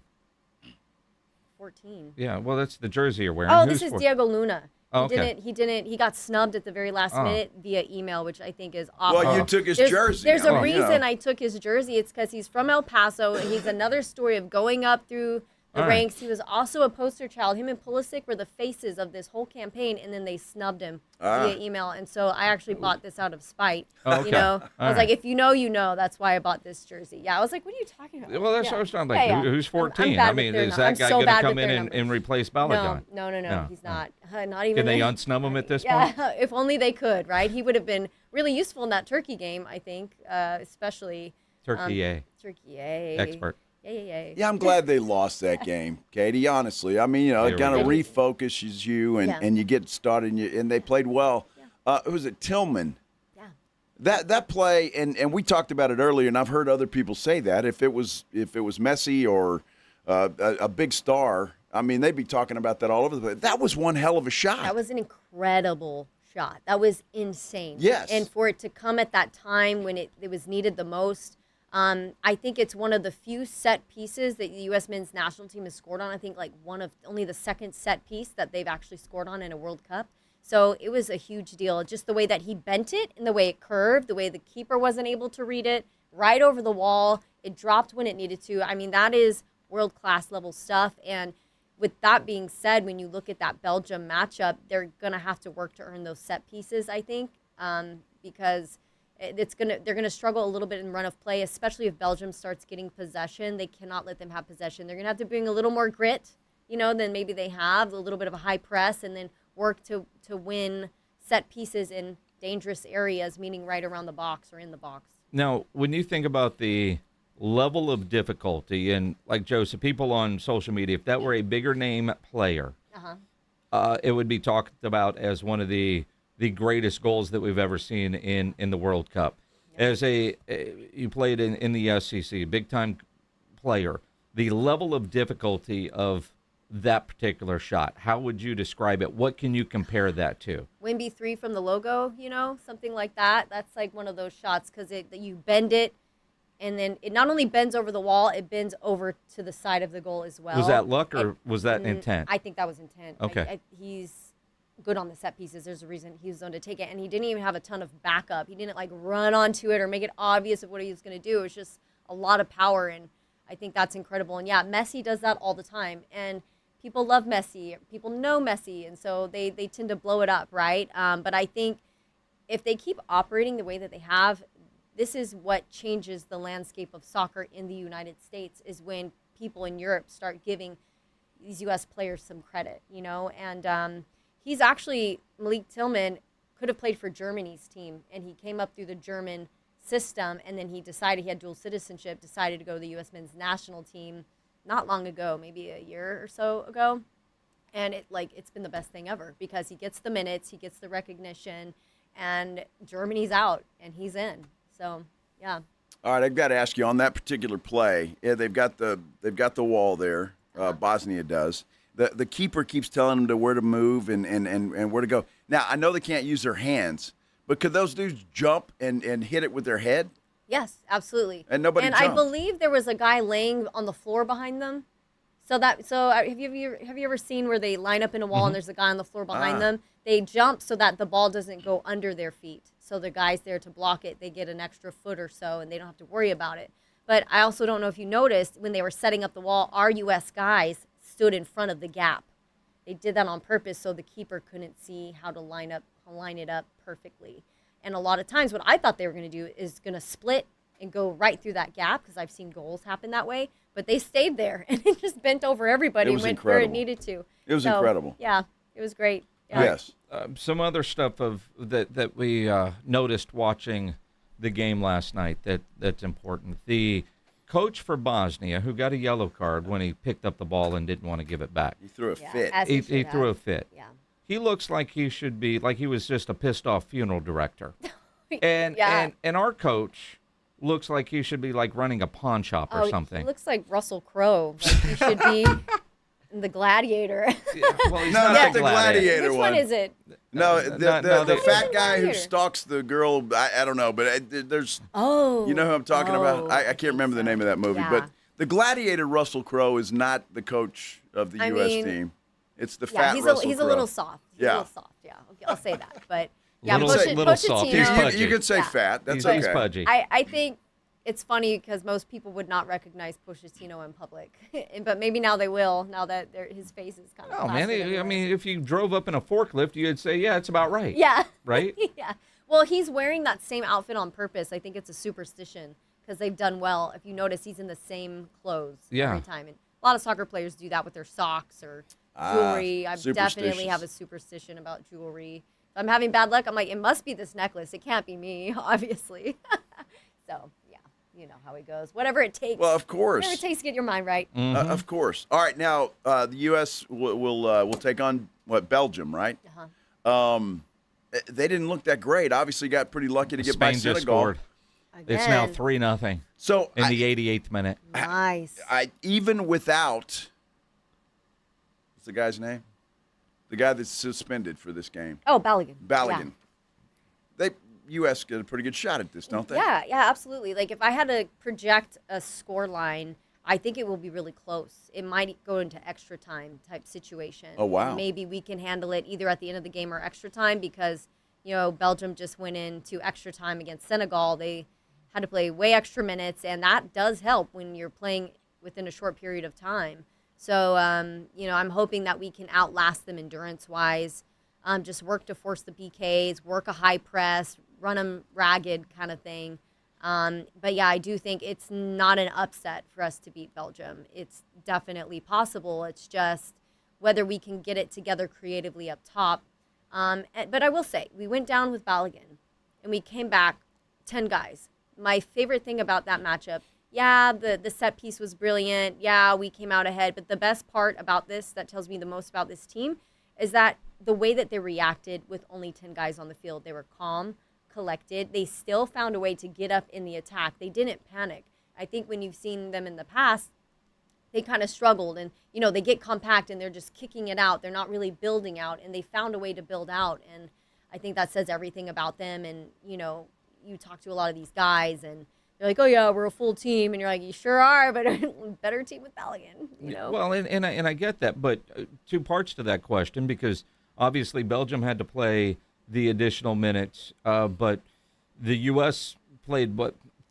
14. Yeah, well, that's the jersey you're wearing. Oh, this is Diego Luna. Okay. He got snubbed at the very last minute via email, which I think is awful. Well, you took his jersey. There's a reason I took his jersey. It's because he's from El Paso, and he's another story of going up through the All right. ranks. He was also a poster child. Him and Pulisic were the faces of this whole campaign, and then they snubbed him via email. And so I actually bought this out of spite. Oh, okay. You know, I was All like, if you know, you know. That's why I bought this jersey. Yeah, I was like, what are you talking about? Well, that's what I was talking about. Who's 14? I'm I mean, is that guy going to come in and replace Balogun? No, he's not. Not even. Can they unsnub him at this point? point? If only they could, right? He would have been really useful in that Turkey game, I think, especially. Turkey expert. Yeah, I'm glad they lost that game, Katie, honestly. I mean, it kind of refocuses you and you get started and they played well. Who was it, Tillman? Yeah. That play, and we talked about it earlier, and I've heard other people say that. If it was Messi or a big star, I mean, they'd be talking about that all over the place. That was one hell of a shot. That was an incredible shot. That was insane. Yes. And for it to come at that time when it was needed the most, I think it's one of the few set pieces that the U.S. men's national team has scored on. I think like one of only the second set piece that they've actually scored on in a World Cup. So it was a huge deal. Just the way that he bent it and the way it curved, the way the keeper wasn't able to read it, right over the wall. It dropped when it needed to. I mean, that is world-class level stuff. And with that being said, when you look at that Belgium matchup, they're going to have to work to earn those set pieces, I think, because they're gonna struggle a little bit in run of play, especially if Belgium starts getting possession. They cannot let them have possession. They're gonna have to bring a little more grit, than maybe they have, a little bit of a high press, and then work to win set pieces in dangerous areas, meaning right around the box or in the box. Now, when you think about the level of difficulty, and like Joseph, people on social media, if that were a bigger name player, it would be talked about as one of the greatest goals that we've ever seen in the World Cup. As you played in the SEC, big-time player, the level of difficulty of that particular shot, how would you describe it? What can you compare that to? Wimby 3 from the logo, something like that. That's like one of those shots because you bend it, and then it not only bends over the wall, it bends over to the side of the goal as well. Was that luck or was that intent? I think that was intent. Okay. He's good on the set pieces. There's a reason he was zoned to take it, and he didn't even have a ton of backup. He didn't run onto it or make it obvious of what he was going to do. It was just a lot of power, and I think that's incredible. And yeah, Messi does that all the time, and people love Messi. People know Messi, and so they tend to blow it up, right? But I think if they keep operating the way that they have, this is what changes the landscape of soccer in the United States, is when people in Europe start giving these U.S. players some credit, and he's actually, Malik Tillman could have played for Germany's team, and he came up through the German system, and then he had dual citizenship, decided to go to the U.S. men's national team not long ago, maybe a year or so ago, and it's been the best thing ever because he gets the minutes, he gets the recognition, and Germany's out, and he's in. So, yeah. All right, I've got to ask you on that particular play. Yeah, they've got the wall there. Bosnia does. The keeper keeps telling them where to move and where to go. Now, I know they can't use their hands, but could those dudes jump and hit it with their head? Yes, absolutely. And nobody jumped. I believe there was a guy laying on the floor behind them. So have you ever seen where they line up in a wall and there's a guy on the floor behind them? They jump so that the ball doesn't go under their feet. So the guy's there to block it. They get an extra foot or so, and they don't have to worry about it. But I also don't know if you noticed when they were setting up the wall, our U.S. guys stood in front of the gap. They did that on purpose so the keeper couldn't see how to line it up perfectly. And a lot of times what I thought they were going to do is going to split and go right through that gap, because I've seen goals happen that way. But they stayed there, and it just bent over everybody and went where it needed to. It was incredible. Yeah, it was great. Yeah. Yes. Some other stuff that we noticed watching the game last night that's important. The coach for Bosnia, who got a yellow card when he picked up the ball and didn't want to give it back. He threw a fit. He threw a fit. Yeah. He looks like he should be, like he was just a pissed off funeral director. And our coach looks like he should be like running a pawn shop or something. He looks like Russell Crowe. Like he should be the Gladiator. Well, he's not the Gladiator Which one is it? No, the fat guy who stalks the girl. I don't know, but there's. Oh. You know who I'm talking about? I can't remember the name of that movie, but the Gladiator Russell Crowe is not the coach of the U.S. team. It's the fat Russell Crowe. He's a little soft. He's a little soft. Yeah, okay, I'll say that. But yeah, little soft. He's pudgy. You could say fat. That's okay. He's pudgy. I think it's funny because most people would not recognize Pochettino in public, but maybe now they will. Now that his face is kind of. Oh man, I mean, if you drove up in a forklift, you'd say, yeah, it's about right. Yeah. Right. Yeah. Well, he's wearing that same outfit on purpose. I think it's a superstition because they've done well. If you notice, he's in the same clothes every time, and a lot of soccer players do that with their socks or jewelry. I definitely have a superstition about jewelry. If I'm having bad luck, I'm like, it must be this necklace. It can't be me, obviously. So. You know how it goes. Whatever it takes. Well, of course. Whatever it takes to get your mind right. Of course. All right, now the U.S. will take on Belgium, right? They didn't look that great. Obviously, got pretty lucky to get by Spain Senegal. just scored. Again. It's now 3-0. So in the 88th minute. Nice. Even without what's the guy's name? The guy that's suspended for this game. Oh, Balogun. Balogun. Yeah. U.S. get a pretty good shot at this, don't they? Yeah, absolutely. Like, if I had to project a score line, I think it will be really close. It might go into extra time type situation. Oh, wow. Maybe we can handle it either at the end of the game or extra time because, Belgium just went into extra time against Senegal. They had to play way extra minutes, and that does help when you're playing within a short period of time. So, I'm hoping that we can outlast them endurance-wise, just work to force the PKs, work a high press, run them ragged kind of thing. But yeah, I do think it's not an upset for us to beat Belgium. It's definitely possible. It's just whether we can get it together creatively up top. But I will say, we went down with Balogun, and we came back 10 guys. My favorite thing about that matchup, the set piece was brilliant. Yeah, we came out ahead. But the best part about this, that tells me the most about this team, is that the way that they reacted with only 10 guys on the field. They were calm, collected. They still found a way to get up in the attack. They didn't panic. I think when you've seen them in the past, they kind of struggled and, they get compact and they're just kicking it out. They're not really building out, and they found a way to build out. And I think that says everything about them. And, you talk to a lot of these guys and they're like, oh yeah, we're a full team. And you're like, you sure are, but better team with Balogun, Well, and I get that, but two parts to that question, because obviously Belgium had to play the additional minutes, but the U.S. played,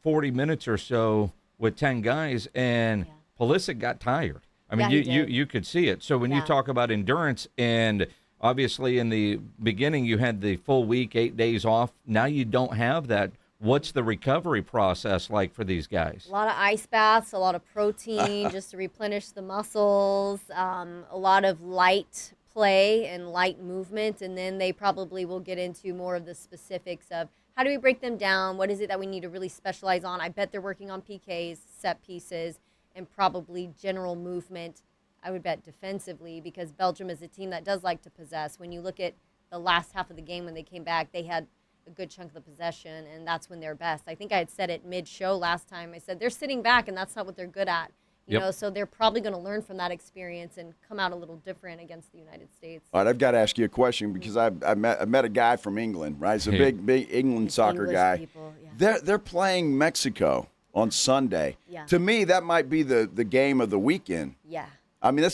40 minutes or so with 10 guys, and Pulisic got tired. I mean, you could see it. So when you talk about endurance, and obviously in the beginning you had the full week, 8 days off. Now you don't have that. What's the recovery process like for these guys? A lot of ice baths, a lot of protein just to replenish the muscles, a lot of light play and light movement, and then they probably will get into more of the specifics of how do we break them down, what is it that we need to really specialize on. I bet they're working on PKs, set pieces, and probably general movement. I would bet defensively, because Belgium is a team that does like to possess. When you look at the last half of the game when they came back, they had a good chunk of the possession, and that's when they're best. I think I had said it mid-show last time. I said they're sitting back, and that's not what they're good at. You know, so they're probably going to learn from that experience and come out a little different against the United States. All right, I've got to ask you a question because I met a guy from England, right? He's a big England soccer English guy. People, yeah. They're playing Mexico on Sunday. Yeah. To me, that might be the game of the weekend. Yeah. I mean,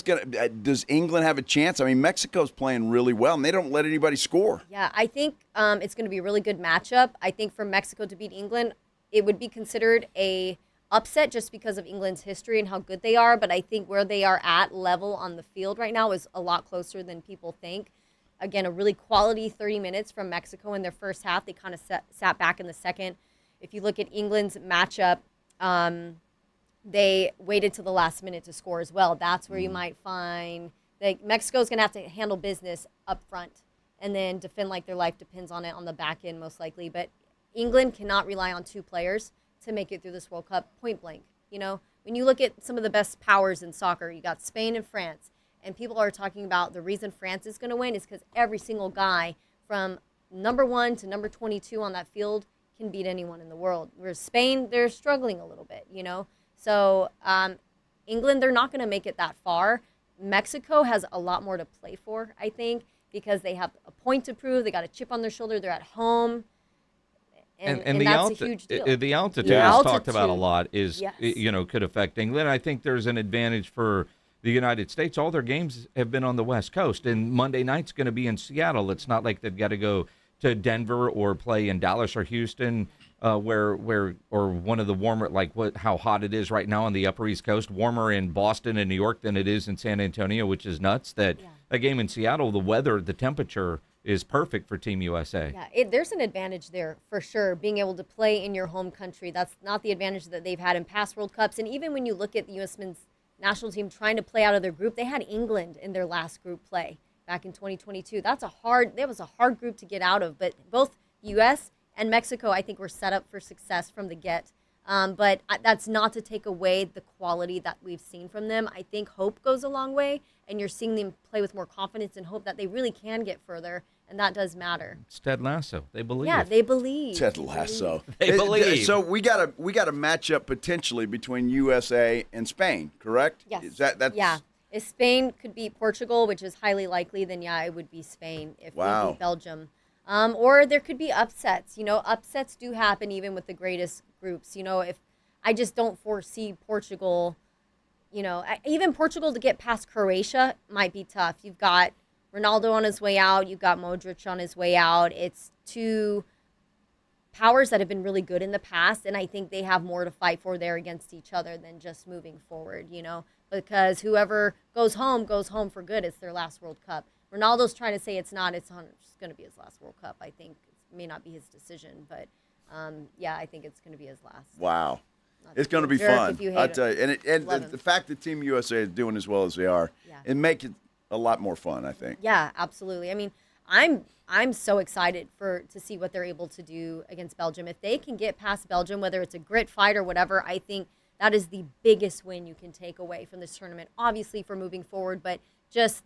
does England have a chance? I mean, Mexico's playing really well, and they don't let anybody score. Yeah, I think it's going to be a really good matchup. I think for Mexico to beat England, it would be considered a upset just because of England's history and how good they are. But I think where they are at level on the field right now is a lot closer than people think. Again, a really quality 30 minutes from Mexico in their first half. They kind of sat back in the second. If you look at England's matchup, they waited to the last minute to score as well. That's where you might find Mexico's going to have to handle business up front and then defend like their life depends on it on the back end most likely. But England cannot rely on two players to make it through this World Cup point blank. When you look at some of the best powers in soccer, you got Spain and France, and people are talking about the reason France is going to win is because every single guy from number 1 to number 22 on that field can beat anyone in the world. Whereas Spain, they're struggling a little bit, So England, they're not going to make it that far. Mexico has a lot more to play for, I think, because they have a point to prove. They got a chip on their shoulder. They're at home. And that's a huge deal. The altitude is talked about a lot could affect England. I think there's an advantage for the United States. All their games have been on the West Coast, and Monday night's going to be in Seattle. It's not like they've got to go to Denver or play in Dallas or Houston, where or one of the warmer, like how hot it is right now on the Upper East Coast, warmer in Boston and New York than it is in San Antonio, which is nuts. That a game in Seattle, the weather, the temperature is perfect for Team USA. Yeah, there's an advantage there for sure, being able to play in your home country. That's not the advantage that they've had in past World Cups. And even when you look at the U.S. men's national team trying to play out of their group, they had England in their last group play back in 2022. That was a hard group to get out of. But both U.S. and Mexico, I think, were set up for success from the get. But that's not to take away the quality that we've seen from them. I think hope goes a long way, and you're seeing them play with more confidence and hope that they really can get further, and that does matter. It's Ted Lasso. They believe. Yeah, they believe. Ted Lasso. They believe. So we got a matchup potentially between USA and Spain, correct? Yes. Is that's yeah. If Spain could beat Portugal, which is highly likely, then yeah, it would be Spain. If we beat Belgium. Or there could be upsets. Upsets do happen even with the greatest groups. If I just don't foresee Portugal, even Portugal to get past Croatia might be tough. You've got Ronaldo on his way out. You've got Modric on his way out. It's two powers that have been really good in the past, and I think they have more to fight for there against each other than just moving forward, because whoever goes home for good. It's their last World Cup. Ronaldo's trying to say it's not. It's going to be his last World Cup. I think it may not be his decision, but I think it's going to be his last. Wow. It's going to be fun. I tell you, and the fact that Team USA is doing as well as they are, it makes it a lot more fun, I think. Yeah, absolutely. I mean, I'm so excited to see what they're able to do against Belgium. If they can get past Belgium, whether it's a grit fight or whatever, I think that is the biggest win you can take away from this tournament. Obviously for moving forward, but just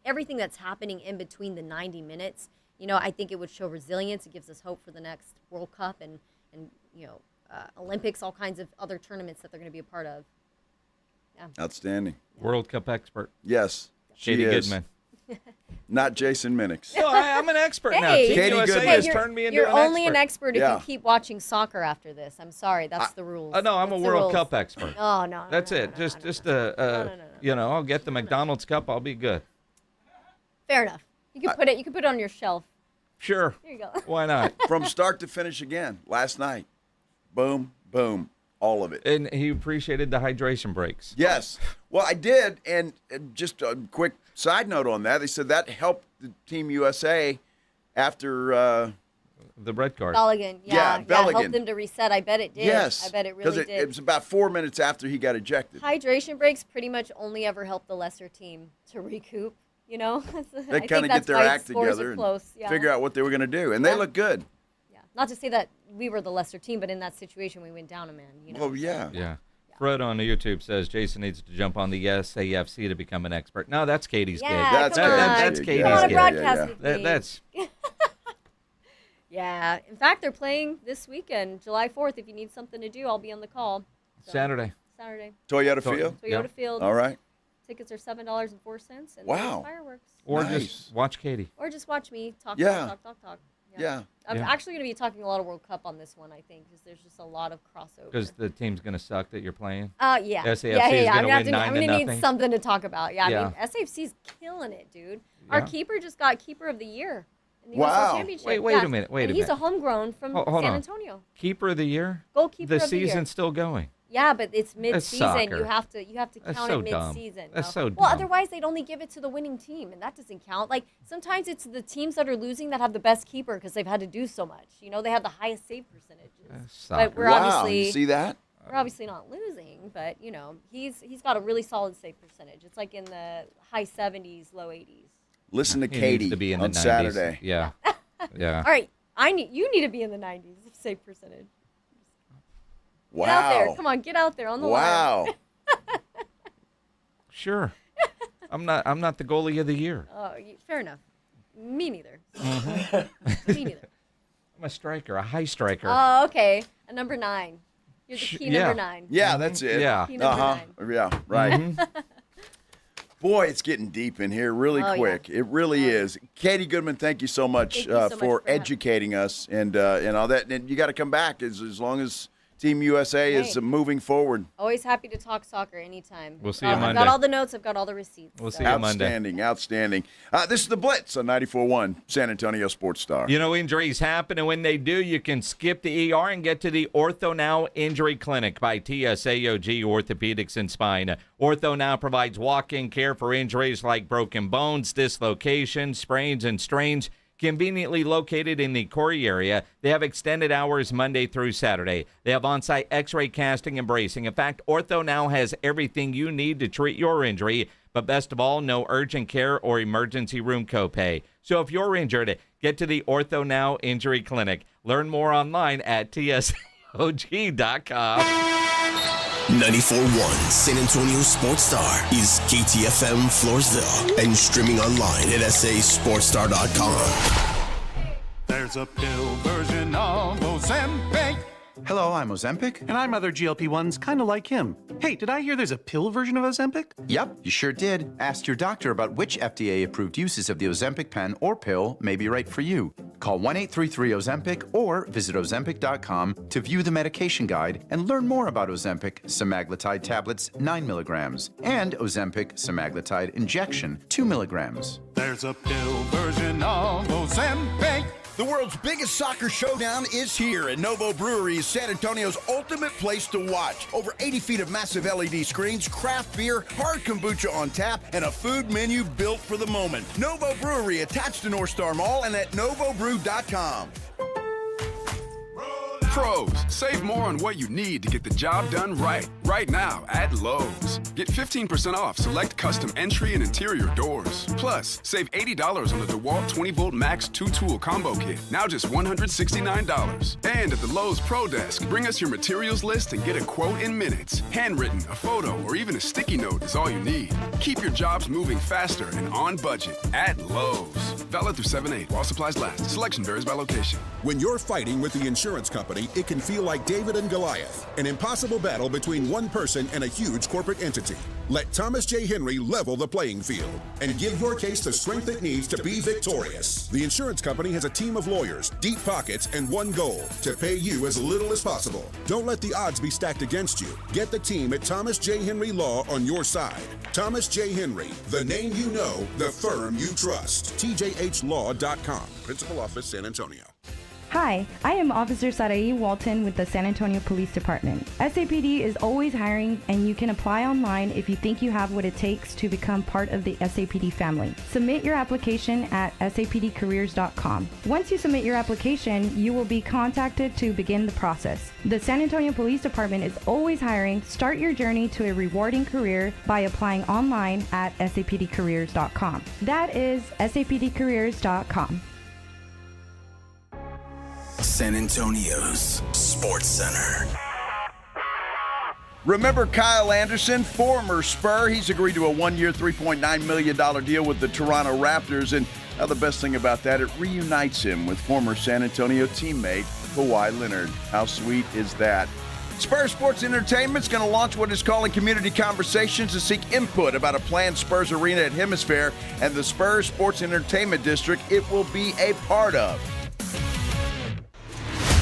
everything that's happening in between the 90 minutes. I think it would show resilience. It gives us hope for the next World Cup and Olympics, all kinds of other tournaments that they're going to be a part of. Yeah. Outstanding. World Cup expert. Yes. Katie Goodman. Not Jason Minix. No, I'm an expert now. Team Katie USA Goodman. has turned me into You're an only expert. an expert if you keep watching soccer after this. I'm sorry. That's the rules. No, I'm a World Cup expert. Oh, no. That's it. I'll get the McDonald's cup. I'll be good. Fair enough. You can put it on your shelf. Sure. Here you go. Why not? From start to finish again. Last night. Boom, boom. All of it. And he appreciated the hydration breaks. Yes. Well, I did. And just a quick side note on that. They said that helped the Team USA after the red card. Belligan. Yeah, Belligan. Helped them to reset. I bet it did. Yes. I bet it really did. Because it was about 4 minutes after he got ejected. Hydration breaks pretty much only ever help the lesser team to recoup. They kind of get their act together and figure out what they were going to do. And they look good. Yeah. Not to say that we were the lesser team, but in that situation, we went down a man. Well, yeah. Yeah. Fred on YouTube says Jason needs to jump on the SAFC to become an expert. No, that's Katie's gig. That's Katie's gig. That's Yeah. In fact, they're playing this weekend, July 4th. If you need something to do, I'll be on the call. So, Saturday. Toyota Field? Toyota Field. All right. Tickets are $7.04. And wow. Fireworks. Or just watch Katie. Or just watch me talk. Yeah. I'm actually going to be talking a lot of World Cup on this one, I think, because there's just a lot of crossover. Because the team's going to suck that you're playing? Yeah. SAFC is going to win 9-0. I'm going to need something to talk about. Yeah, I mean, SAFC's killing it, dude. Our keeper just got Keeper of the Year in the USL Championship. Wait a minute. He's a homegrown from San Antonio. Keeper of the Year? Goalkeeper of the year. The season's still going. Yeah, but it's mid-season. Soccer. You have to count it dumb. mid-season. That's so dumb. Well, otherwise they'd only give it to the winning team, and that doesn't count. Like sometimes it's the teams that are losing that have the best keeper because they've had to do so much. They have the highest save percentages. But we're obviously you see that? We're obviously not losing, but he's got a really solid save percentage. It's like in the high 70s, low 80s. Listen to He Katie needs to be in on the 90s. Saturday. Yeah. Yeah. All right, you need to be in the 90s save percentage. Wow. Get out there. Come on, get out there on the line. Wow. Sure. I'm not the goalie of the year. Oh, fair enough. Me neither. Mm-hmm. Me neither. I'm a striker, a high striker. Oh, okay. A number 9. You're the key number 9. Yeah, that's it. Yeah. Key number 9. Yeah, right. Boy, it's getting deep in here really quick. Yeah. It really is. Katie Goodman, thank you so much, for educating us and all that. And you got to come back as long as Team USA is moving forward. Always happy to talk soccer anytime. We'll see you Monday. I've got all the notes. I've got all the receipts. We'll see you Monday. Outstanding. This is the Blitz on 94.1 San Antonio Sports Star. You know, injuries happen, and when they do, you can skip the ER and get to the Ortho Now Injury Clinic by TSAOG Orthopedics and Spine. Ortho Now provides walk-in care for injuries like broken bones, dislocations, sprains, and strains. Conveniently located in the Corey area, they have extended hours Monday through Saturday. They have on-site x-ray casting and bracing. In fact, Ortho Now has everything you need to treat your injury, but best of all, no urgent care or emergency room copay. So if you're injured, get to the Ortho Now Injury Clinic. Learn more online at tsog.com. 94.1 San Antonio Sports Star is KTFM Floresville and streaming online at sasportstar.com. There's a pill version of Ozempic. Hello, I'm Ozempic. And I'm other GLP-1s kind of like him. Hey, did I hear there's a pill version of Ozempic? Yep, you sure did. Ask your doctor about which FDA-approved uses of the Ozempic pen or pill may be right for you. Call 1-833-OZEMPIC or visit Ozempic.com to view the medication guide and learn more about Ozempic semaglutide tablets 9 milligrams and Ozempic semaglutide injection 2 milligrams. There's a pill version of Ozempic. The world's biggest soccer showdown is here, and Novo Brewery is San Antonio's ultimate place to watch. Over 80 feet of massive LED screens, craft beer, hard kombucha on tap, and a food menu built for the moment. Novo Brewery, attached to North Star Mall and at novobrew.com. Pros, save more on what you need to get the job done right. Right now at Lowe's. Get 15% off select custom entry and interior doors. Plus, save $80 on the DeWalt 20-volt Max 2-tool combo kit. Now just $169. And at the Lowe's Pro Desk, bring us your materials list and get a quote in minutes. Handwritten, a photo, or even a sticky note is all you need. Keep your jobs moving faster and on budget at Lowe's. Valid through 7/8 while supplies last. Selection varies by location. When you're fighting with the insurance company, it can feel like David and Goliath, an impossible battle between one person and a huge corporate entity. Let Thomas J. Henry level the playing field and give your case the strength it needs to be victorious. The insurance company has a team of lawyers, deep pockets, and one goal: to pay you as little as possible. Don't let the odds be stacked against you. Get the team at Thomas J. Henry Law on your side. Thomas J. Henry, the name you know, the firm you trust. TJHLaw.com. Principal Office, San Antonio. Hi, I am Officer Sarai Walton with the San Antonio Police Department. SAPD is always hiring, and you can apply online if you think you have what it takes to become part of the SAPD family. Submit your application at sapdcareers.com. Once you submit your application, you will be contacted to begin the process. The San Antonio Police Department is always hiring. Start your journey to a rewarding career by applying online at sapdcareers.com. That is sapdcareers.com. San Antonio's Sports Center. Remember Kyle Anderson, former Spur? He's agreed to a one-year, $3.9 million deal with the Toronto Raptors. And now the best thing about that, it reunites him with former San Antonio teammate Kawhi Leonard. How sweet is that? Spurs Sports Entertainment is going to launch what is calling community conversations to seek input about a planned Spurs arena at Hemisphere and the Spurs Sports Entertainment District it will be a part of.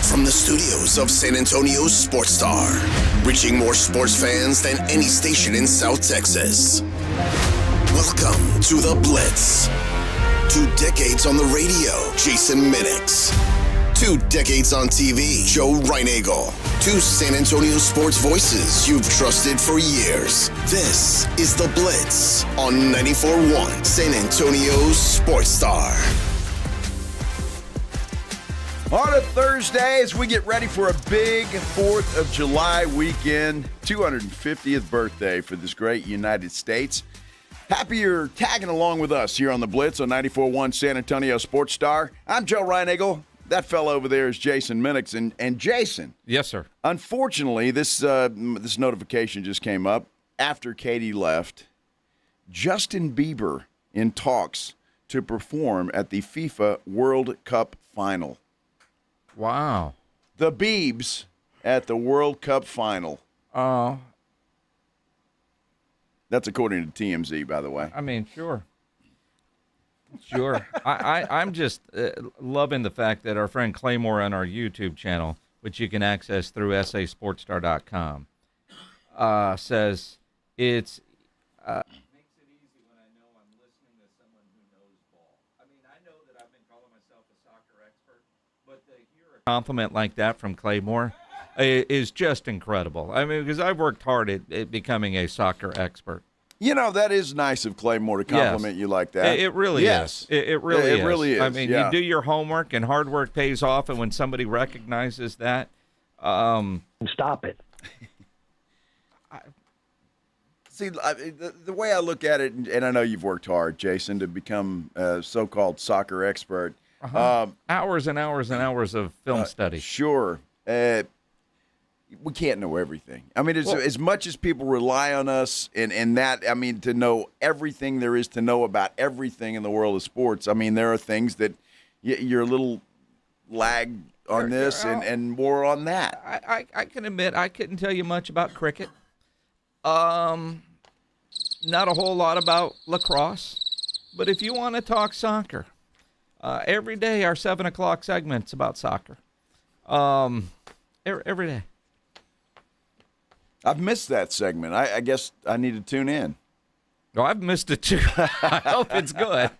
From the studios of San Antonio's Sports Star, reaching more sports fans than any station in South Texas. Welcome to the Blitz. 2 decades on the radio, Jason Minix. 2 decades on TV, Joe Reinagel. 2 San Antonio sports voices you've trusted for years. This is the Blitz on 94.1 San Antonio's Sports Star. On a Thursday, as we get ready for a big 4th of July weekend, 250th birthday for this great United States. Happy you're tagging along with us here on the Blitz on 94.1 San Antonio Sports Star. I'm Joe Reinagel. That fellow over there is Jason Minix. And Jason. Yes, sir. Unfortunately, this notification just came up after Katie left. Justin Bieber in talks to perform at the FIFA World Cup final. Wow. The Biebs at the World Cup final. Oh. That's according to TMZ, by the way. I mean, sure. Sure. I'm just loving the fact that our friend Claymore on our YouTube channel which you can access through sasportstar.com, says it's makes it easy when I know I'm listening to someone who knows ball. I mean, I know that I've been calling myself a soccer expert, but to hear a compliment like that from Claymore is just incredible. I mean, because I've worked hard at becoming a soccer expert. You know, that is nice of Claymore to compliment you like that. It really is. It really is. I mean, yeah. you do your homework, and hard work pays off, and when somebody recognizes that, stop it. See, the way I look at it, and I know you've worked hard, Jason, to become a so-called soccer expert. Hours and hours and hours of film study. Sure. We can't know everything. I mean, as much as people rely on us and that, I mean, to know everything there is to know about everything in the world of sports, I mean, there are things that you're a little lag on this and more on that. I can admit I couldn't tell you much about cricket. Not a whole lot about lacrosse. But if you want to talk soccer, every day our 7 o'clock segment's about soccer. Every day. I've missed that segment. I guess I need to tune in. No, I've missed it too. I hope it's good.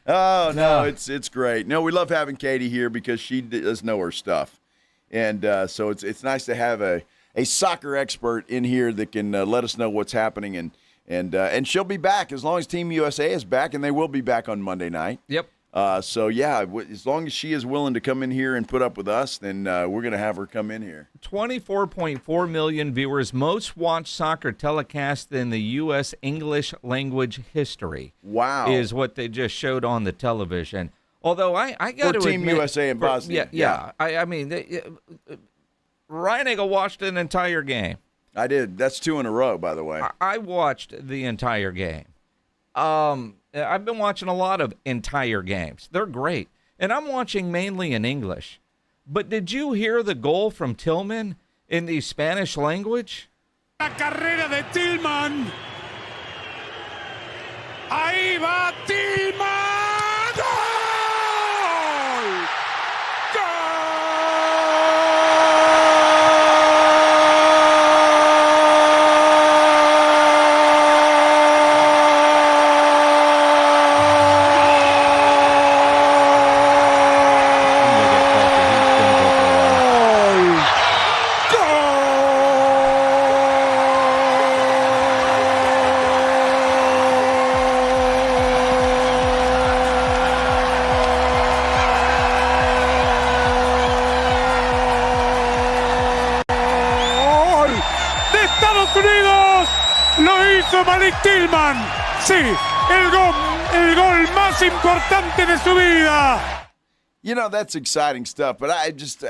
Oh, no, it's great. No, we love having Katie here because she does know her stuff. And so it's nice to have a soccer expert in here that can let us know what's happening. And she'll be back as long as Team USA is back, and they will be back on Monday night. Yep. So, yeah, as long as she is willing to come in here and put up with us, then we're going to have her come in here. 24.4 million viewers, most watched soccer telecast in the U.S. English language history. Wow. Is what they just showed on the television. Although I got to admit. For Team admit, USA in Bosnia. Yeah. I mean, Reinego watched an entire game. I did. That's 2 in a row, by the way. I watched the entire game. I've been watching a lot of entire games. They're great. And I'm watching mainly in English. But did you hear the goal from Tillman in the Spanish language? La carrera de Tillman. Ahí va Tillman. ¡Gol! Malik Tillman, sí, el gol más importante de su vida. You know, that's exciting stuff, but I just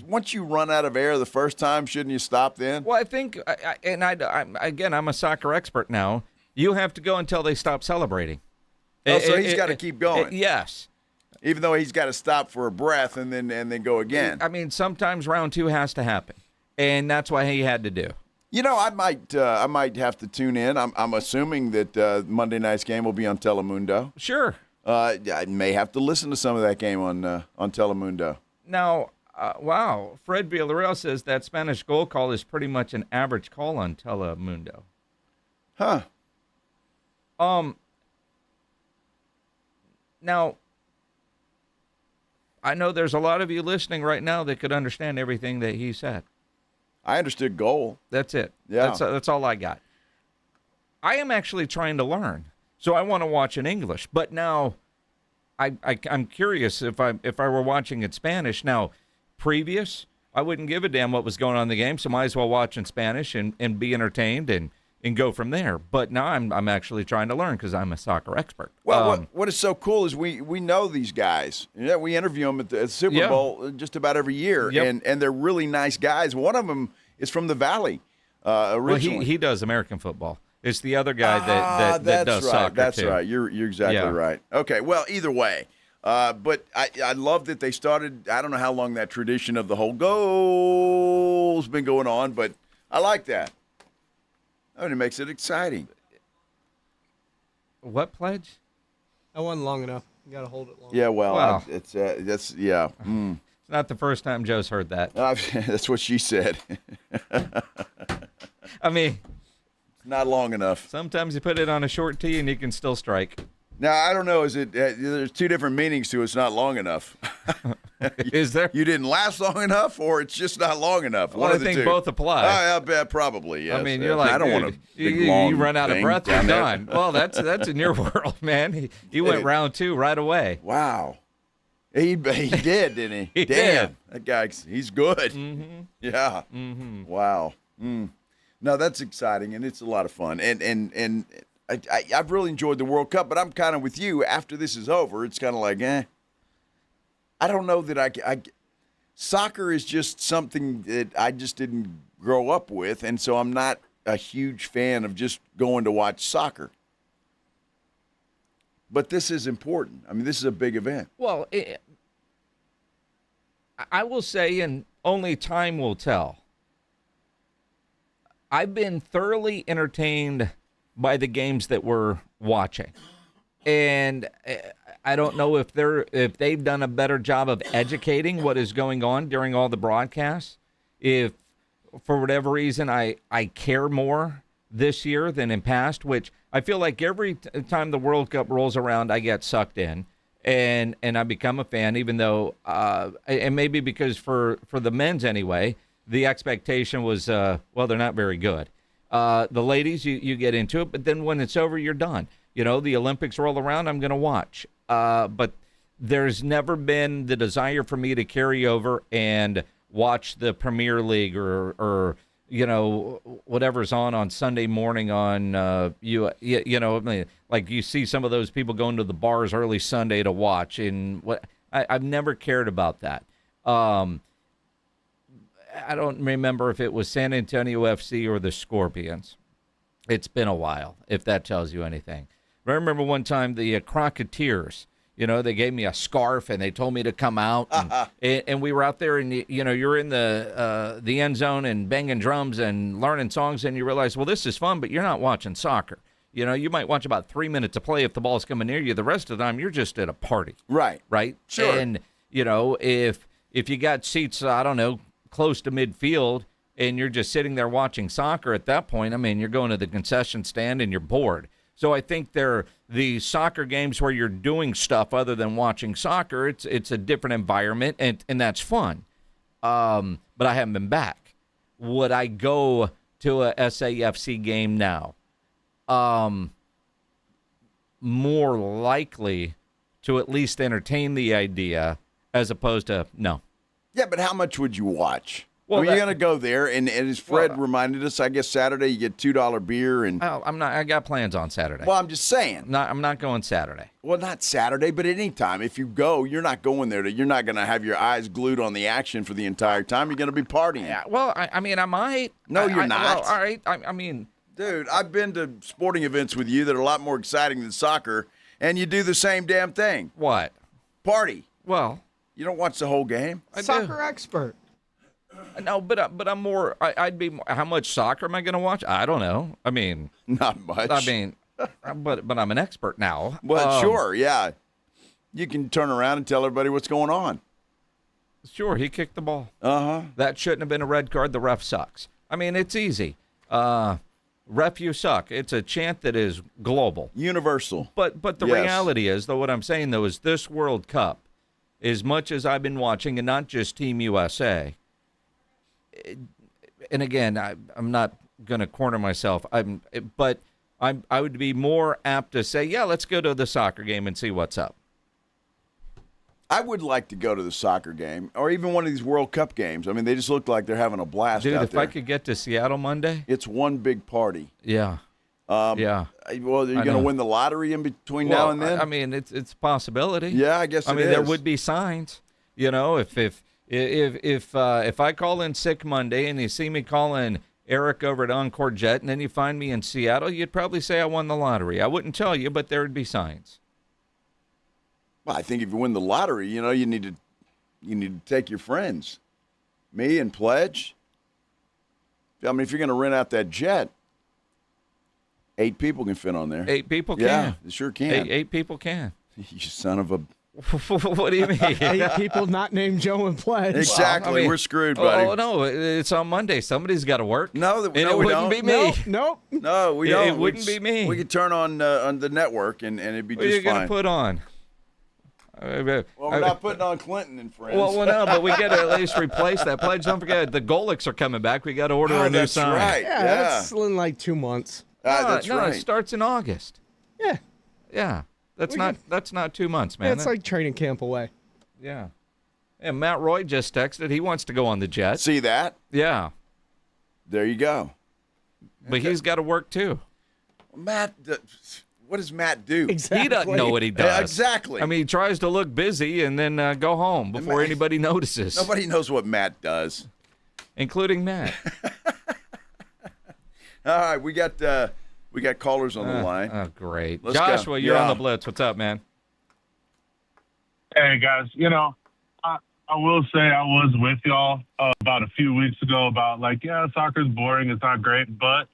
once you run out of air the first time, shouldn't you stop then? Well, I think, I'm a soccer expert now. You have to go until they stop celebrating. So he's got to keep going. Yes. Even though he's got to stop for a breath and then go again. I mean, sometimes round 2 has to happen, and that's what he had to do. You know, I might have to tune in. I'm assuming that Monday night's game will be on Telemundo. Sure. I may have to listen to some of that game on Telemundo. Now, wow, Fred Villarreal says that Spanish goal call is pretty much an average call on Telemundo. Huh. Now, I know there's a lot of you listening right now that could understand everything that he said. I understood goal. That's it. Yeah. That's all I got. I am actually trying to learn, so I want to watch in English. But now, I'm curious if I were watching in Spanish. Now, previous, I wouldn't give a damn what was going on in the game, so might as well watch in Spanish and be entertained and go from there. But now I'm actually trying to learn because I'm a soccer expert. Well, what is so cool is we know these guys. Yeah, we interview them at the Super Bowl just about every year, and they're really nice guys. One of them is from the Valley originally. Well, he does American football. It's the other guy that does soccer. That's too. right. You're exactly right. Okay, well, either way. But I love that they started, I don't know how long that tradition of the whole goal's been going on, but I like that. I mean, it makes it exciting. What pledge? That wasn't long enough. You got to hold it long. Yeah, well, it's that's. It's not the first time Joe's heard that. That's what she said. I mean, not long enough. Sometimes you put it on a short tee and you can still strike. Now, I don't know. Is it? There's two different meanings to it's not long enough. Is there? You didn't last long enough, or it's just not long enough? Well, I think both apply. I bet probably. Yes. I mean, you're like, I don't want to. You run out of breath, you're done. Well, that's in your world, man. He went round 2 right away. Wow. He did, didn't he? He Damn, did. that guy, he's good. Mm-hmm. Yeah. Mm-hmm. Wow. No, that's exciting, and it's a lot of fun. And I've really enjoyed the World Cup, but I'm kind of with you. After this is over, it's kind of like, I don't know that soccer is just something that I just didn't grow up with, and so I'm not a huge fan of just going to watch soccer. But this is important. I mean, this is a big event. Well, I will say, and only time will tell, I've been thoroughly entertained by the games that we're watching. And I don't know if they've done a better job of educating what is going on during all the broadcasts. If, for whatever reason, I care more this year than in past, which I feel like every time the World Cup rolls around, I get sucked in and I become a fan, even though, and maybe because for the men's anyway, the expectation was, they're not very good. The ladies, you get into it, but then when it's over, you're done. You know, the Olympics roll around, I'm going to watch. But there's never been the desire for me to carry over and watch the Premier League or you know, whatever's on Sunday morning on, you know, I mean, like you see some of those people going to the bars early Sunday to watch. And I've never cared about that. I don't remember if it was San Antonio FC or the Scorpions. It's been a while, if that tells you anything. But I remember one time the Crocketeers, you know, they gave me a scarf and they told me to come out. And we were out there and, you know, you're in the end zone and banging drums and learning songs and you realize, well, this is fun, but you're not watching soccer. You know, you might watch about 3 minutes of play if the ball's coming near you. The rest of the time, you're just at a party. Right. Right? Sure. And, you know, if you got seats, I don't know, close to midfield and you're just sitting there watching soccer at that point, I mean, you're going to the concession stand and you're bored. So I think the soccer games where you're doing stuff other than watching soccer, it's a different environment, and that's fun. But I haven't been back. Would I go to a SAFC game now? More likely to at least entertain the idea as opposed to no. Yeah, but how much would you watch? Well, you're going to go there, and as Fred reminded us, I guess Saturday you get $2 beer. And I got plans on Saturday. Well, I'm just saying. I'm not going Saturday. Well, not Saturday, but any time. If you go, you're not going there. You're not going to have your eyes glued on the action for the entire time. You're going to be partying. Yeah, well, I mean, I might. No, you're not. Well, all right. I mean. Dude, I've been to sporting events with you that are a lot more exciting than soccer, and you do the same damn thing. What? Party. Well. You don't watch the whole game? Soccer expert. No, but I'm more. I'd be. How much soccer am I going to watch? I don't know. I mean, not much. I mean, but I'm an expert now. Well, sure, yeah. You can turn around and tell everybody what's going on. Sure, he kicked the ball. That shouldn't have been a red card. The ref sucks. I mean, it's easy. Ref, you suck. It's a chant that is global, universal. But the reality is, though, what I'm saying though is this World Cup, as much as I've been watching, and not just Team USA. And again, I'm not going to corner myself. I would be more apt to say, yeah, let's go to the soccer game and see what's up. I would like to go to the soccer game or even one of these World Cup games. I mean, they just look like they're having a blast Dude, out there. If I could get to Seattle Monday. It's one big party. Yeah. Yeah. Well, are you going to win the lottery in between now and then? I mean, it's a possibility. Yeah, I guess it is. I mean, there would be signs. You know, if I call in sick Monday and you see me calling Eric over at Encore Jet and then you find me in Seattle, you'd probably say I won the lottery. I wouldn't tell you, but there would be signs. Well, I think if you win the lottery, you know, you need to take your friends, me and Pledge. I mean, if you're going to rent out that jet, 8 people can fit on there. 8 people can. Yeah, they sure can. 8 people can. You son of a. What do you mean? 8 people not named Joe and Pledge. Exactly. Well, I mean, we're screwed, buddy. Oh, no. It's on Monday. Somebody's got to work. No, and we it wouldn't don't. be me. Nope. No, we don't. It wouldn't be me. We could turn on the network, and it'd be What are just you going fine. to put on? Well, we're not putting on Clinton and Friends. Well, no, but we got to at least replace that pledge. Don't forget, the Golics are coming back. We got to order a new that's sign. right. Yeah, that's in like 2 months. That's right. It starts in August. Yeah. Yeah, that's not 2 months, man. That's like training camp away. Yeah. And Matt Roy just texted. He wants to go on the jet. See that? Yeah. There you go. But he's got to work too. Matt, what does Matt do? Exactly. He doesn't know what he does. Yeah, exactly. I mean, he tries to look busy and then go home before anybody notices. Nobody knows what Matt does, including Matt. All right, we got callers on the line. Oh, great. Let's Joshua, go. you're on the Blitz. What's up, man? Hey, guys. I will say I was with y'all about a few weeks ago about soccer's boring. It's not great, but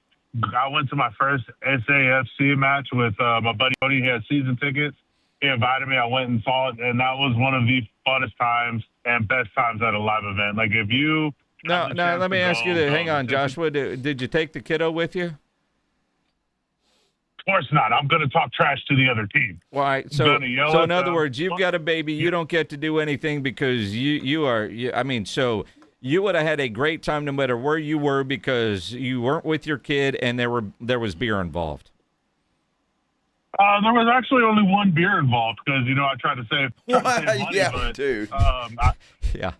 I went to my first SAFC match with my buddy Cody. He had season tickets. He invited me. I went and saw it, and that was one of the funnest times and best times at a live event. Like, if you... No, let me ask you this. Hang on, Joshua. Did you take the kiddo with you? Of course not. I'm going to talk trash to the other team. Why? So in other words, you've got a baby. You don't get to do anything because you would have had a great time no matter where you were because you weren't with your kid and there was beer involved. There was actually only one beer involved because, I tried to save money. Yeah, dude. Yeah.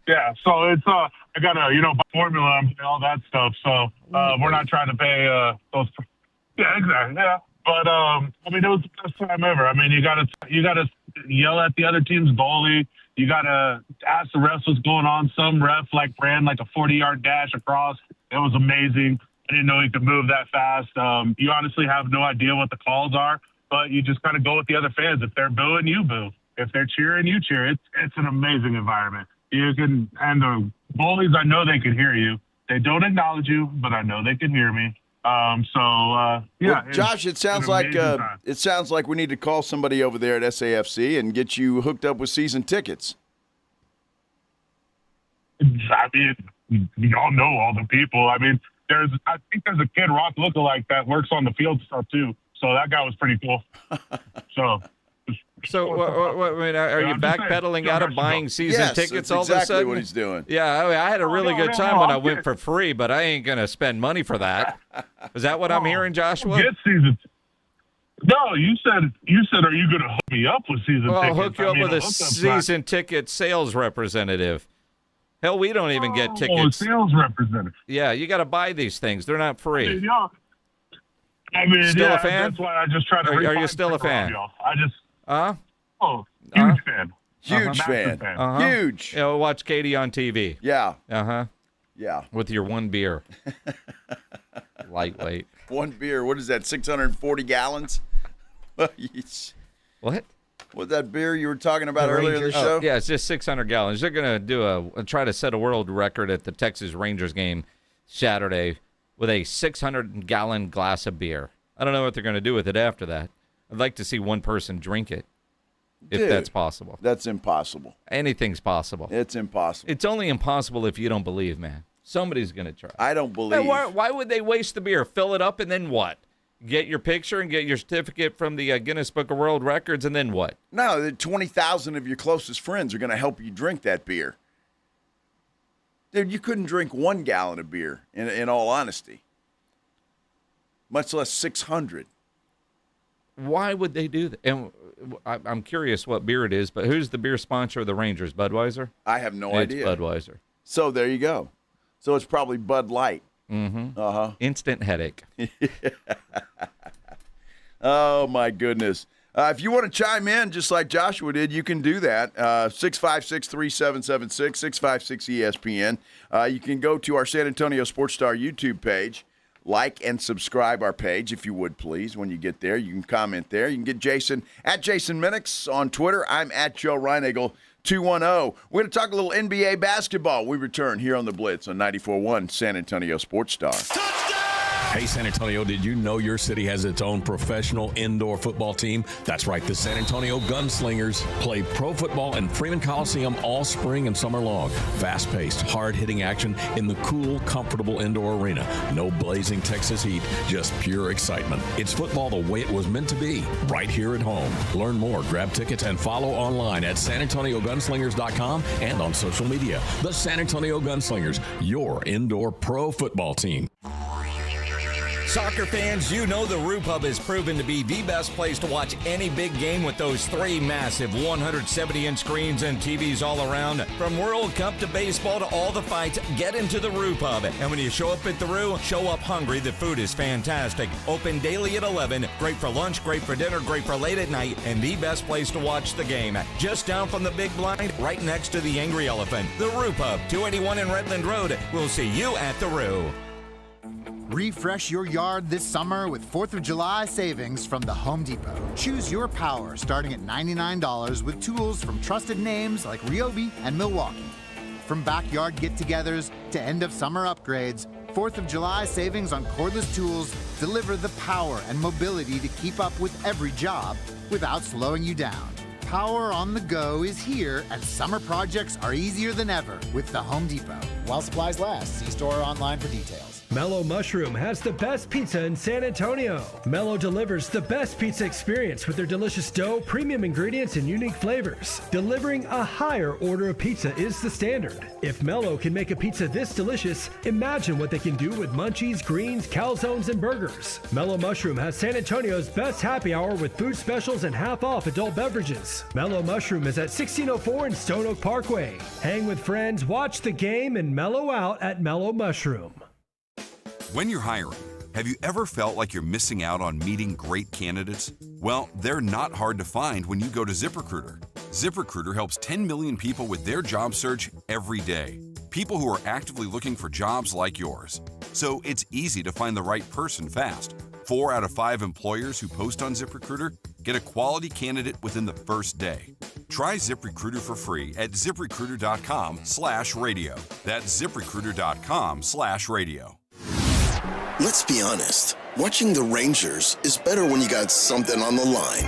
Yeah, so it's I gotta buy formula and all that stuff. So we're not trying to pay those. Yeah, exactly. Yeah, but it was the best time ever. I mean, you gotta yell at the other team's goalie. You gotta ask the refs what's going on. Some ref ran like a 40-yard dash across. It was amazing. I didn't know he could move that fast. You honestly have no idea what the calls are, but you just kind of go with the other fans. If they're booing, you boo. If they're cheering, you cheer. It's an amazing environment. And the goalies, I know they can hear you. They don't acknowledge you, but I know they can hear me. Well, Josh, it sounds like we need to call somebody over there at SAFC and get you hooked up with season tickets. I mean, y'all know all the people. I mean, I think there's a Kid Rock lookalike that works on the field stuff too. So that guy was pretty cool. So, are you backpedaling out of buying season tickets all of a sudden? Yes, exactly what he's doing. Yeah, I had a really good time when I went for free, but I ain't going to spend money for that. Is that what I'm hearing, Joshua? Get season. No, you said, are you going to hook me up with season tickets? I'll hook you up with a season ticket sales representative. Hell, we don't even get tickets. Sales representative. Yeah, you got to buy these things. They're not free. Still a fan? That's why I just try to. Are you still a fan? Huge fan. Huge fan. Huge. Yeah, we'll watch Katie on TV. Yeah. Yeah. With your one beer. Lightweight. One beer. What is that? 640 gallons? What? What's that beer you were talking about earlier in the show? Yeah, it's just 600 gallons. They're going to try to set a world record at the Texas Rangers game Saturday with a 600-gallon glass of beer. I don't know what they're going to do with it after that. I'd like to see one person drink it, if that's possible. That's impossible. Anything's possible. It's impossible. It's only impossible if you don't believe, man. Somebody's going to try. I don't believe. Hey, why would they waste the beer? Fill it up and then what? Get your picture and get your certificate from the Guinness Book of World Records and then what? No, 20,000 of your closest friends are going to help you drink that beer. Dude, you couldn't drink 1 gallon of beer, in all honesty. Much less 600. Why would they do that? And I'm curious what beer it is, but who's the beer sponsor of the Rangers? Budweiser? I have no idea. It's Budweiser. So there you go. So it's probably Bud Light. Mm-hmm. Instant headache. Oh, my goodness. If you want to chime in just like Joshua did, you can do that. 656-3776, 656-ESPN. You can go to our San Antonio Sports Star YouTube page. Like and subscribe our page, if you would, please. When you get there, you can comment there. You can get Jason at Jason Minix on Twitter. I'm at Joe Reinagel 210. We're going to talk a little NBA basketball. We return here on the Blitz on 94.1 San Antonio Sports Star. Hey, San Antonio, did you know your city has its own professional indoor football team? That's right, the San Antonio Gunslingers play pro football in Freeman Coliseum all spring and summer long. Fast-paced, hard-hitting action in the cool, comfortable indoor arena. No blazing Texas heat, just pure excitement. It's football the way it was meant to be, right here at home. Learn more, grab tickets, and follow online at SanAntonioGunslingers.com and on social media. The San Antonio Gunslingers, your indoor pro football team. Soccer fans, you know the Roo Pub has proven to be the best place to watch any big game with those 3 massive 170-inch screens and TVs all around. From World Cup to baseball to all the fights, get into the Roo Pub. And when you show up at the Roo, show up hungry. The food is fantastic. Open daily at 11. Great for lunch, great for dinner, great for late at night, and the best place to watch the game. Just down from the big blind, right next to the Angry Elephant. The Roo Pub, 281 in Redland Road. We'll see you at the Roo. Refresh your yard this summer with 4th of July savings from the Home Depot. Choose your power starting at $99 with tools from trusted names like Ryobi and Milwaukee. From backyard get-togethers to end-of-summer upgrades, 4th of July savings on cordless tools deliver the power and mobility to keep up with every job without slowing you down. Power on the go is here, and summer projects are easier than ever with the Home Depot. While supplies last, see store or online for details. Mellow Mushroom has the best pizza in San Antonio. Mellow delivers the best pizza experience with their delicious dough, premium ingredients, and unique flavors. Delivering a higher order of pizza is the standard. If Mellow can make a pizza this delicious, imagine what they can do with munchies, greens, calzones, and burgers. Mellow Mushroom has San Antonio's best happy hour with food specials and half-off adult beverages. Mellow Mushroom is at 1604 in Stone Oak Parkway. Hang with friends, watch the game, and mellow out at Mellow Mushroom. When you're hiring, have you ever felt like you're missing out on meeting great candidates? Well, they're not hard to find when you go to ZipRecruiter. ZipRecruiter helps 10 million people with their job search every day. People who are actively looking for jobs like yours. So it's easy to find the right person fast. 4 out of 5 employers who post on ZipRecruiter get a quality candidate within the first day. Try ZipRecruiter for free at ZipRecruiter.com/radio. That's ZipRecruiter.com/radio. Let's be honest, watching the Rangers is better when you got something on the line.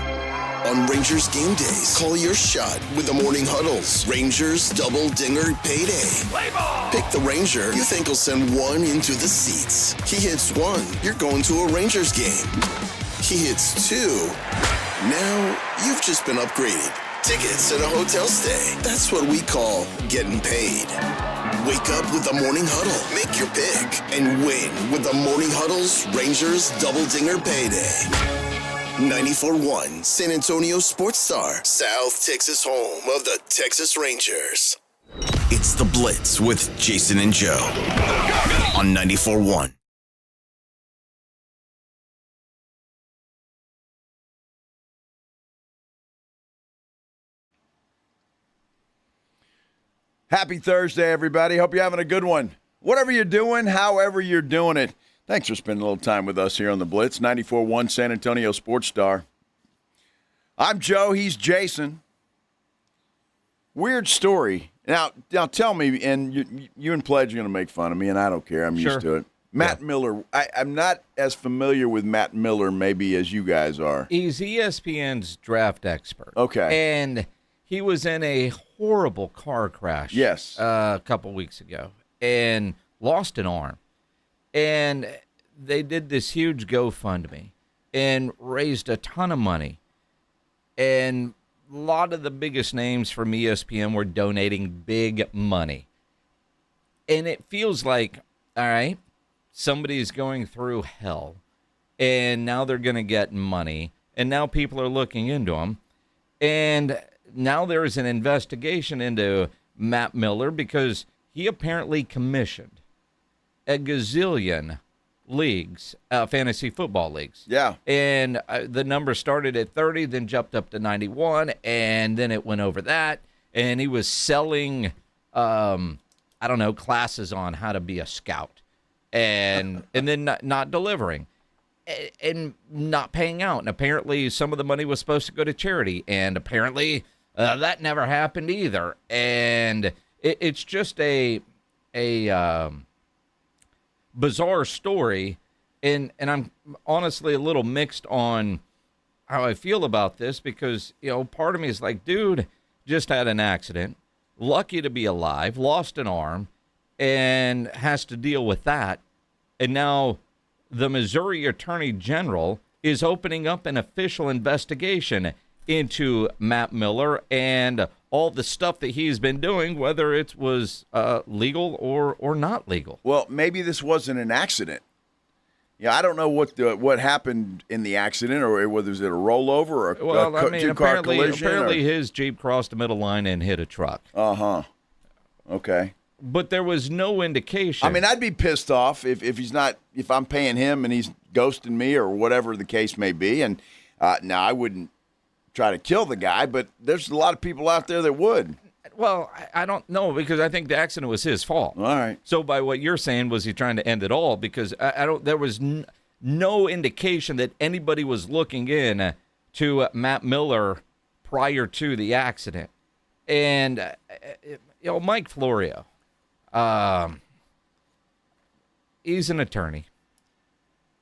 On Rangers game days, call your shot with the morning huddles. Rangers double dinger payday. Play ball! Pick the Ranger you think will send one into the seats. He hits one, you're going to a Rangers game. He hits two, now you've just been upgraded. Tickets and a hotel stay. That's what we call getting paid. Wake up with the Morning Huddle. Make your pick and win with the Morning Huddle's Rangers Double Dinger Payday. 94.1 San Antonio Sports Star, South Texas home of the Texas Rangers. It's the Blitz with Jason and Joe on 94.1. Happy Thursday, everybody. Hope you're having a good one. Whatever you're doing, however you're doing it, thanks for spending a little time with us here on the Blitz, 94.1 San Antonio Sports Star. I'm Joe. He's Jason. Weird story. Now tell me, and you and Pledge are going to make fun of me, and I don't care. I'm used to it. Matt Miller. I'm not as familiar with Matt Miller maybe as you guys are. He's ESPN's draft expert. Okay. And he was in a horrible car crash a couple weeks ago and lost an arm. And they did this huge GoFundMe and raised a ton of money. And a lot of the biggest names from ESPN were donating big money. And it feels like, all right, somebody's going through hell, and now they're going to get money, and now people are looking into them. And now there is an investigation into Matt Miller because he apparently commissioned a gazillion leagues, fantasy football leagues. Yeah. And the number started at 30, then jumped up to 91, and then it went over that. And he was selling, classes on how to be a scout, and then not delivering. And not paying out. And apparently some of the money was supposed to go to charity, and apparently that never happened either. And it's just a bizarre story And I'm honestly a little mixed on how I feel about this because, part of me is like, dude, just had an accident, lucky to be alive, lost an arm, and has to deal with that. And now the Missouri Attorney General is opening up an official investigation into Matt Miller and all the stuff that he's been doing, whether it was legal or not legal. Well, maybe this wasn't an accident. Yeah, I don't know what happened in the accident, or whether it was a rollover or a two-car collision. Apparently his Jeep crossed the middle line and hit a truck. Okay. But there was no indication. I mean, I'd be pissed off if I'm paying him and he's ghosting me or whatever the case may be. And now I wouldn't try to kill the guy, but there's a lot of people out there that would. Well, I don't know, because I think the accident was his fault. All right. So by what you're saying, was he trying to end it all? Because there was no indication that anybody was looking in to Matt Miller prior to the accident. And, Mike Florio, he's an attorney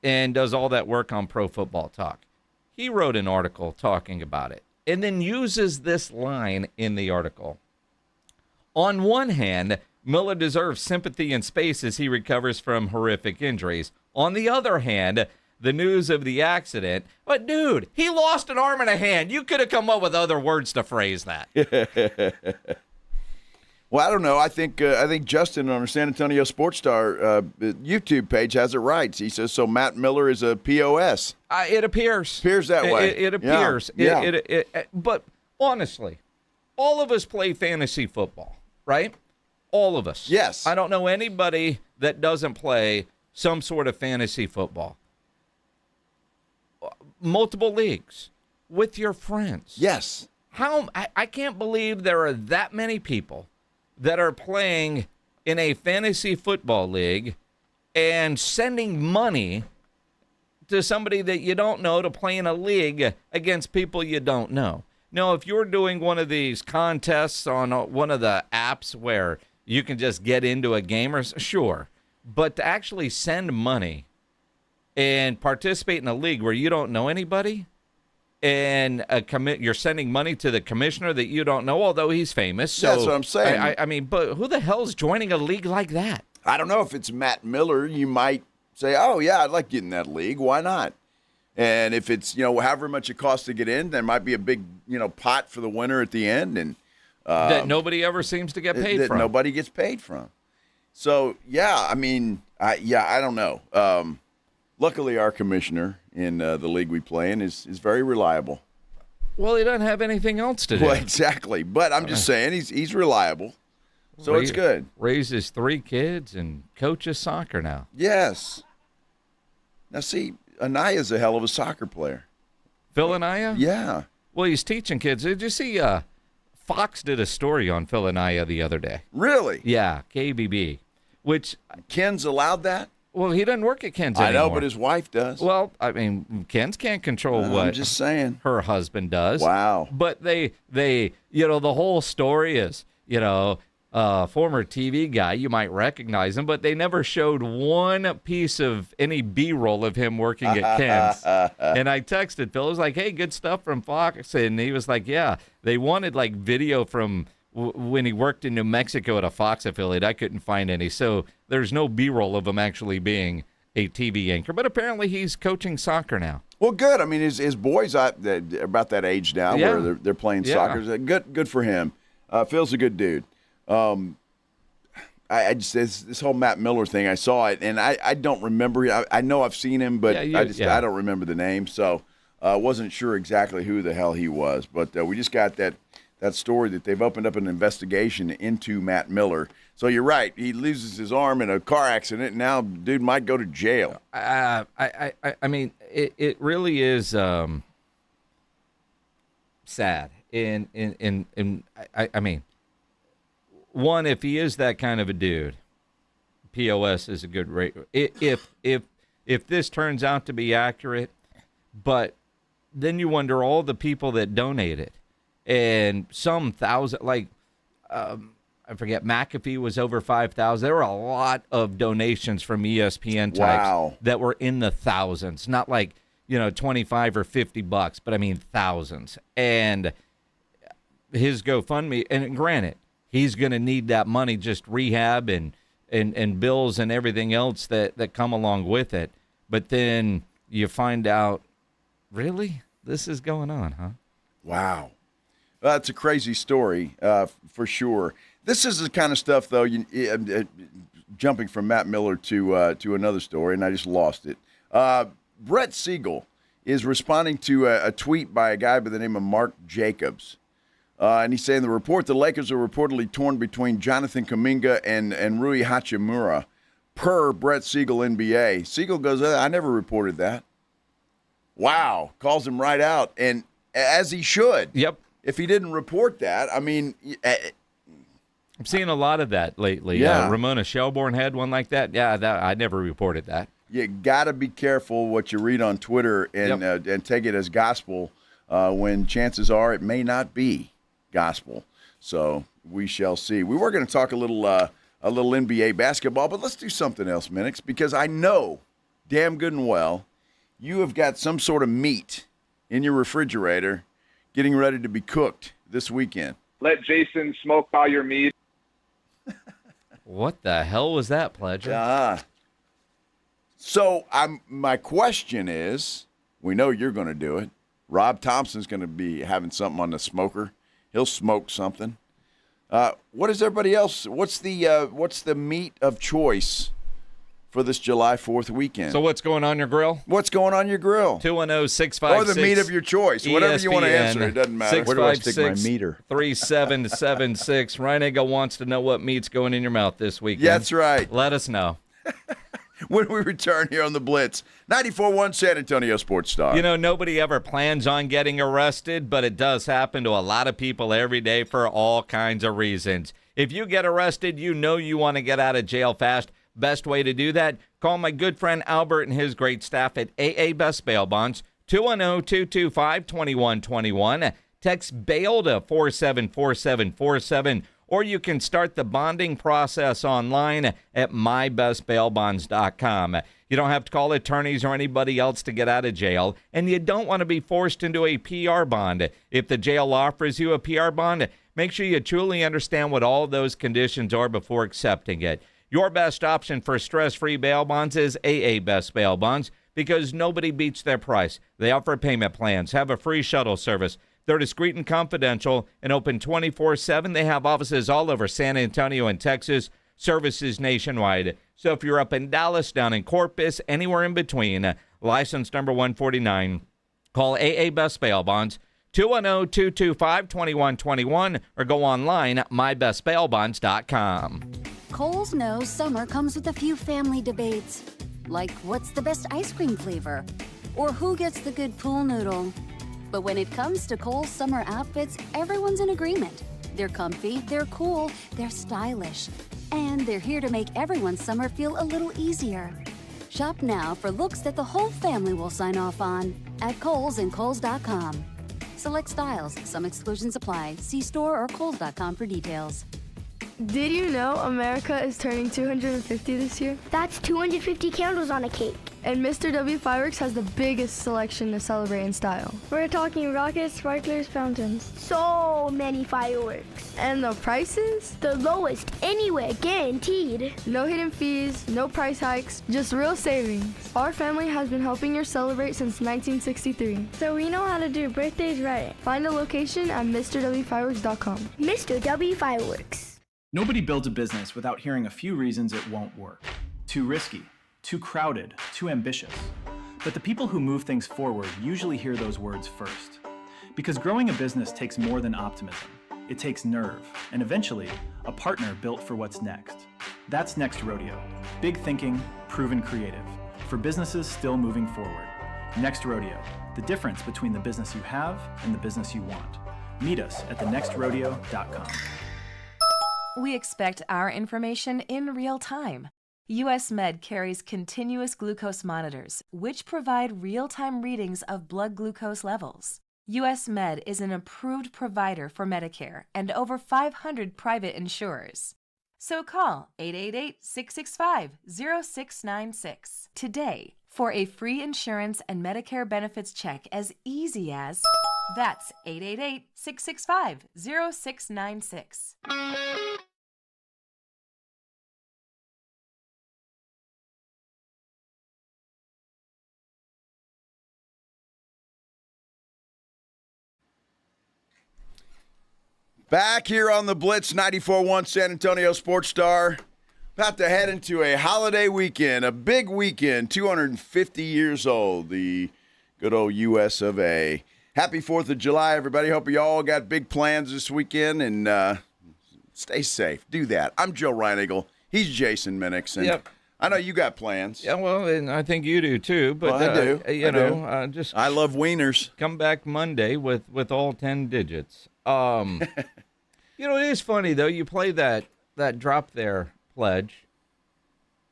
and does all that work on Pro Football Talk. He wrote an article talking about it and then uses this line in the article. On one hand, Miller deserves sympathy and space as he recovers from horrific injuries. On the other hand, the news of the accident, but dude, he lost an arm and a hand. You could have come up with other words to phrase that. Well, I don't know. I think Justin on our San Antonio Sports Star YouTube page has it right. He says, so Matt Miller is a POS. It appears. Appears that way. It appears. Yeah. But honestly, all of us play fantasy football, right? All of us. Yes. I don't know anybody that doesn't play some sort of fantasy football. Multiple leagues with your friends. Yes. I can't believe there are that many people that are playing in a fantasy football league and sending money to somebody that you don't know to play in a league against people you don't know. Now, if you're doing one of these contests on one of the apps where you can just get into a game, sure. But to actually send money and participate in a league where you don't know anybody, and you're sending money to the commissioner that you don't know, although he's famous. So that's what I'm saying. I mean, but who the hell's joining a league like that? I don't know. If it's Matt Miller, you might say, oh, yeah, I'd like to get in that league. Why not? And if it's, however much it costs to get in, there might be a big, pot for the winner at the end. And that nobody ever seems to get paid from. That nobody gets paid from. So, yeah, I mean, I don't know. Luckily, our commissioner in the league we play in is very reliable. Well, he doesn't have anything else to do. Well, exactly. But I'm just saying he's reliable, so it's good. Raises 3 kids and coaches soccer now. Yes. Now, see, Anaya's a hell of a soccer player. Phil Anaya? Yeah. Well, he's teaching kids. Did you see Fox did a story on Phil Anaya the other day? Really? Yeah, KBB. Which Ken's allowed that? Well, he doesn't work at Ken's anymore. I know, but his wife does. Well, I mean, Ken's can't control what I'm just saying. Her husband does. Wow. But they, the whole story is, former TV guy, you might recognize him, but they never showed one piece of any B-roll of him working at Ken's. And I texted Phil. I was like, hey, good stuff from Fox. And he was like, yeah, they wanted video from when he worked in New Mexico at a Fox affiliate. I couldn't find any. So there's no B-roll of him actually being a TV anchor. But apparently he's coaching soccer now. Well, good. I mean, his boys are about that age now where they're playing soccer. Good for him. Phil's a good dude. I just this whole Matt Miller thing, I saw it, and I don't remember. I know I've seen him, but I don't remember the name. So wasn't sure exactly who the hell he was. But we just got that story that they've opened up an investigation into Matt Miller. So you're right. He loses his arm in a car accident, and now dude might go to jail. I mean, it really is sad. I mean, one, if he is that kind of a dude, POS is a good rate. If this turns out to be accurate, but then you wonder all the people that donated. And some thousand, I forget, McAfee was over 5,000. There were a lot of donations from ESPN types that were in the thousands, not like, 25 or $50, but I mean thousands. And his GoFundMe, and granted, he's going to need that money, just rehab and bills and everything else that come along with it. But then you find out, really? This is going on, huh? Wow. That's a crazy story, for sure. This is the kind of stuff, though, jumping from Matt Miller to another story, and I just lost it. Brett Siegel is responding to a tweet by a guy by the name of Mark Jacobs. And he's saying the report, the Lakers are reportedly torn between Jonathan Kuminga and Rui Hachimura, per Brett Siegel NBA. Siegel goes, I never reported that. Wow. Calls him right out. And as he should. Yep. If he didn't report that, I mean. I'm seeing a lot of that lately. Yeah. Ramona Shelbourne had one like that. Yeah, I never reported that. You got to be careful what you read on Twitter and take it as gospel when chances are it may not be gospel. So we shall see. We were going to talk a little NBA basketball, but let's do something else, Minix, because I know damn good and well you have got some sort of meat in your refrigerator getting ready to be cooked this weekend. Let Jason smoke all your meat. What the hell was that, Pledger? So my question is, we know you're going to do it. Rob Thompson's going to be having something on the smoker. He'll smoke something. What is everybody else? What's the meat of choice for this July 4th weekend? So what's going on your grill? What's going on your grill? 210-656. Or the meat of your choice. Whatever you want to answer. It doesn't matter. Where do I stick my meter? 3776. Ryan Eagle wants to know what meat's going in your mouth this weekend. Yeah, that's right. Let us know. When we return here on the Blitz, 94.1 San Antonio Sports Star. Nobody ever plans on getting arrested, but it does happen to a lot of people every day for all kinds of reasons. If you get arrested, you want to get out of jail fast. Best way to do that, call my good friend Albert and his great staff at AA Best Bail Bonds, 210-225-2121. Text BAIL to 474747. Or you can start the bonding process online at mybestbailbonds.com. You don't have to call attorneys or anybody else to get out of jail, and you don't want to be forced into a PR bond. If the jail offers you a PR bond, make sure you truly understand what all those conditions are before accepting it. Your best option for stress-free bail bonds is AA Best Bail Bonds because nobody beats their price. They offer payment plans, have a free shuttle service. They're discreet and confidential and open 24/7. They have offices all over San Antonio and Texas, services nationwide. So if you're up in Dallas, down in Corpus, anywhere in between, license number 149, call AA Best Bail Bonds, 210-225-2121, or go online at mybestbailbonds.com. Kohl's knows summer comes with a few family debates, like what's the best ice cream flavor, or who gets the good pool noodle. But when it comes to Kohl's summer outfits, everyone's in agreement. They're comfy, they're cool, they're stylish, and they're here to make everyone's summer feel a little easier. Shop now for looks that the whole family will sign off on at Kohl's and Kohl's.com. Select styles, some exclusions apply. See store or Kohl's.com for details. Did you know America is turning 250 this year? That's 250 candles on a cake. And Mr. W Fireworks has the biggest selection to celebrate in style. We're talking rockets, sparklers, fountains. So many fireworks. And the prices? The lowest anywhere, guaranteed. No hidden fees, no price hikes, just real savings. Our family has been helping you celebrate since 1963. So we know how to do birthdays right. Find a location at MrWFireworks.com. Mr. W Fireworks. Nobody builds a business without hearing a few reasons it won't work. Too risky, too crowded, too ambitious. But the people who move things forward usually hear those words first. Because growing a business takes more than optimism. It takes nerve, and eventually, a partner built for what's next. That's Next Rodeo. Big thinking, proven creative. For businesses still moving forward. Next Rodeo. The difference between the business you have and the business you want. Meet us at thenextrodeo.com. We expect our information in real time. US Med carries continuous glucose monitors, which provide real-time readings of blood glucose levels. US Med is an approved provider for Medicare and over 500 private insurers. So call 888-665-0696 today for a free insurance and Medicare benefits check as easy as... That's 888-665-0696. Back here on the Blitz 94.1 San Antonio Sports Star. About to head into a holiday weekend, a big weekend, 250 years old, the good old US of A. Happy 4th of July, everybody. Hope you all got big plans this weekend, and stay safe. Do that. I'm Joe Reinigle. He's Jason Minix. And Yep. I know you got plans. Yeah, well, and I think you do too. But Well, I do. Just I love wieners. Come back Monday with all 10 digits. It is funny though. You play that drop there pledge.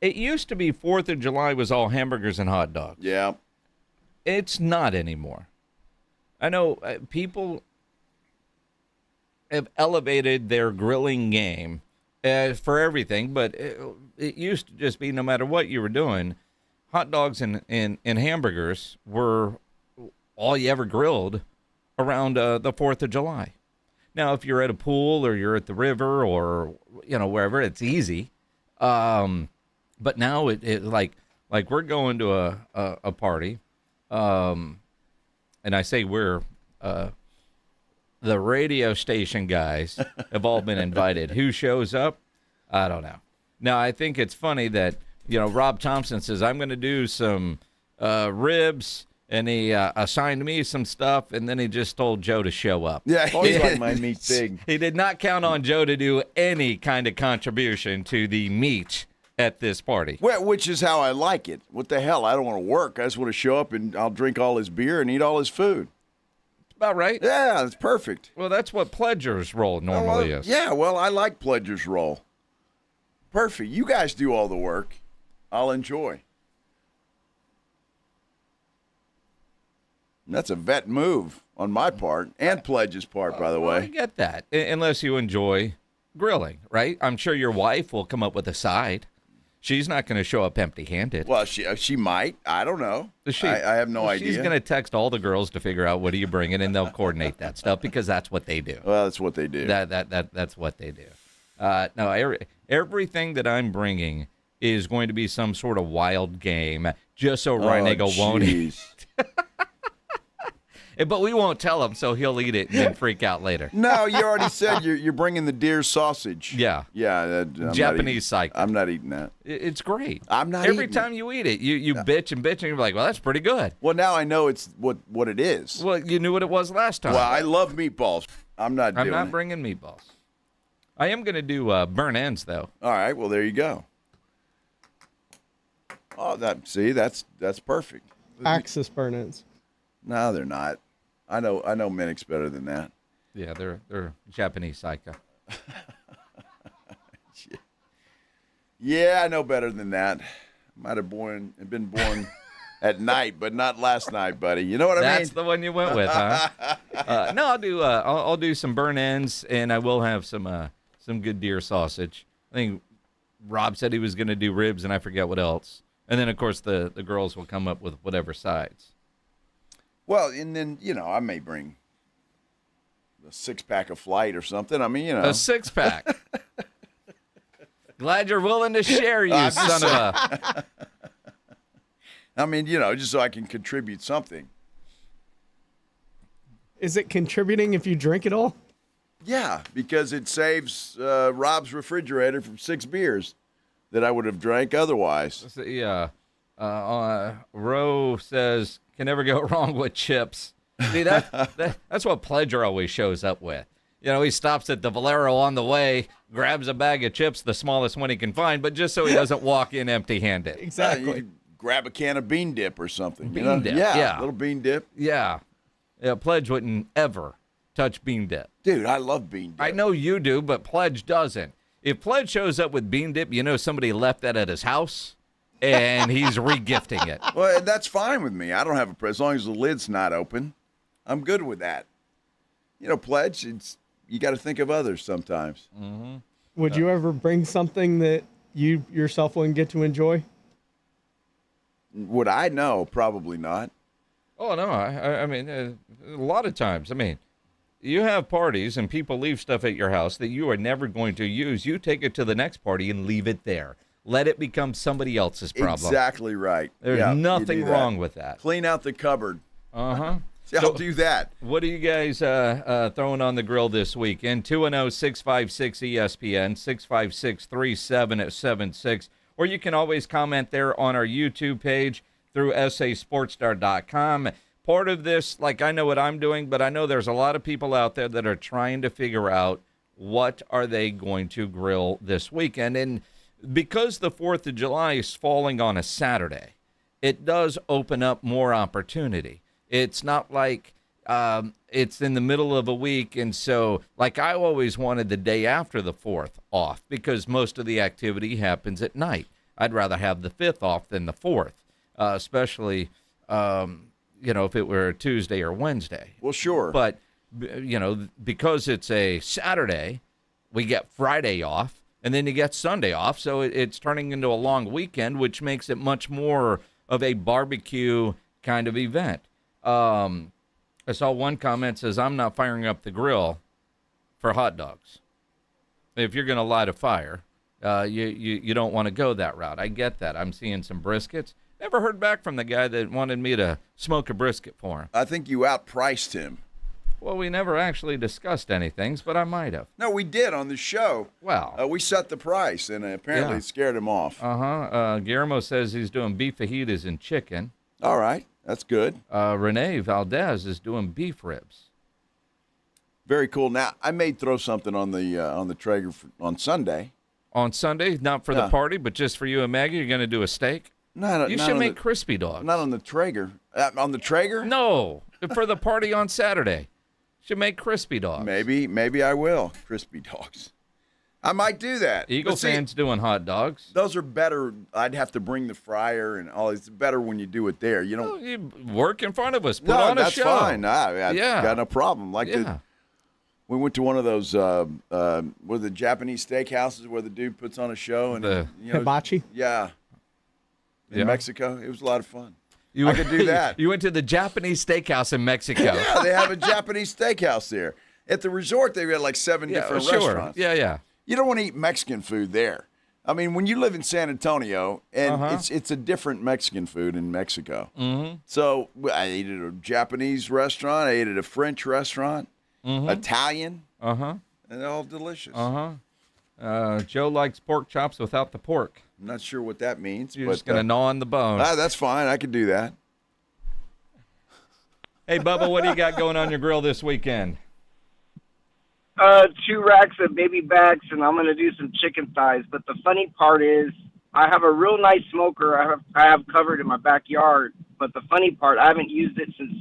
It used to be 4th of July was all hamburgers and hot dogs. Yeah. It's not anymore. I know people have elevated their grilling game for everything, but it used to just be no matter what you were doing, hot dogs and hamburgers were all you ever grilled around the 4th of July. Now, if you're at a pool or you're at the river or, wherever, it's easy. But now it like we're going to a party, and I say we're, the radio station guys have all been invited. Who shows up? I don't know. Now, I think it's funny that, Rob Thompson says, I'm going to do some ribs, and he assigned me some stuff, and then he just told Joe to show up. Yeah, he's like my meat pig. He did not count on Joe to do any kind of contribution to the meat at this party. Well, which is how I like it. What the hell? I don't want to work. I just want to show up, and I'll drink all his beer and eat all his food. About right. Yeah, that's perfect. Well, that's what Pledger's role normally is. Yeah, well, I like Pledger's role. Perfect. You guys do all the work. I'll enjoy. And that's a vet move on my part and Pledge's part, by the way. I get that, unless you enjoy grilling, right? I'm sure your wife will come up with a side. She's not going to show up empty-handed. Well, she might. I don't know. She, I have no idea. She's going to text all the girls to figure out what are you bringing, and they'll coordinate that stuff because that's what they do. Well, that's what they do. That's what they do. No, everything that I'm bringing is going to be some sort of wild game, just so Reinigle won't eat. But we won't tell him, so he'll eat it and then freak out later. No, you already said you're bringing the deer sausage. Yeah. Yeah. Japanese cycle. I'm not eating that. It's great. I'm not Every eating time you eat it, you bitch and you're like, well, that's pretty good. Well, now I know it's what it is. Well, you knew what it was last time. Well, I love meatballs. I'm not bringing meatballs. I am going to do burn ends, though. All right. Well, there you go. Oh, that's perfect. Axis burn-ins. No, they're not. I know Minix better than that. Yeah, they're Japanese psycho. Yeah, I know better than that. Might have been born at night, but not last night, buddy. You know what I mean? That's the one you went with, huh? No, I'll do some burn ends, and I will have some good deer sausage. I think Rob said he was going to do ribs, and I forget what else. And then, of course, the girls will come up with whatever sides. Well, and then, I may bring a 6-pack of Flight or something. I mean, A 6-pack. Glad you're willing to share, you son of a... I mean, just so I can contribute something. Is it contributing if you drink it all? Yeah, because it saves Rob's refrigerator from 6 beers that I would have drank otherwise. Yeah. Roe says, can never go wrong with chips. See, that's what Pledger always shows up with. He stops at the Valero on the way, grabs a bag of chips, the smallest one he can find, but just so he doesn't walk in empty-handed. Exactly. You could grab a can of bean dip or something. Bean dip, yeah. A little bean dip. Yeah. Pledge wouldn't ever touch bean dip. Dude, I love bean dip. I know you do, but Pledge doesn't. If Pledge shows up with bean dip, somebody left that at his house. And he's regifting it. Well, that's fine with me. I don't have a problem as long as the lid's not open. I'm good with that. Pledge, you got to think of others sometimes. Mm-hmm. Would you ever bring something that you yourself wouldn't get to enjoy? Would I? No, probably not. Oh, no. I mean, a lot of times. I mean, you have parties and people leave stuff at your house that you are never going to use. You take it to the next party and leave it there. Let it become somebody else's problem. Exactly right. There's nothing wrong with that. Clean out the cupboard. Uh-huh. See, I'll do that. What are you guys throwing on the grill this weekend? 210-656-ESPN, 656-3776. Or you can always comment there on our YouTube page through sasportstar.com. Part of this, like I know what I'm doing, but I know there's a lot of people out there that are trying to figure out what are they going to grill this weekend. And because the 4th of July is falling on a Saturday, it does open up more opportunity. It's not like it's in the middle of a week, and so like I always wanted the day after the 4th off because most of the activity happens at night. I'd rather have the 5th off than the 4th, especially if it were Tuesday or Wednesday. Well, sure. But, because it's a Saturday, we get Friday off, and then you get Sunday off, so it's turning into a long weekend, which makes it much more of a barbecue kind of event. I saw one comment says, I'm not firing up the grill for hot dogs. If you're going to light a fire, you don't want to go that route. I get that. I'm seeing some briskets. Never heard back from the guy that wanted me to smoke a brisket for him. I think you outpriced him. Well, we never actually discussed anything, but I might have. No, we did on the show. Well. We set the price, and apparently it scared him off. Guillermo says he's doing beef fajitas and chicken. All right. That's good. Renee Valdez is doing beef ribs. Very cool. Now, I may throw something on the Traeger on Sunday. On Sunday? Not for the party, but just for you and Maggie? You're going to do a steak? You should make crispy dogs. Not on the Traeger. On the Traeger? No, for the party on Saturday. Should make crispy dogs. Maybe I will. Crispy dogs. I might do that. Eagle fans doing hot dogs. Those are better. I'd have to bring the fryer and all. It's better when you do it there. You work in front of us. Put on a show. That's fine. I got no problem. We went to one of those where the Japanese steakhouses where the dude puts on a show and hibachi. Yeah. In Mexico, it was a lot of fun. I could do that. You went to the Japanese steakhouse in Mexico. Yeah, they have a Japanese steakhouse there. At the resort, they've got like 7 different restaurants. Yeah. You don't want to eat Mexican food there. I mean, when you live in San Antonio, and it's a different Mexican food in Mexico. Mm-hmm. So I ate at a Japanese restaurant. I ate at a French restaurant, Italian. And they're all delicious. Joe likes pork chops without the pork. I'm not sure what that means. You're just going to gnaw on the bone. That's fine. I could do that. Hey, Bubba, what do you got going on your grill this weekend? 2 racks of baby backs, and I'm going to do some chicken thighs. But the funny part is I have a real nice smoker I have covered in my backyard. But the funny part, I haven't used it since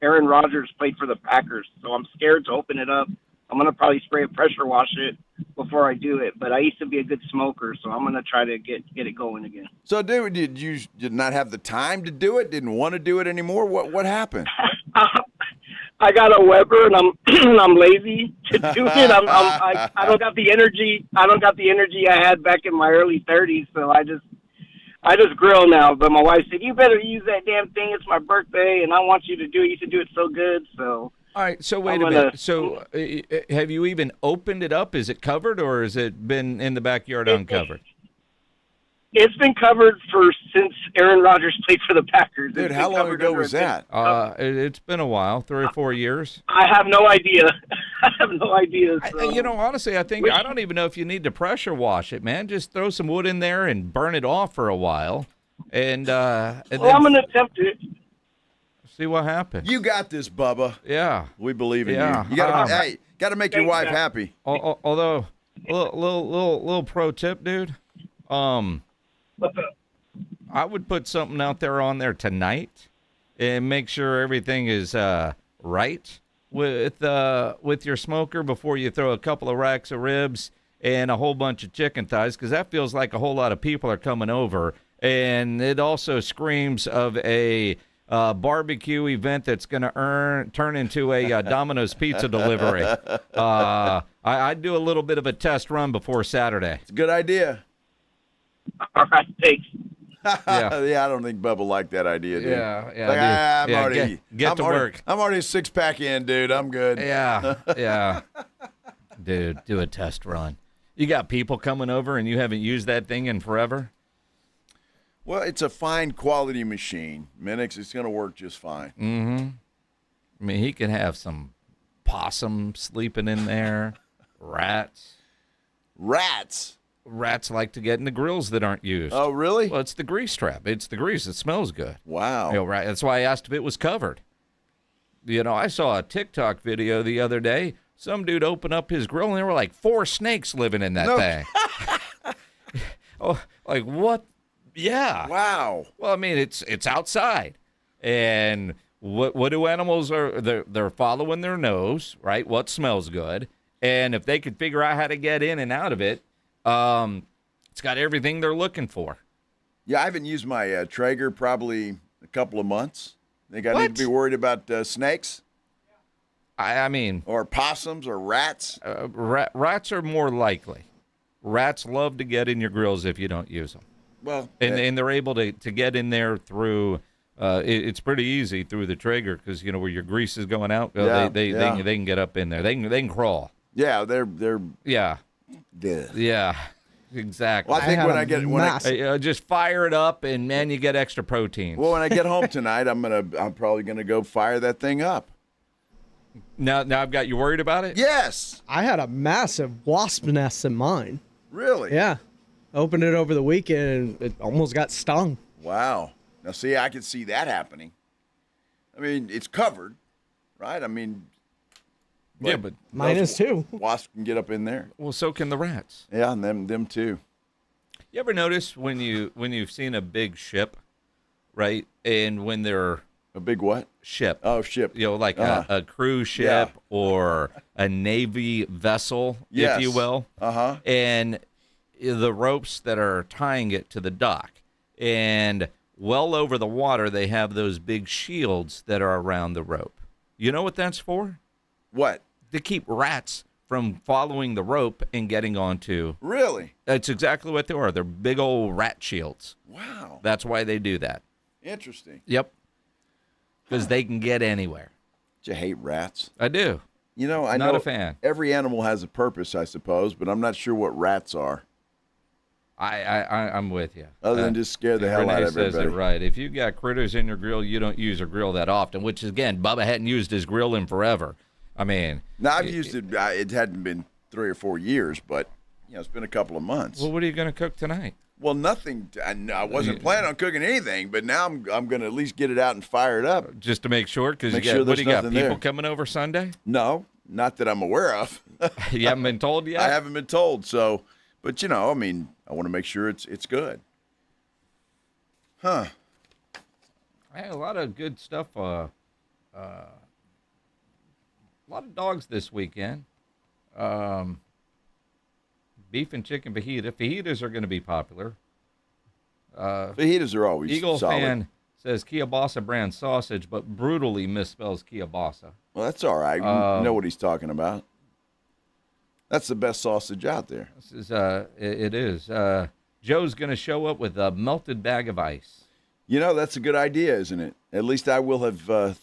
Aaron Rodgers played for the Packers. So I'm scared to open it up. I'm going to probably spray and pressure wash it before I do it. But I used to be a good smoker, so I'm going to try to get it going again. So, dude, did you not have the time to do it? Didn't want to do it anymore? What happened? I got a Weber, and I'm lazy to do it. I don't got the energy. I don't got the energy I had back in my early 30s. So I just grill now. But my wife said, "You better use that damn thing. It's my birthday, and I want you to do it. You used to do it so good." So. All right. So wait a minute. So have you even opened it up? Is it covered, or has it been in the backyard uncovered? It's been covered since Aaron Rodgers played for the Packers. Dude, how long ago was that? It's been a while, 3 or 4 years. I have no idea. So. Honestly, I think I don't even know if you need to pressure wash it, man. Just throw some wood in there and burn it off for a while, and then I'm gonna attempt it. See what happens. You got this, Bubba. Yeah, we believe in you. You got to make your wife happy. Although, little pro tip, dude. I would put something out there on there tonight and make sure everything is right with your smoker before you throw a couple of racks of ribs and a whole bunch of chicken thighs, because that feels like a whole lot of people are coming over, and it also screams of a barbecue event that's going to turn into a Domino's pizza delivery. I'd do a little bit of a test run before Saturday. It's a good idea. All right, thanks. Yeah, I don't think Bubba liked that idea, dude. Yeah, I'm already get to work. I'm already a 6-pack in, dude. I'm good. Yeah. Dude, do a test run. You got people coming over and you haven't used that thing in forever? Well, it's a fine quality machine. Minix, it's going to work just fine. Mm-hmm. I mean, he could have some possum sleeping in there, rats. Rats? Rats like to get in the grills that aren't used. Oh, really? Well, it's the grease trap. It's the grease. It smells good. Wow. You know, right? That's why I asked if it was covered. You know, I saw a TikTok video the other day. Some dude opened up his grill, and there were like 4 snakes living in that thing. Oh, like what? Yeah. Wow. Well, I mean, it's outside, and what do animals are? They're following their nose, right? What smells good, and if they could figure out how to get in and out of it, it's got everything they're looking for. Yeah, I haven't used my Traeger probably a couple of months. Think I need to be worried about snakes? I mean, or possums or rats? Rats are more likely. Rats love to get in your grills if you don't use them. Well, and they're able to get in there through. It's pretty easy through the Traeger because you know where your grease is going out. They can get up in there. They can crawl. Yeah, they're yeah. Duh. Yeah. Exactly. Well, I think when I just fire it up and man, you get extra protein. Well, when I get home tonight, I'm probably gonna go fire that thing up. Now I've got you worried about it? Yes. I had a massive wasp nest in mine. Really? Yeah. Opened it over the weekend and it almost got stung. Wow. Now, see, I can see that happening. I mean, it's covered, right? I mean, but mine is too. Wasps can get up in there. Well, so can the rats. Yeah, and them too. You ever notice when you've seen a big ship, right? And when they're a big what? Ship. Oh, ship. You know, like a cruise ship or a Navy vessel, if you will. Uh-huh. And the ropes that are tying it to the dock. And well over the water, they have those big shields that are around the rope. You know what that's for? What? To keep rats from following the rope and getting onto. Really? That's exactly what they are. They're big old rat shields. Wow. That's why they do that. Interesting. Yep. Because they can get anywhere. Do you hate rats? I do. You know, Not a fan. Every animal has a purpose, I suppose, but I'm not sure what rats are. I'm with you. Other than just scare the hell out of everybody. Says it right. If you got critters in your grill, you don't use a grill that often, which, again, Bubba hadn't used his grill in forever. I mean. Now, I've used it. It hadn't been 3 or 4 years, but, it's been a couple of months. Well, what are you going to cook tonight? Well, nothing. I wasn't planning on cooking anything, but now I'm going to at least get it out and fire it up. Just to make sure? Because what do you got, people coming over Sunday? No, not that I'm aware of. You haven't been told yet? I haven't been told, so. But, I mean, I want to make sure it's good. Huh. I had a lot of good stuff. A lot of dogs this weekend. Beef and chicken fajita. Fajitas are going to be popular. Fajitas are always Eagle solid. fan says Kielbasa brand sausage, but brutally misspells Kielbasa. Well, that's all right. You know what he's talking about. That's the best sausage out there. This is, it is. Joe's going to show up with a melted bag of ice. That's a good idea, isn't it? At least I will have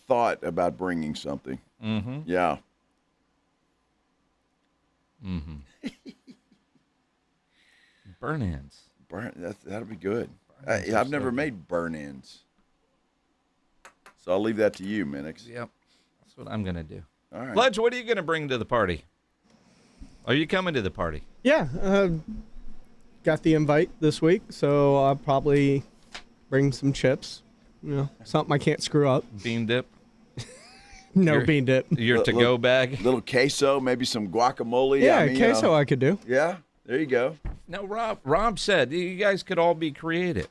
thought about bringing something. Mm-hmm. Yeah. Mm-hmm. Burn-ins. That'll be good. I've never made burn-ins. So I'll leave that to you, Minix. Yep. That's what I'm going to do. All right. Ledge, what are you going to bring to the party? Are you coming to the party? Yeah. Got the invite this week, so I'll probably bring some chips. Something I can't screw up. Bean dip? Bean dip. Your to-go bag? Little queso, maybe some guacamole. Yeah, queso I could do. Yeah, there you go. Now, Rob said you guys could all be creative,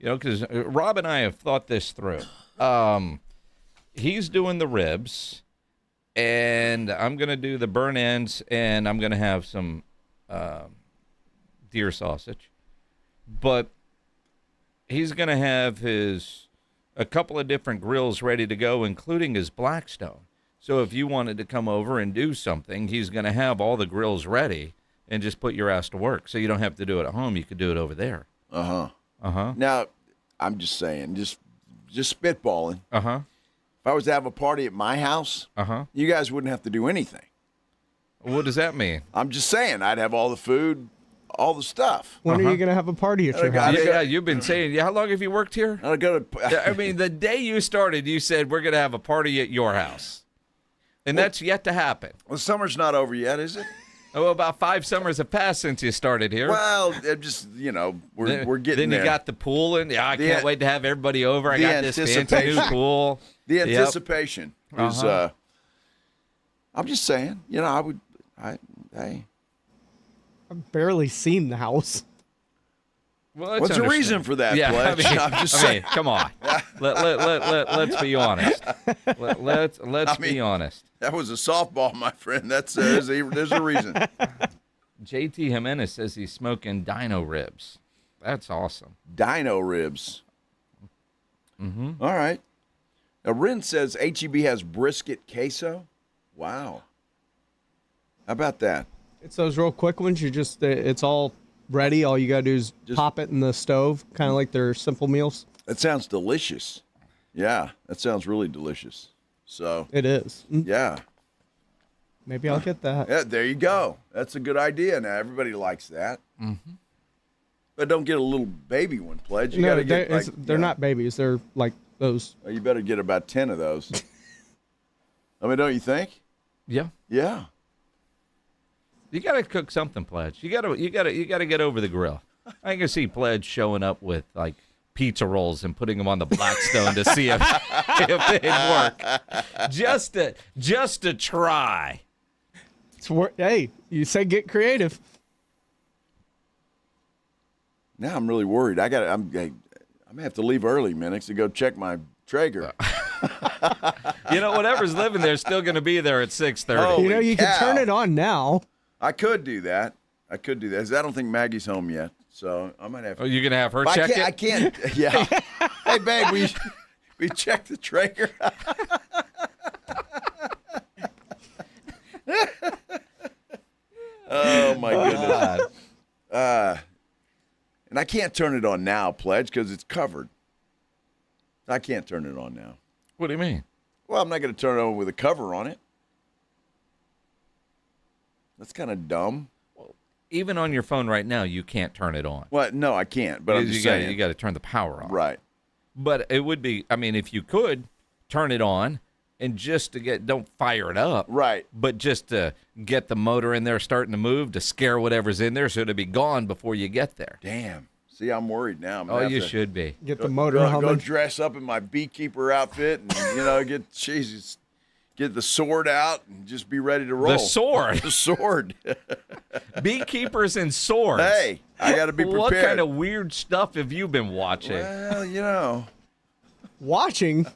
because Rob and I have thought this through. He's doing the ribs, and I'm going to do the burn ends, and I'm going to have some deer sausage. But he's going to have his a couple of different grills ready to go, including his Blackstone. So if you wanted to come over and do something, he's going to have all the grills ready and just put your ass to work. So you don't have to do it at home. You could do it over there. Now, I'm just saying, just spitballing. If I was to have a party at my house, you guys wouldn't have to do anything. What does that mean? I'm just saying, I'd have all the food, all the stuff. When are you going to have a party at your house? Yeah, you've been saying, how long have you worked here? I mean, the day you started, you said, we're going to have a party at your house. And that's yet to happen. Well, summer's not over yet, is it? Oh, about 5 summers have passed since you started here. Well, just, we're getting then there. You got the pool, and I can't wait to have everybody over. I got this fancy new pool. The anticipation is, I'm just saying, hey. I've barely seen the house. Well, what's the reason for that, Pledge? I'm just saying. Come on. Let's be honest. Let's be honest. That was a softball, my friend. That's there's a reason. JT Jimenez says he's smoking dino ribs. That's awesome. Dino ribs. All right. Now, Ren says HEB has brisket queso. Wow. How about that? It's those real quick ones. It's all ready. All you got to do is just pop it in the stove, kind of like their simple meals. That sounds delicious. Yeah, that sounds really delicious. So it is. Yeah. Maybe I'll get that. Yeah, there you go. That's a good idea. Now everybody likes that. But don't get a little baby one, Pledge. You gotta get they're not babies. They're like those. Well, you better get about 10 of those. I mean, don't you think? Yeah. Yeah. You got to cook something, Pledge. You got to get over the grill. I can see Pledge showing up with like pizza rolls and putting them on the Blackstone to see if they'd work. Just to try. Hey, you said get creative. Now I'm really worried. I'm gonna have to leave early, Minix, to go check my Traeger. Whatever's living there is still going to be there at 6:30. Holy you can turn it on now. I could do that. I don't think Maggie's home yet, so I might have to. Oh, you're going to have her check it? I can't. Yeah. Hey, babe, we checked the Traeger. Oh, my goodness. And I can't turn it on now, Pledge, because it's covered. I can't turn it on now. What do you mean? Well, I'm not going to turn it on with a cover on it. That's kind of dumb. Well, even on your phone right now, you can't turn it on. Well, no, I can't. But I'm just saying. You got to turn the power on. Right. But it would be, if you could turn it on and just to don't fire it up. Right. But just to get the motor in there starting to move to scare whatever's in there so it'll be gone before you get there. Damn. See, I'm worried now. Oh, you should be. Get the motor go dress up in my beekeeper outfit and, get the sword out and just be ready to roll. The sword? The sword. Beekeepers and swords. Hey, I got to be prepared. What kind of weird stuff have you been watching? Well, Watching?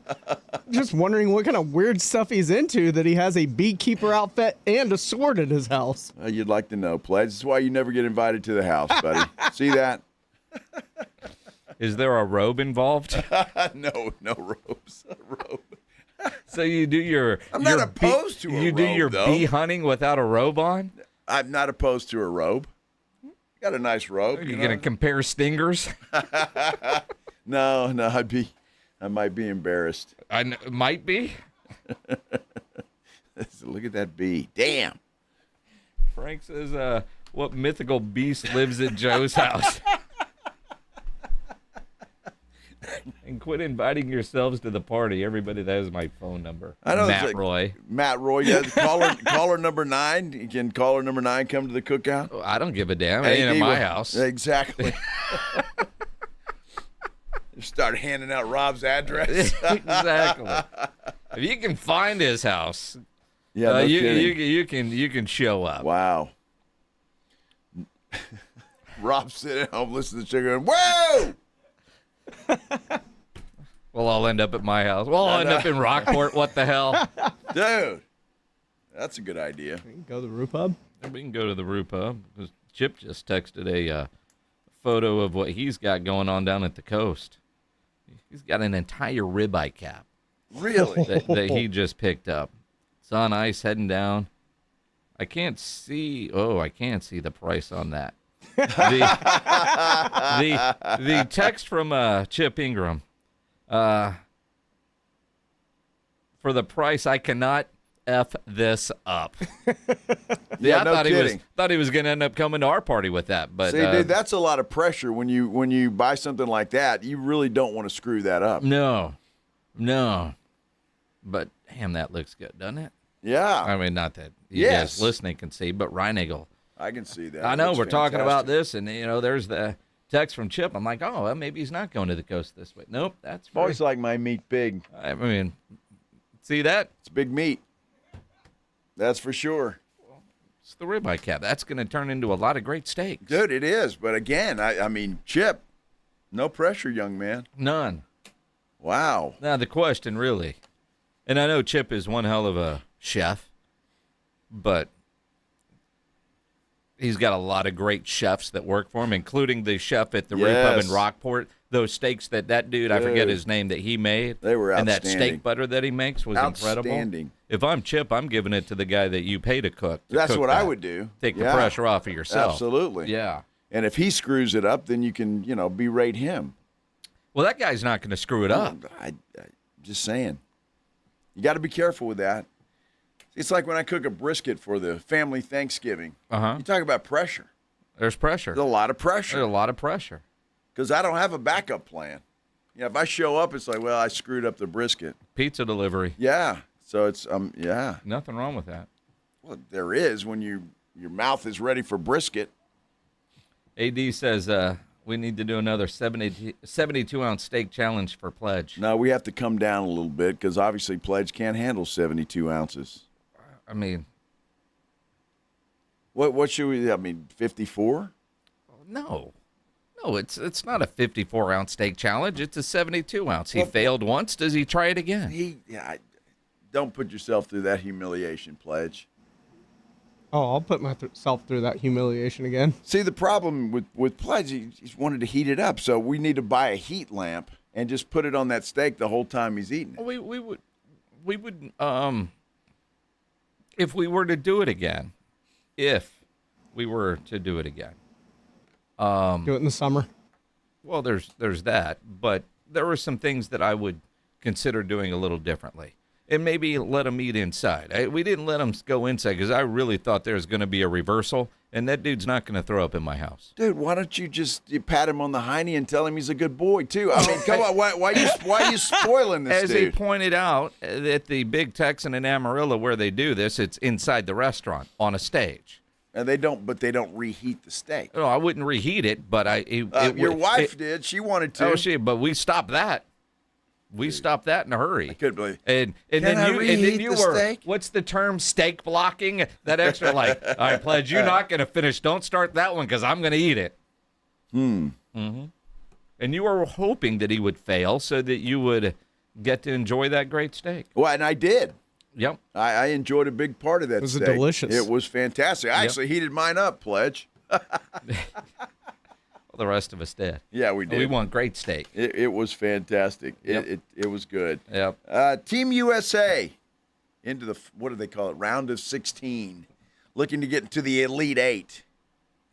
Just wondering what kind of weird stuff he's into that he has a beekeeper outfit and a sword in his house. You'd like to know, Pledge. That's why you never get invited to the house, buddy. See that? Is there a robe involved? No robes. A robe. So you do your. I'm not opposed to a robe. You do your bee hunting without a robe on? I'm not opposed to a robe. Got a nice robe. Are you going to compare stingers? No, I might be embarrassed. I might be. Look at that bee. Damn. Frank says, what mythical beast lives at Joe's house? And quit inviting yourselves to the party. Everybody that has my phone number. I know. Matt Roy. Matt Roy. Yeah, caller number 9. Can caller number 9 come to the cookout? Oh, I don't give a damn. It ain't at my house. Exactly. Start handing out Rob's address. Exactly. If you can find his house, yeah, you can show up. Wow. Rob's sitting at home listening to Sugar and whoa. Well, I'll end up at my house. Well, I'll end up in Rockport. What the hell? Dude, that's a good idea. We can go to the Roo Pub. We can go to the Roo Pub. Chip just texted a photo of what he's got going on down at the coast. He's got an entire ribeye cap. Really? that he just picked up. It's on ice heading down. I can't see the price on that. The text from Chip Ingram. For the price, I cannot F this up. Yeah, I no kidding. thought he was going to end up coming to our party with that. But see, dude, that's a lot of pressure when you buy something like that. You really don't want to screw that up. No. But damn, that looks good, doesn't it? Yeah. I mean, not that you guys listening can see, but Reinigal. I can see that. I know we're talking about fantastic. this, and there's the text from Chip. I'm like, oh, well, maybe he's not going to the coast this week. Nope, that's I've always like my meat big. I mean, see that? It's big meat. That's for sure. It's the ribeye cap. That's going to turn into a lot of great steaks. Dude, it is. But again, I mean, Chip, no pressure, young man. None. Wow. Now, the question really, and I know Chip is one hell of a chef, but he's got a lot of great chefs that work for him, including the chef at the Roo Pub in Rockport. Those steaks that dude, I forget his name, that he made. They were outstanding. And that steak butter that he makes was incredible. Outstanding. If I'm Chip, I'm giving it to the guy that you pay to cook. That's what I would do. Take the pressure off of yourself. Absolutely. Yeah. And if he screws it up, then you can, berate him. Well, that guy's not going to screw it up. I'm just saying. You got to be careful with that. It's like when I cook a brisket for the family Thanksgiving. You talk about pressure. There's pressure. There's a lot of pressure. There's a lot of pressure. Because I don't have a backup plan. If I show up, it's like, well, I screwed up the brisket. Pizza delivery. Yeah. So it's, Nothing wrong with that. Well, there is when your mouth is ready for brisket. AD says we need to do another 72-ounce steak challenge for Pledge. No, we have to come down a little bit because obviously Pledge can't handle 72 ounces. I mean. What should we, 54? No, it's not a 54-ounce steak challenge. It's a 72-ounce. He failed once. Does he try it again? Don't put yourself through that humiliation, Pledge. Oh, I'll put myself through that humiliation again. See, the problem with Pledge, he's wanted to heat it up, so we need to buy a heat lamp and just put it on that steak the whole time he's eating it. We would if we were to do it again. If we were to do it again. Do it in the summer. Well, there's that, but there were some things that I would consider doing a little differently. And maybe let him eat inside. We didn't let him go inside because I really thought there was going to be a reversal, and that dude's not going to throw up in my house. Dude, why don't you pat him on the hiney and tell him he's a good boy, too? I mean, come on, why are you spoiling this dude? As he pointed out, at the Big Texan in Amarillo where they do this, it's inside the restaurant on a stage. And they don't reheat the steak. No, I wouldn't reheat it, but your wife did. She wanted to. Oh, but we stopped that. We stopped that in a hurry. I couldn't believe. And then you were. Steak? What's the term? Steak blocking. That extra all right, Pledge. You're not going to finish. Don't start that one because I'm going to eat it. Mm-hmm. And you were hoping that he would fail so that you would get to enjoy that great steak. Well, and I did. Yep. I enjoyed a big part of that steak. It was delicious. It was fantastic. I actually heated mine up, Pledge. The rest of us did. Yeah, we did. We want great steak. It was fantastic. Yep. It was good. Yep. Team USA into the, what do they call it, round of 16, looking to get into the Elite Eight.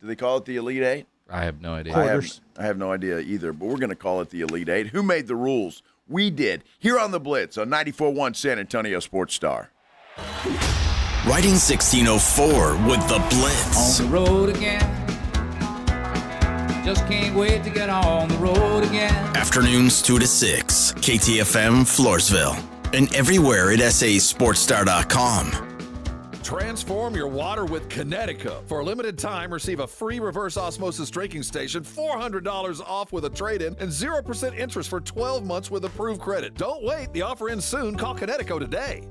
Do they call it the Elite Eight? I have no idea. I have no idea either, but we're going to call it the Elite Eight. Who made the rules? We did. Here on the Blitz on 94.1 San Antonio Sports Star. Riding 1604 with the Blitz. On the road again. Just can't wait to get on the road again. Afternoons 2 to 6, KTFM Floresville, and everywhere at sasportstar.com. Transform your water with Connecticut. For a limited time, receive a free reverse osmosis drinking station, $400 off with a trade-in, and 0% interest for 12 months with approved credit. Don't wait. The offer ends soon. Call Connecticut today.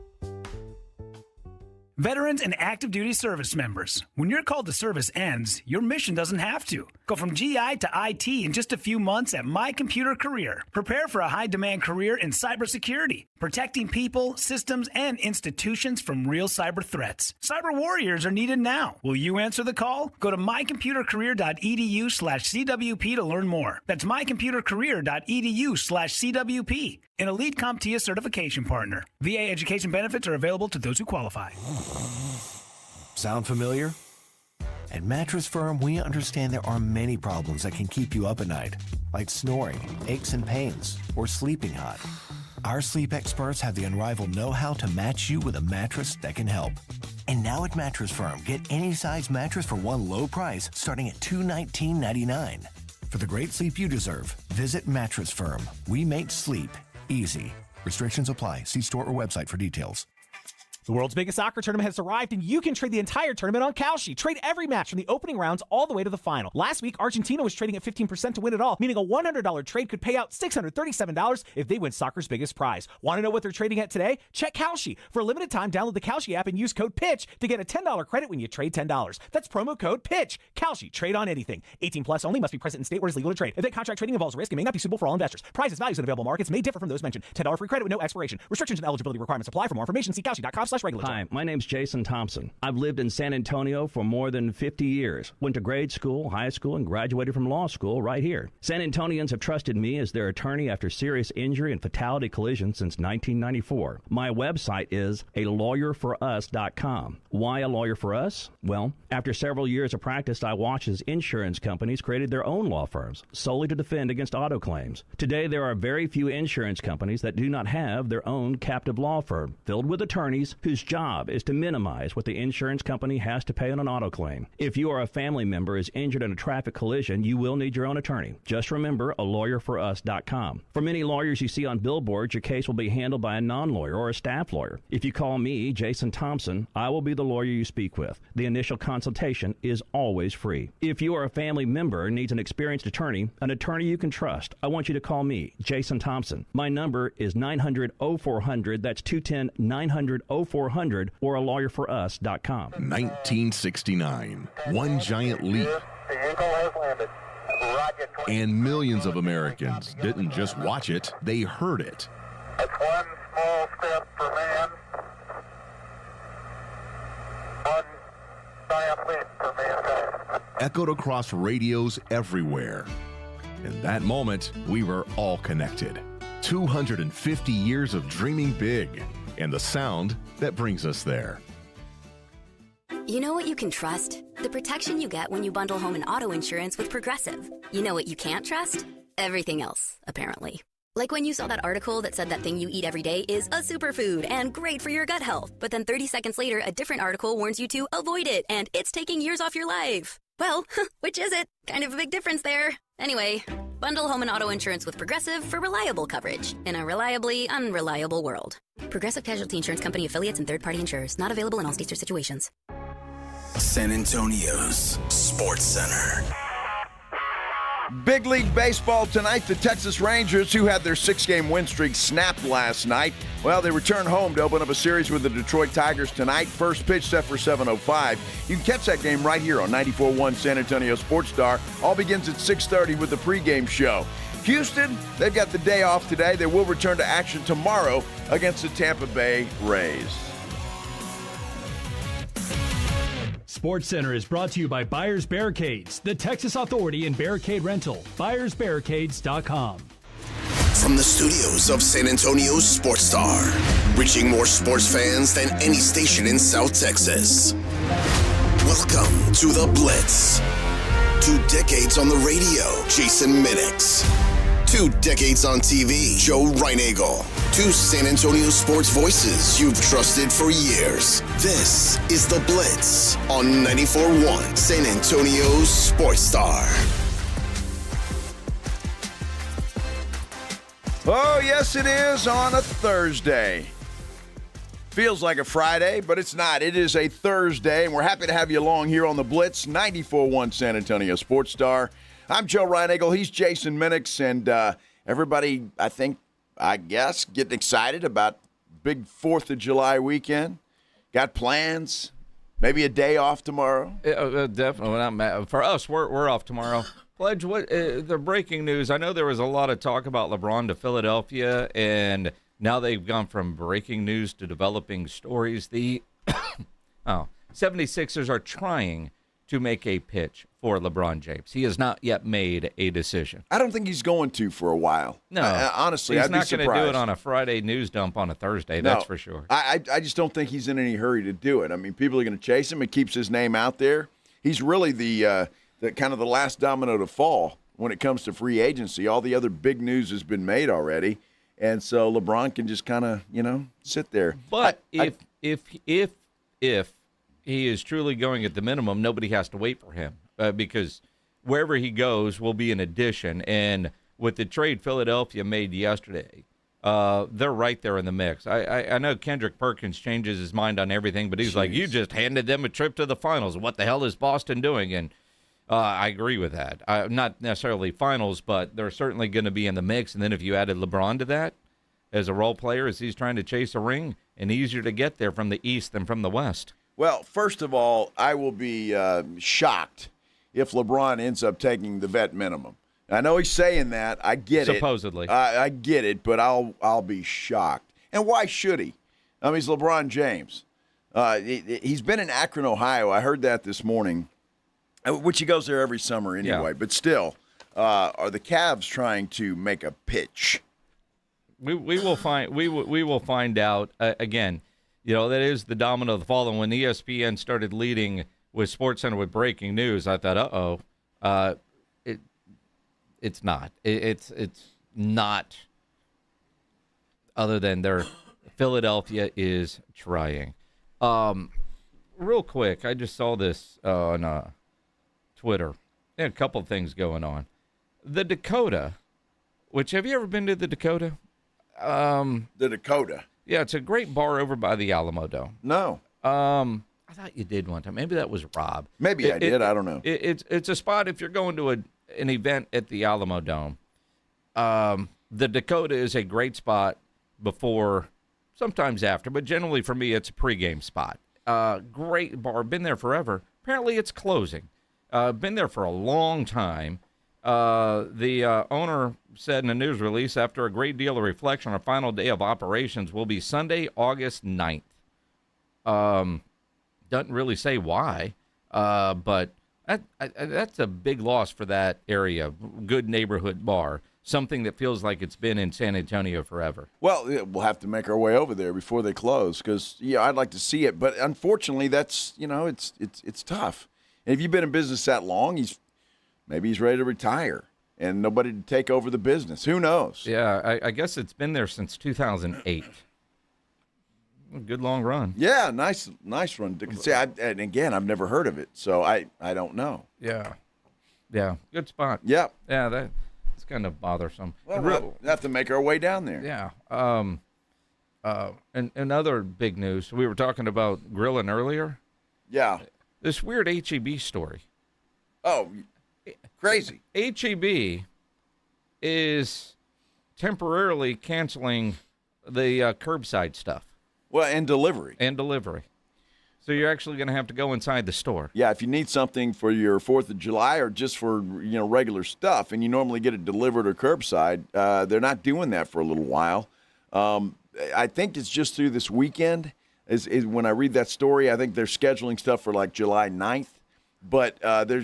Veterans and active duty service members, when your call to service ends, your mission doesn't have to. Go from GI to IT in just a few months at My Computer Career. Prepare for a high-demand career in cybersecurity, protecting people, systems, and institutions from real cyber threats. Cyber warriors are needed now. Will you answer the call? Go to mycomputercareer.edu/CWP to learn more. That's mycomputercareer.edu/CWP. An elite CompTIA certification partner. VA education benefits are available to those who qualify. Sound familiar? At Mattress Firm, we understand there are many problems that can keep you up at night, like snoring, aches and pains, or sleeping hot. Our sleep experts have the unrivaled know-how to match you with a mattress that can help. And now at Mattress Firm, get any size mattress for one low price starting at $219.99. For the great sleep you deserve, visit Mattress Firm. We make sleep easy. Restrictions apply. See store or website for details. The world's biggest soccer tournament has arrived, and you can trade the entire tournament on Kalshi. Trade every match from the opening rounds all the way to the final. Last week, Argentina was trading at 15% to win it all, meaning a $100 trade could pay out $637 if they win soccer's biggest prize. Want to know what they're trading at today? Check Kalshi. For a limited time, download the Kalshi app and use code PITCH to get a $10 credit when you trade $10. That's promo code PITCH. Kalshi. Trade on anything. 18 plus only. Must be present in state where it's legal to trade. If that contract trading involves risk, it may not be suitable for all investors. Prices, values, and available markets may differ from those mentioned. $10 free credit with no expiration. Restrictions and eligibility requirements apply. For more information, see kalshi.com/regulatory. Hi, my name's Jason Thompson. I've lived in San Antonio for more than 50 years. Went to grade school, high school, and graduated from law school right here. San Antonians have trusted me as their attorney after serious injury and fatality collisions since 1994. My website is alawyerforus.com. Why a lawyer for us? Well, after several years of practice, I watched as insurance companies created their own law firms solely to defend against auto claims. Today, there are very few insurance companies that do not have their own captive law firm filled with attorneys whose job is to minimize what the insurance company has to pay on an auto claim. If you or a family member is injured in a traffic collision, you will need your own attorney. Just remember alawyerforus.com. For many lawyers you see on billboards, your case will be handled by a non-lawyer or a staff lawyer. If you call me, Jason Thompson, I will be the lawyer you speak with. The initial consultation is always free. If you or a family member needs an experienced attorney you can trust, I want you to call me, Jason Thompson. My number is 900-0400. That's 210-900-0400 or alawyerforus.com. 1969. One giant leap. And millions of Americans didn't just watch it, they heard it. That's one small step for man, one giant leap for mankind. Echoed across radios everywhere. In that moment, we were all connected. 250 years of dreaming big, and the sound that brings us there. You know what you can trust? The protection you get when you bundle home and auto insurance with Progressive. You know what you can't trust? Everything else, apparently. Like when you saw that article that said that thing you eat every day is a superfood and great for your gut health, but then 30 seconds later, a different article warns you to avoid it and it's taking years off your life. Well, which is it? Kind of a big difference there. Anyway, bundle home and auto insurance with Progressive for reliable coverage in a reliably unreliable world. Progressive Casualty Insurance Company affiliates and third-party insurers. Not available in all states or situations. San Antonio's Sports Center. Big League Baseball tonight. The Texas Rangers, who had their 6-game win streak snapped last night, well, they return home to open up a series with the Detroit Tigers tonight. First pitch set for 7:05. You can catch that game right here on 94.1 San Antonio Sports Star. All begins at 6:30 with the pregame show. Houston, they've got the day off today. They will return to action tomorrow against the Tampa Bay Rays. Sports Center is brought to you by Buyers Barricades, the Texas authority in barricade rental. BuyersBarricades.com. From the studios of San Antonio's Sports Star, reaching more sports fans than any station in South Texas. Welcome to the Blitz. 2 decades on the radio, Jason Minix. 2 decades on TV, Joe Reinagel. 2 San Antonio sports voices you've trusted for years. This is The Blitz on 94.1 San Antonio's Sports Star. Oh, yes, it is on a Thursday. Feels like a Friday, but it's not. It is a Thursday, and we're happy to have you along here on The Blitz, 94.1 San Antonio Sports Star. I'm Joe Reinagel. He's Jason Minix, and everybody, I guess, getting excited about big 4th of July weekend. Got plans? Maybe a day off tomorrow? Definitely. For us, we're off tomorrow. Pledge, what the breaking news? I know there was a lot of talk about LeBron to Philadelphia, and now they've gone from breaking news to developing stories. The 76ers are trying to make a pitch for LeBron James. He has not yet made a decision. I don't think he's going to for a while. No. Honestly, he's I'd be not going surprised. to do it on a Friday news dump on a Thursday, that's for sure. I just don't think he's in any hurry to do it. I mean, people are going to chase him. It keeps his name out there. He's really the kind of the last domino to fall when it comes to free agency. All the other big news has been made already. And so LeBron can just kind of, sit there. But if he is truly going at the minimum, nobody has to wait for him because wherever he goes will be an addition. And with the trade Philadelphia made yesterday, they're right there in the mix. I know Kendrick Perkins changes his mind on everything, but he's like, you just handed them a trip to the finals. What the hell is Boston doing? And I agree with that. Not necessarily finals, but they're certainly going to be in the mix. And then if you added LeBron to that as a role player, as he's trying to chase a ring, and easier to get there from the East than from the West. Well, first of all, I will be shocked if LeBron ends up taking the vet minimum. I know he's saying that. I get it. Supposedly. I get it, but I'll be shocked. And why should he? I mean, he's LeBron James. He's been in Akron, Ohio. I heard that this morning, which he goes there every summer anyway. Yeah. But still, are the Cavs trying to make a pitch? We will find out again. That is the domino of the fall. And when ESPN started leading with SportsCenter with breaking news, I thought, it's not. It's not. Other than Philadelphia is trying. Real quick, I just saw this on Twitter. There are a couple of things going on. The Dakota, which have you ever been to the Dakota? The Dakota. Yeah, it's a great bar over by the Alamo Dome. No. I thought you did one time. Maybe that was Rob. Maybe I did. I don't know. It's a spot if you're going to an event at the Alamo Dome. The Dakota is a great spot before, sometimes after, but generally for me it's a pregame spot. Great bar. Been there forever. Apparently it's closing. Been there for a long time. The owner said in a news release, after a great deal of reflection, our final day of operations will be Sunday, August 9th. Doesn't really say why, but that's a big loss for that area. Good neighborhood bar, something that feels like it's been in San Antonio forever. Well, we'll have to make our way over there before they close because, I'd like to see it. But unfortunately, that's, it's tough. And if you've been in business that long, maybe he's ready to retire and nobody to take over the business. Who knows? Yeah, I guess it's been there since 2008. A good long run. Yeah, nice run. And again, I've never heard of it, so I don't know. Yeah, good spot. Yep. Yeah, that's kind of bothersome. Well, we'll have to make our way down there. Yeah. And other big news, we were talking about grilling earlier. Yeah. This weird HEB story. Oh, crazy. HEB is temporarily canceling the curbside stuff. Well, and delivery. So you're actually going to have to go inside the store. Yeah, if you need something for your 4th of July or just for regular stuff, and you normally get it delivered or curbside, they're not doing that for a little while. I think it's just through this weekend. Is when I read that story, I think they're scheduling stuff for like July 9th. But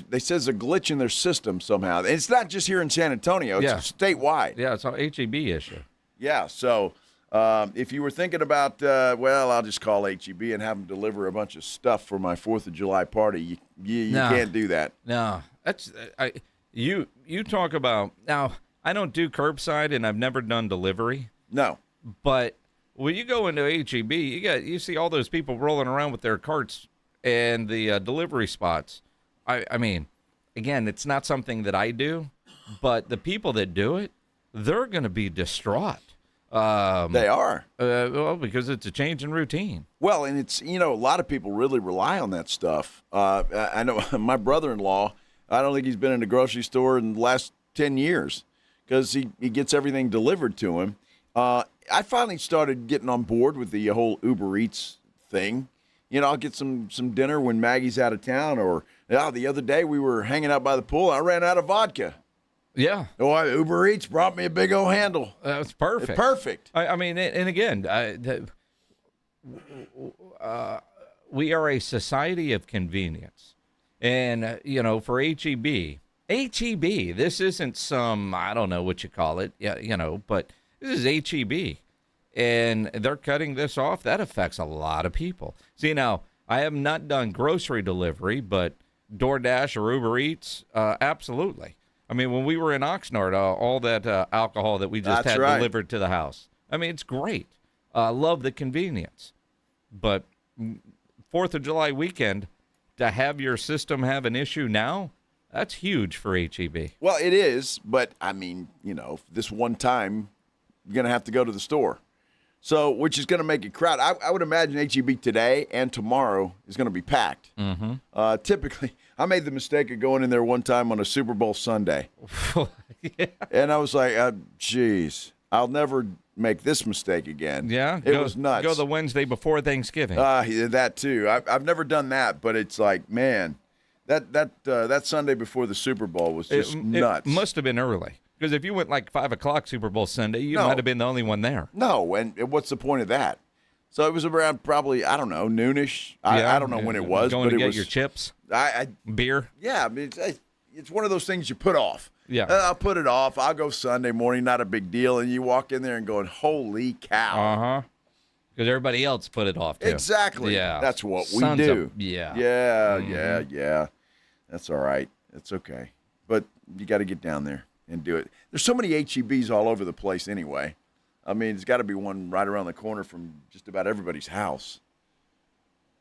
they says a glitch in their system somehow. And it's not just here in San Antonio. It's statewide. Yeah, it's an HEB issue. Yeah, so if you were thinking about, I'll just call HEB and have them deliver a bunch of stuff for my 4th of July party, you can't do that. No, that's you talk about, now, I don't do curbside and I've never done delivery. No. But when you go into HEB, you see all those people rolling around with their carts and the delivery spots. I mean, again, it's not something that I do, but the people that do it, they're going to be distraught. They are. Well, because it's a change in routine. Well, and it's, a lot of people really rely on that stuff. I know my brother-in-law, I don't think he's been in a grocery store in the last 10 years because he gets everything delivered to him. I finally started getting on board with the whole Uber Eats thing. I'll get some dinner when Maggie's out of town. Or the other day we were hanging out by the pool. I ran out of vodka. Yeah. Oh, Uber Eats brought me a big old handle. That's perfect. It's perfect. I mean, and again, we are a society of convenience. And, for HEB, this isn't some, I don't know what you call it, but this is HEB. And they're cutting this off. That affects a lot of people. See, now, I have not done grocery delivery, but DoorDash or Uber Eats, absolutely. I mean, when we were in Oxnard, all that alcohol that we just had delivered to the house. I mean, it's great. I love the convenience. But 4th of July weekend, to have your system have an issue now, that's huge for HEB. Well, it is, but, I mean, this one time, you're going to have to go to the store. So, which is going to make it crowded. I would imagine HEB today and tomorrow is going to be packed. Mm-hmm. Typically, I made the mistake of going in there one time on a Super Bowl Sunday. Yeah. And I was like, geez, I'll never make this mistake again. Yeah? It was nuts. Go the Wednesday before Thanksgiving. That too. I've never done that, but it's like, man, that Sunday before the Super Bowl was just nuts. It must have been early. Because if you went like 5 o'clock Super Bowl Sunday, you might have been the only one there. No, and what's the point of that? So it was around probably, I don't know, noonish. I don't know when it was. Going but to it was, get your chips? Beer? Yeah, I mean, it's one of those things you put off. Yeah. I'll put it off. I'll go Sunday morning, not a big deal. And you walk in there and going, holy cow. Uh-huh. Because everybody else put it off, too. Exactly. Yeah. That's what we do. Yeah. Yeah. That's all right. It's okay. But you got to get down there and do it. There's so many HEBs all over the place anyway. I mean, there's got to be one right around the corner from just about everybody's house.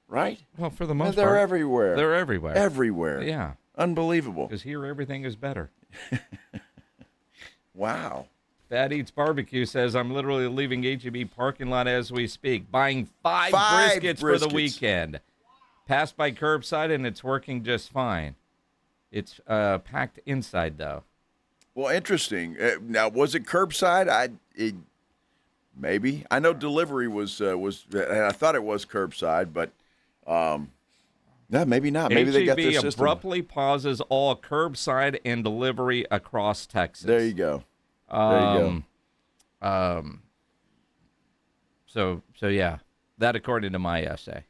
Right? Well, for the most part. They're everywhere. They're everywhere. Everywhere. Yeah. Unbelievable. Because here everything is better. Wow. Fat Eats Barbecue says, I'm literally leaving HEB parking lot as we speak, buying five briskets for the weekend. Passed by curbside, and it's working just fine. It's packed inside, though. Well, interesting. Now, was it curbside? Maybe. I know delivery was, and I thought it was curbside, but no, maybe not. Maybe they got their system. HEB abruptly pauses all curbside and delivery across Texas. There you go. There you go. So yeah, that according to my essay.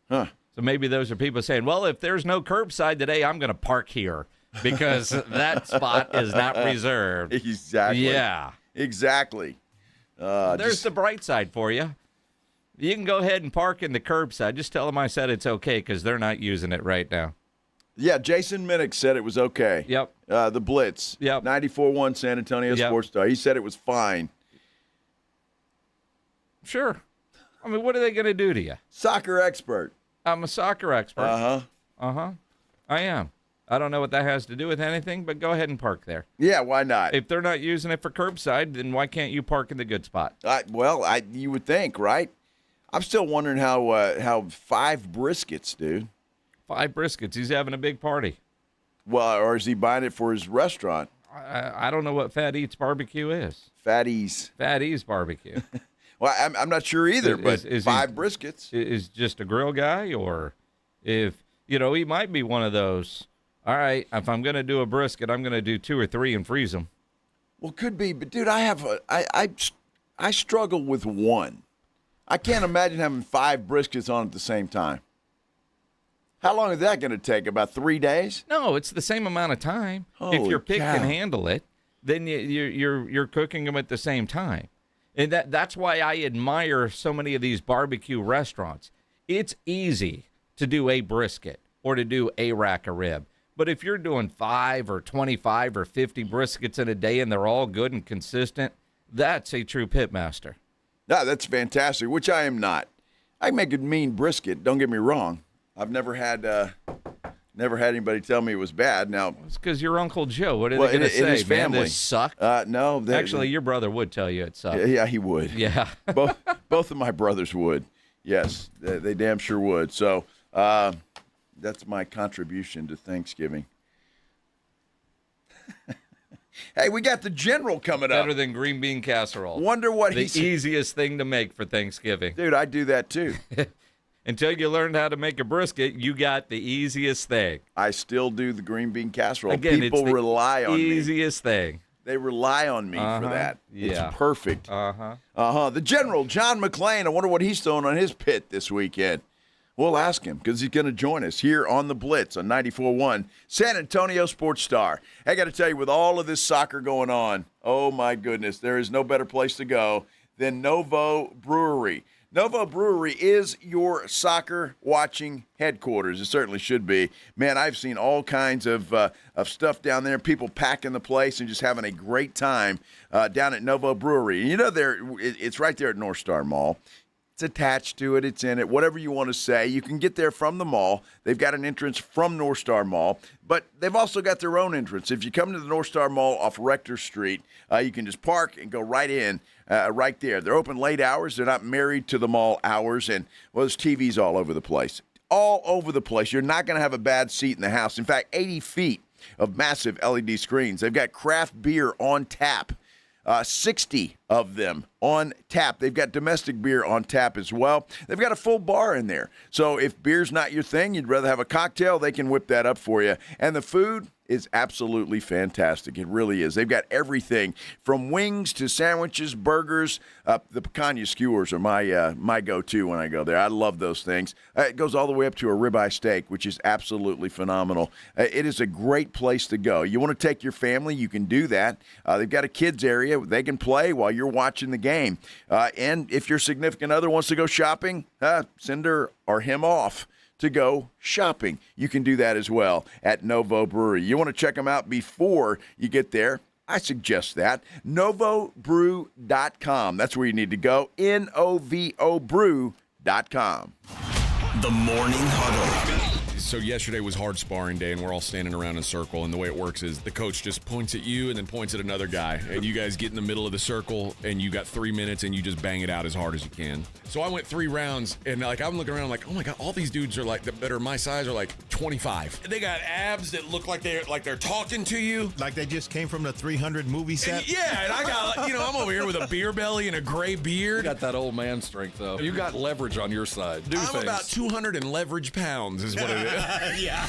Huh. So maybe those are people saying, well, if there's no curbside today, I'm going to park here because that spot is not reserved. Exactly. Yeah. Exactly. There's the bright side for you. You can go ahead and park in the curbside. Just tell them I said it's okay because they're not using it right now. Yeah, Jason Minnick said it was okay. Yep. The Blitz. Yep. 94.1 San Antonio Sports Star. He said it was fine. Sure. I mean, what are they going to do to you? Soccer expert. I'm a soccer expert. Uh-huh. I am. I don't know what that has to do with anything, but go ahead and park there. Yeah, why not? If they're not using it for curbside, then why can't you park in the good spot? You would think, right? I'm still wondering how 5 briskets, dude. 5 briskets. He's having a big party. Well, or is he buying it for his restaurant? I don't know what Fat Eats Barbecue is. Fatty's Barbecue. Well, I'm not sure either, but is 5 briskets. Is just a grill guy, or if, he might be one of those, all right, if I'm going to do a brisket, I'm going to do 2 or 3 and freeze them. Well, could be, but dude, I struggle with 1. I can't imagine having 5 briskets on at the same time. How long is that going to take? About 3 days? No, it's the same amount of time. Holy if your pig cow. can handle it, then you're cooking them at the same time. And that's why I admire so many of these barbecue restaurants. It's easy to do a brisket or to do a rack of rib. But if you're doing 5 or 25 or 50 briskets in a day and they're all good and consistent, that's a true pitmaster. No, that's fantastic, which I am not. I can make a mean brisket, don't get me wrong. I've never had anybody tell me it was bad. Now it's because your Uncle Joe. What are they going to say? His family. Man, this sucked? No. Actually, your brother would tell you it sucked. Yeah, he would. Yeah. both of my brothers would. Yes, they damn sure would. So that's my contribution to Thanksgiving. Hey, we got the general coming up. Better than green bean casserole. Wonder what the easiest thing to make for Thanksgiving. Dude, I do that too. until you learned how to make a brisket, you got the easiest thing. I still do the green bean casserole. Again, people rely on me. Easiest thing. They rely on me for that. Yeah. It's perfect. The General, John McClain, I wonder what he's throwing on his pit this weekend. We'll ask him because he's going to join us here on the Blitz on 94.1 San Antonio Sports Star. I got to tell you, with all of this soccer going on, oh my goodness, there is no better place to go than Novo Brewery. Novo Brewery is your soccer watching headquarters. It certainly should be. Man, I've seen all kinds of stuff down there, people packing the place and just having a great time down at Novo Brewery. You know, it's right there at North Star Mall. It's attached to it. It's in it. Whatever you want to say. You can get there from the mall. They've got an entrance from North Star Mall, but they've also got their own entrance. If you come to the North Star Mall off Rector Street, you can just park and go right in, right there. They're open late hours. They're not married to the mall hours, and, well, there's TVs all over the place. All over the place. You're not going to have a bad seat in the house. In fact, 80 feet of massive LED screens. They've got craft beer on tap. 60 of them on tap. They've got domestic beer on tap as well. They've got a full bar in there. So if beer's not your thing, you'd rather have a cocktail, they can whip that up for you. And the food is absolutely fantastic. It really is. They've got everything from wings to sandwiches, burgers. The picanha skewers are my go-to when I go there. I love those things. It goes all the way up to a ribeye steak, which is absolutely phenomenal. It is a great place to go. You want to take your family, you can do that. They've got a kids area. They can play while you're watching the game. And if your significant other wants to go shopping, send her or him off to go shopping. You can do that as well at Novo Brewery. You want to check them out before you get there? I suggest that. NovoBrew.com. That's where you need to go. NOVO Brew.com. The Morning Huddle. So yesterday was hard sparring day, and we're all standing around in a circle, and the way it works is the coach just points at you and then points at another guy, and you guys get in the middle of the circle, and you got 3 minutes, and you just bang it out as hard as you can. So I went 3 rounds, and I'm looking around like, oh my God, all these dudes are that are my size are like 25. They got abs that look like they're talking to you. Like they just came from the 300 movie set? And I got, I'm over here with a beer belly and a gray beard. You got that old man strength, though. You got leverage on your side. I'm about 200 and leverage pounds is what it is. Yeah.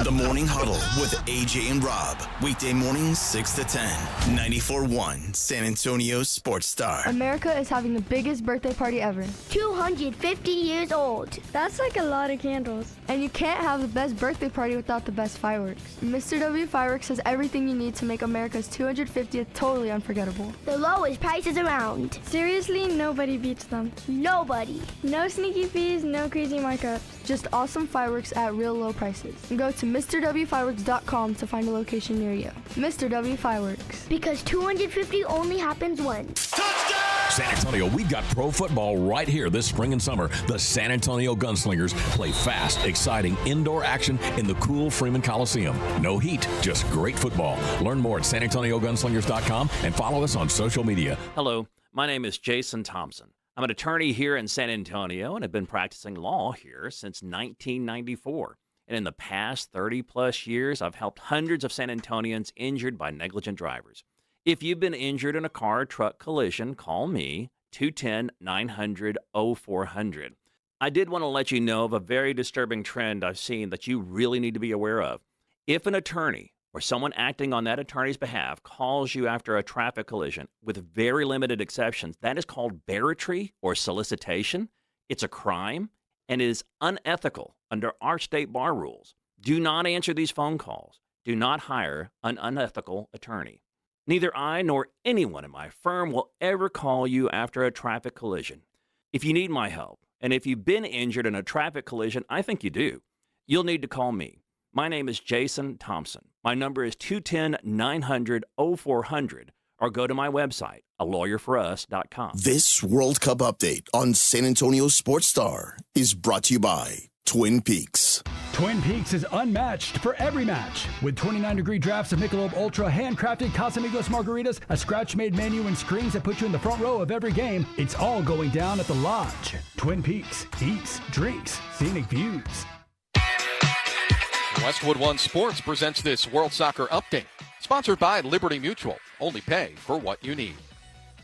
The Morning Huddle with AJ and Rob. Weekday mornings 6 to 10. 94.1 San Antonio Sports Star. America is having the biggest birthday party ever. 250 years old. That's like a lot of candles. And you can't have the best birthday party without the best fireworks. Mr. W Fireworks has everything you need to make America's 250th totally unforgettable. The lowest prices around. Seriously, nobody beats them. Nobody. No sneaky fees, no crazy markups. Just awesome fireworks at real low prices. And go to MrWFireworks.com to find a location near you. Mr. W Fireworks. Because 250 only happens once. Touchdown! San Antonio, we've got pro football right here this spring and summer. The San Antonio Gunslingers play fast, exciting indoor action in the cool Freeman Coliseum. No heat, just great football. Learn more at SanAntonioGunslingers.com and follow us on social media. Hello, my name is Jason Thompson. I'm an attorney here in San Antonio and have been practicing law here since 1994. And in the past 30-plus years, I've helped hundreds of San Antonians injured by negligent drivers. If you've been injured in a car or truck collision, call me, 210-900-0400. I did want to let you know of a very disturbing trend I've seen that you really need to be aware of. If an attorney or someone acting on that attorney's behalf calls you after a traffic collision, with very limited exceptions, that is called barratry or solicitation. It's a crime and is unethical under our state bar rules. Do not answer these phone calls. Do not hire an unethical attorney. Neither I nor anyone in my firm will ever call you after a traffic collision. If you need my help, and if you've been injured in a traffic collision, I think you do, you'll need to call me. My name is Jason Thompson. My number is 210-900-0400, or go to my website, alawyerforus.com. This World Cup update on San Antonio Sports Star is brought to you by Twin Peaks. Twin Peaks is unmatched for every match. With 29-degree drafts of Michelob Ultra, handcrafted Casamigos margaritas, a scratch-made menu, and screens that put you in the front row of every game, it's all going down at the Lodge. Twin Peaks. Eats, drinks, scenic views. Westwood One Sports presents this World Soccer Update. Sponsored by Liberty Mutual. Only pay for what you need.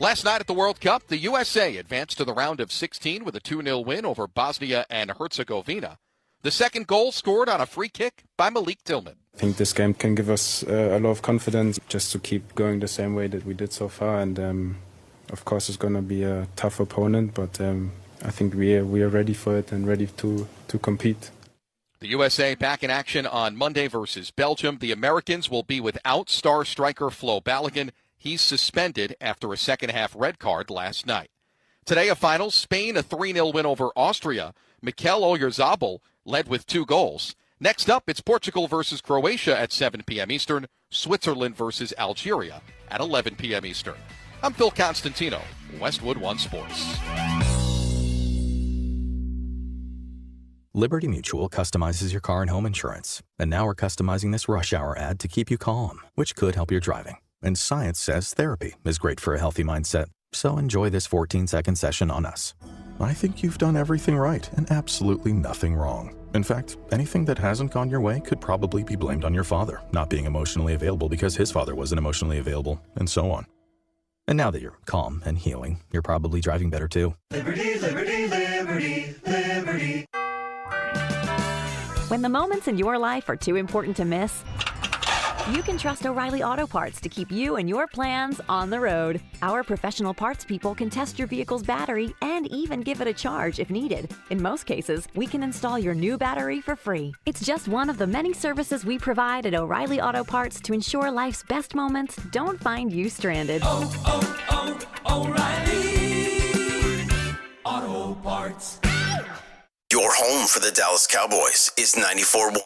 Last night at the World Cup, the USA advanced to the round of 16 with a 2-0 win over Bosnia and Herzegovina. The second goal scored on a free kick by Malik Tillman. I think this game can give us a lot of confidence just to keep going the same way that we did so far. And of course, it's going to be a tough opponent, but I think we are ready for it and ready to compete. The USA back in action on Monday versus Belgium. The Americans will be without star striker Flo Balogun. He's suspended after a second-half red card last night. Today, a final. Spain, a 3-0 win over Austria. Mikel Oyarzabal led with 2 goals. Next up, it's Portugal versus Croatia at 7 p.m. Eastern. Switzerland versus Algeria at 11 p.m. Eastern. I'm Phil Constantino, Westwood One Sports. Liberty Mutual customizes your car and home insurance. And now we're customizing this rush hour ad to keep you calm, which could help your driving. And science says therapy is great for a healthy mindset. So enjoy this 14-second session on us. I think you've done everything right and absolutely nothing wrong. In fact, anything that hasn't gone your way could probably be blamed on your father not being emotionally available because his father wasn't emotionally available, and so on. And now that you're calm and healing, you're probably driving better too. Liberty, liberty, liberty, liberty. When the moments in your life are too important to miss, you can trust O'Reilly Auto Parts to keep you and your plans on the road. Our professional parts people can test your vehicle's battery and even give it a charge if needed. In most cases, we can install your new battery for free. It's just one of the many services we provide at O'Reilly Auto Parts to ensure life's best moments don't find you stranded. O'Reilly Auto Parts. Your home for the Dallas Cowboys is 94.1.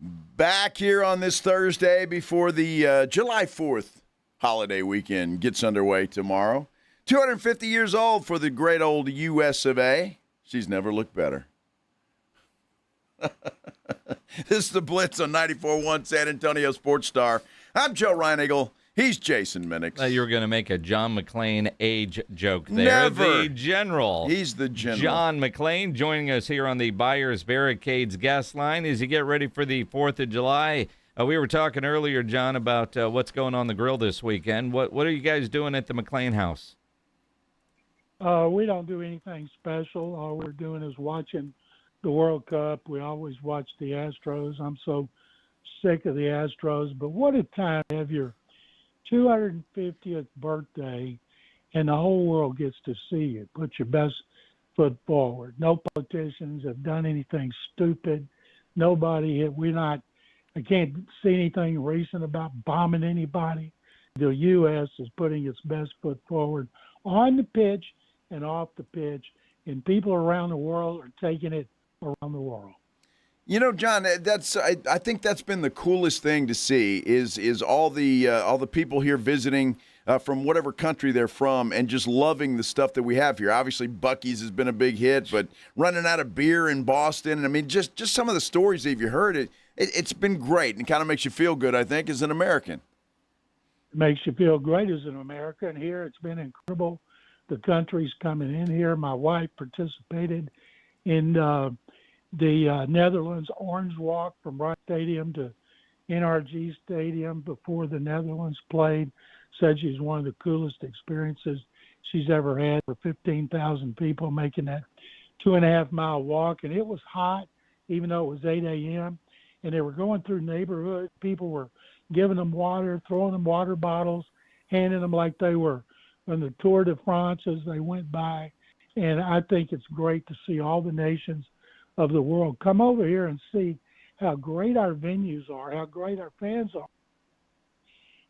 Back here on this Thursday before the July 4th holiday weekend gets underway tomorrow. 250 years old for the great old US of A. She's never looked better. This is the Blitz on 94.1 San Antonio Sports Star. I'm Joe Reinigle. He's Jason Minix. You were going to make a John McClain age joke there. Never. The general. He's the general. John McClain joining us here on the Buyers Barricades guest line as you get ready for the 4th of July. We were talking earlier, John, about what's going on the grill this weekend. What are you guys doing at the McClain house? We don't do anything special. All we're doing is watching the World Cup. We always watch the Astros. I'm so sick of the Astros. But what a time to have your 250th birthday and the whole world gets to see you. Put your best foot forward. No politicians have done anything stupid. Nobody, I can't see anything recent about bombing anybody. The U.S. is putting its best foot forward on the pitch and off the pitch, and people around the world are taking it around the world. You know, John, I think that's been the coolest thing to see is all the people here visiting from whatever country they're from and just loving the stuff that we have here. Obviously, Buc-ee's has been a big hit, but running out of beer in Boston. I mean, just some of the stories that you've heard, it's been great and kind of makes you feel good, I think, as an American. It makes you feel great as an American. Here, it's been incredible. The country's coming in here. My wife participated in the Netherlands Orange Walk from Rice Stadium to NRG Stadium before the Netherlands played. Said she's one of the coolest experiences she's ever had for 15,000 people making that 2.5-mile walk. And it was hot, even though it was 8 a.m. And they were going through neighborhoods. People were giving them water, throwing them water bottles, handing them like they were on the Tour de France as they went by. And I think it's great to see all the nations of the world come over here and see how great our venues are, how great our fans are,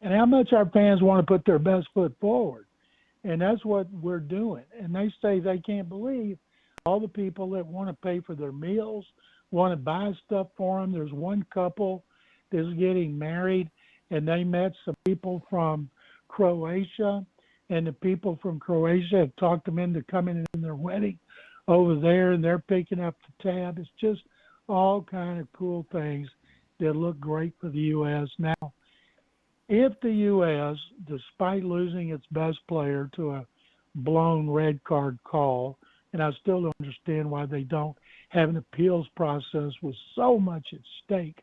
and how much our fans want to put their best foot forward. And that's what we're doing. And they say they can't believe all the people that want to pay for their meals, want to buy stuff for them. There's one couple that's getting married, and they met some people from Croatia, and the people from Croatia have talked them into coming in their wedding over there, and they're picking up the tab. It's just all kind of cool things that look great for the U.S. Now, if the U.S., despite losing its best player to a blown red card call, and I still don't understand why they don't have an appeals process with so much at stake,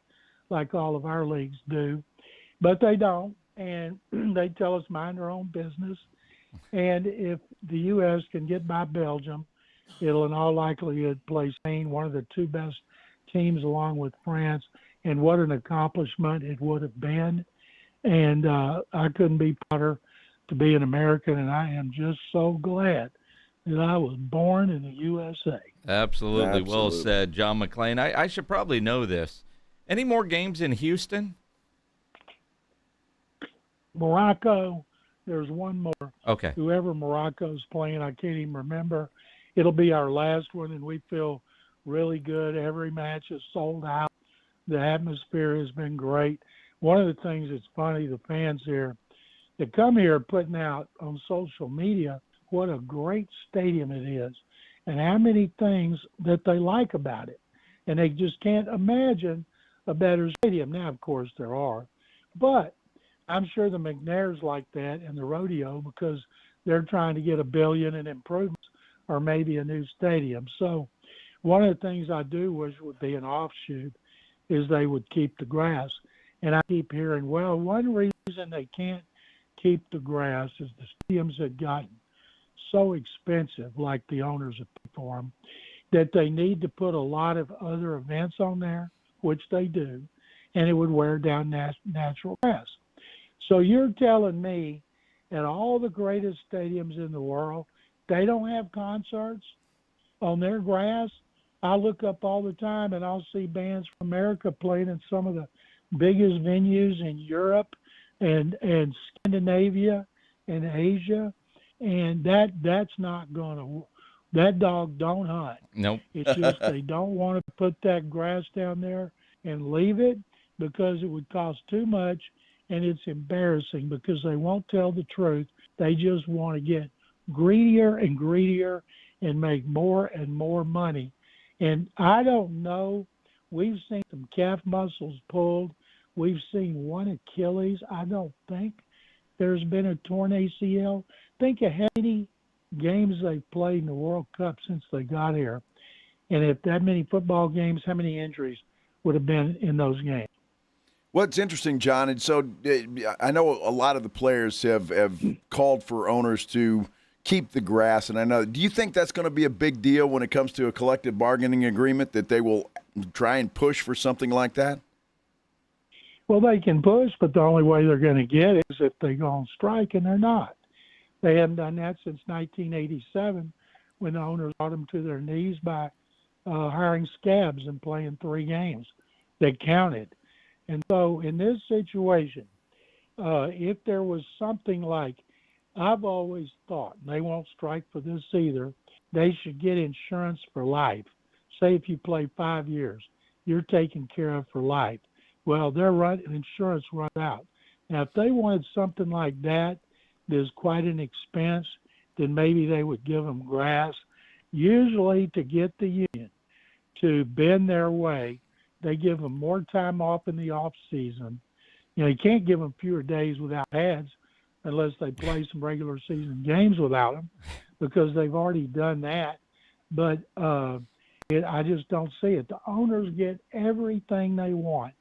like all of our leagues do. But they don't, and they tell us mind our own business. And if the U.S. can get by Belgium, it'll in all likelihood play Spain, one of the two best teams along with France, and what an accomplishment it would have been. And I couldn't be prouder to be an American, and I am just so glad that I was born in the USA. Absolutely. Well said, John McClain. I should probably know this. Any more games in Houston? Morocco, there's one more. Okay. Whoever Morocco's playing, I can't even remember. It'll be our last one, and we feel really good. Every match is sold out. The atmosphere has been great. One of the things that's funny, the fans here that come here are putting out on social media what a great stadium it is and how many things that they like about it. And they just can't imagine a better stadium. Now, of course, there are. But I'm sure the McNairs like that and the rodeo because they're trying to get $1 billion in improvements or maybe a new stadium. So one of the things I do wish would be an offshoot is they would keep the grass. And I keep hearing, well, one reason they can't keep the grass is the stadiums have gotten so expensive, like the owners have paid for them, that they need to put a lot of other events on there, which they do, and it would wear down natural grass. So you're telling me at all the greatest stadiums in the world, they don't have concerts on their grass? I look up all the time and I'll see bands from America playing in some of the biggest venues in Europe and Scandinavia and Asia, and that's not going to – that dog don't hunt. Nope. It's just they don't want to put that grass down there and leave it because it would cost too much, and it's embarrassing because they won't tell the truth. They just want to get greedier and greedier and make more and more money. And I don't know. We've seen some calf muscles pulled. We've seen one Achilles. I don't think there's been a torn ACL. Think of how many games they've played in the World Cup since they got here. And if that many football games, how many injuries would have been in those games? Well, it's interesting, John. And so I know a lot of the players have called for owners to keep the grass. And I know, do you think that's going to be a big deal when it comes to a collective bargaining agreement, that they will try and push for something like that? Well, they can push, but the only way they're going to get it is if they go on strike, and they're not. They haven't done that since 1987 when the owners brought them to their knees by hiring scabs and playing 3 games that counted. And so in this situation, if there was something like, I've always thought, and they won't strike for this either, they should get insurance for life. Say if you play 5 years, you're taken care of for life. Well, their insurance runs out. Now, if they wanted something like that, there's quite an expense, then maybe they would give them grass. Usually to get the union to bend their way, they give them more time off in the off season. You know, you can't give them fewer days without pads unless they play some regular season games without them because they've already done that. But I just don't see it. The owners get everything they want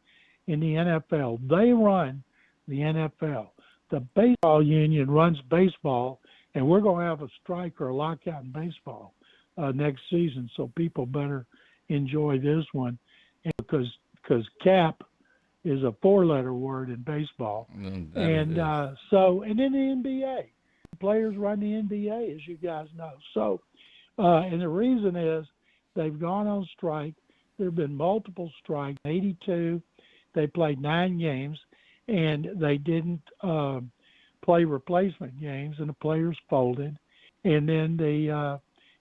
in the NFL. They run the NFL. The baseball union runs baseball, and we're going to have a strike or a lockout in baseball next season, so people better enjoy this one. And because cap is a 4-letter word in baseball. And then the NBA. Players run the NBA, as you guys know. So, and the reason is they've gone on strike. There have been multiple strikes. 82, they played 9 games, and they didn't play replacement games, and the players folded. And then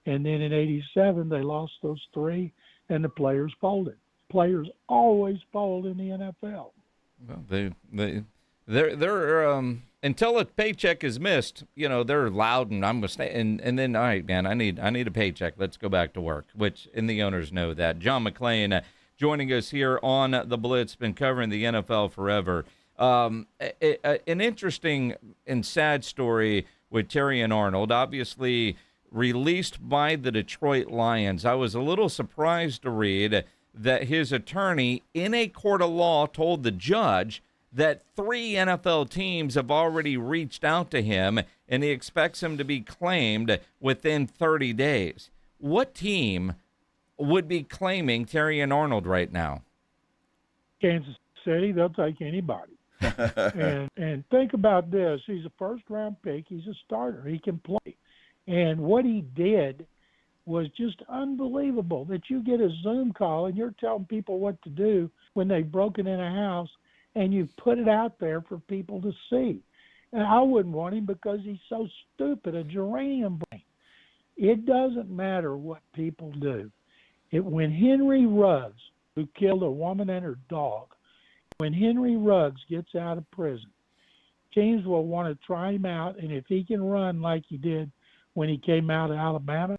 in 87, they lost those 3, and the players folded. Players always fold in the NFL. Well, they're until a paycheck is missed, you know, they're loud and I'm gonna stay. And then, all right, man, I need a paycheck. Let's go back to work. And the owners know that. John McClain joining us here on the Blitz, been covering the NFL forever. An interesting and sad story with Terry and Arnold. Obviously, released by the Detroit Lions. I was a little surprised to read that his attorney in a court of law told the judge that 3 NFL teams have already reached out to him, and he expects him to be claimed within 30 days. What team would be claiming Terry and Arnold right now? Kansas City. They'll take anybody. and think about this. He's a first-round pick. He's a starter. He can play. And what he did was just unbelievable, that you get a Zoom call and you're telling people what to do when they've broken in a house, and you put it out there for people to see. And I wouldn't want him because he's so stupid, a geranium brain. It doesn't matter what people do. When Henry Ruggs, who killed a woman and her dog, when Henry Ruggs gets out of prison, teams will want to try him out, and if he can run like he did when he came out of Alabama,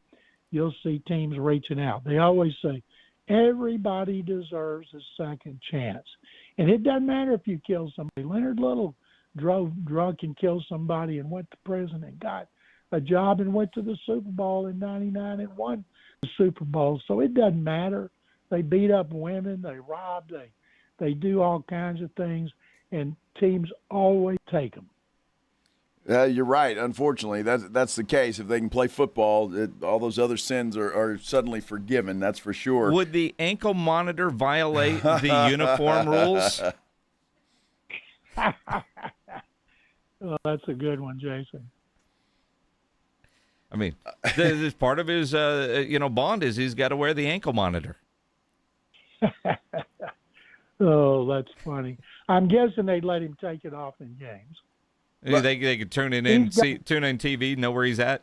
you'll see teams reaching out. They always say, everybody deserves a second chance. And it doesn't matter if you kill somebody. Leonard Little drove drunk and killed somebody and went to prison and got a job and went to the Super Bowl in '99 and won the Super Bowl. So it doesn't matter. They beat up women, they rob, they do all kinds of things, and teams always take them. You're right. Unfortunately, that's the case. If they can play football, all those other sins are suddenly forgiven. That's for sure. Would the ankle monitor violate the uniform rules? Well, that's a good one, Jason. I mean, this part of his bond is he's got to wear the ankle monitor. Oh, that's funny. I'm guessing they'd let him take it off in games. They could tune in TV, know where he's at.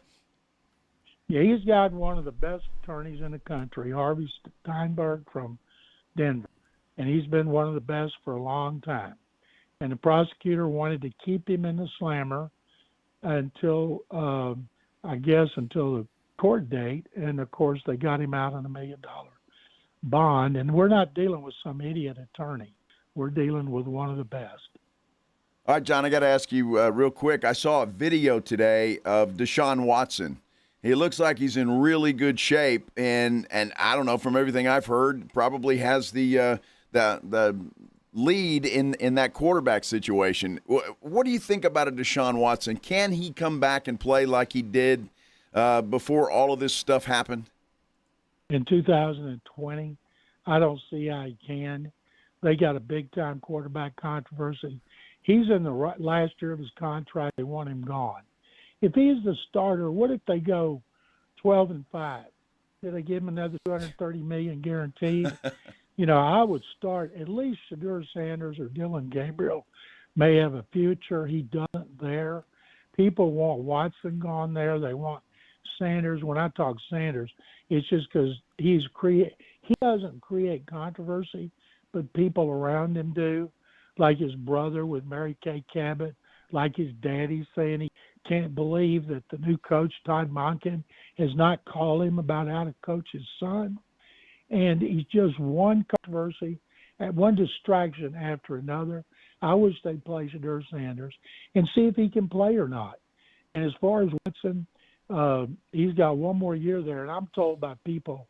Yeah, he's got one of the best attorneys in the country, Harvey Steinberg from Denver, and he's been one of the best for a long time. And the prosecutor wanted to keep him in the slammer until the court date, and of course they got him out on $1 million bond. And we're not dealing with some idiot attorney. We're dealing with one of the best. All right, John, I got to ask you real quick. I saw a video today of Deshaun Watson. He looks like he's in really good shape, and I don't know, from everything I've heard, probably has the lead in that quarterback situation. What do you think about a Deshaun Watson? Can he come back and play like he did before all of this stuff happened? In 2020, I don't see how he can. They got a big-time quarterback controversy. He's in the last year of his contract. They want him gone. If he's the starter, what if they go 12-5? Do they give him another $230 million guaranteed? I would start at least Shadur Sanders or Dylan Gabriel may have a future. He doesn't there. People want Watson gone there. They want Sanders. When I talk Sanders, it's just because he doesn't create controversy, but people around him do. Like his brother with Mary Kay Cabot, like his daddy saying he can't believe that the new coach, Todd Monken, has not called him about how to coach his son. And he's just one controversy, one distraction after another. I wish they'd play Shadur Sanders and see if he can play or not. And as far as Watson, he's got one more year there. And I'm told by people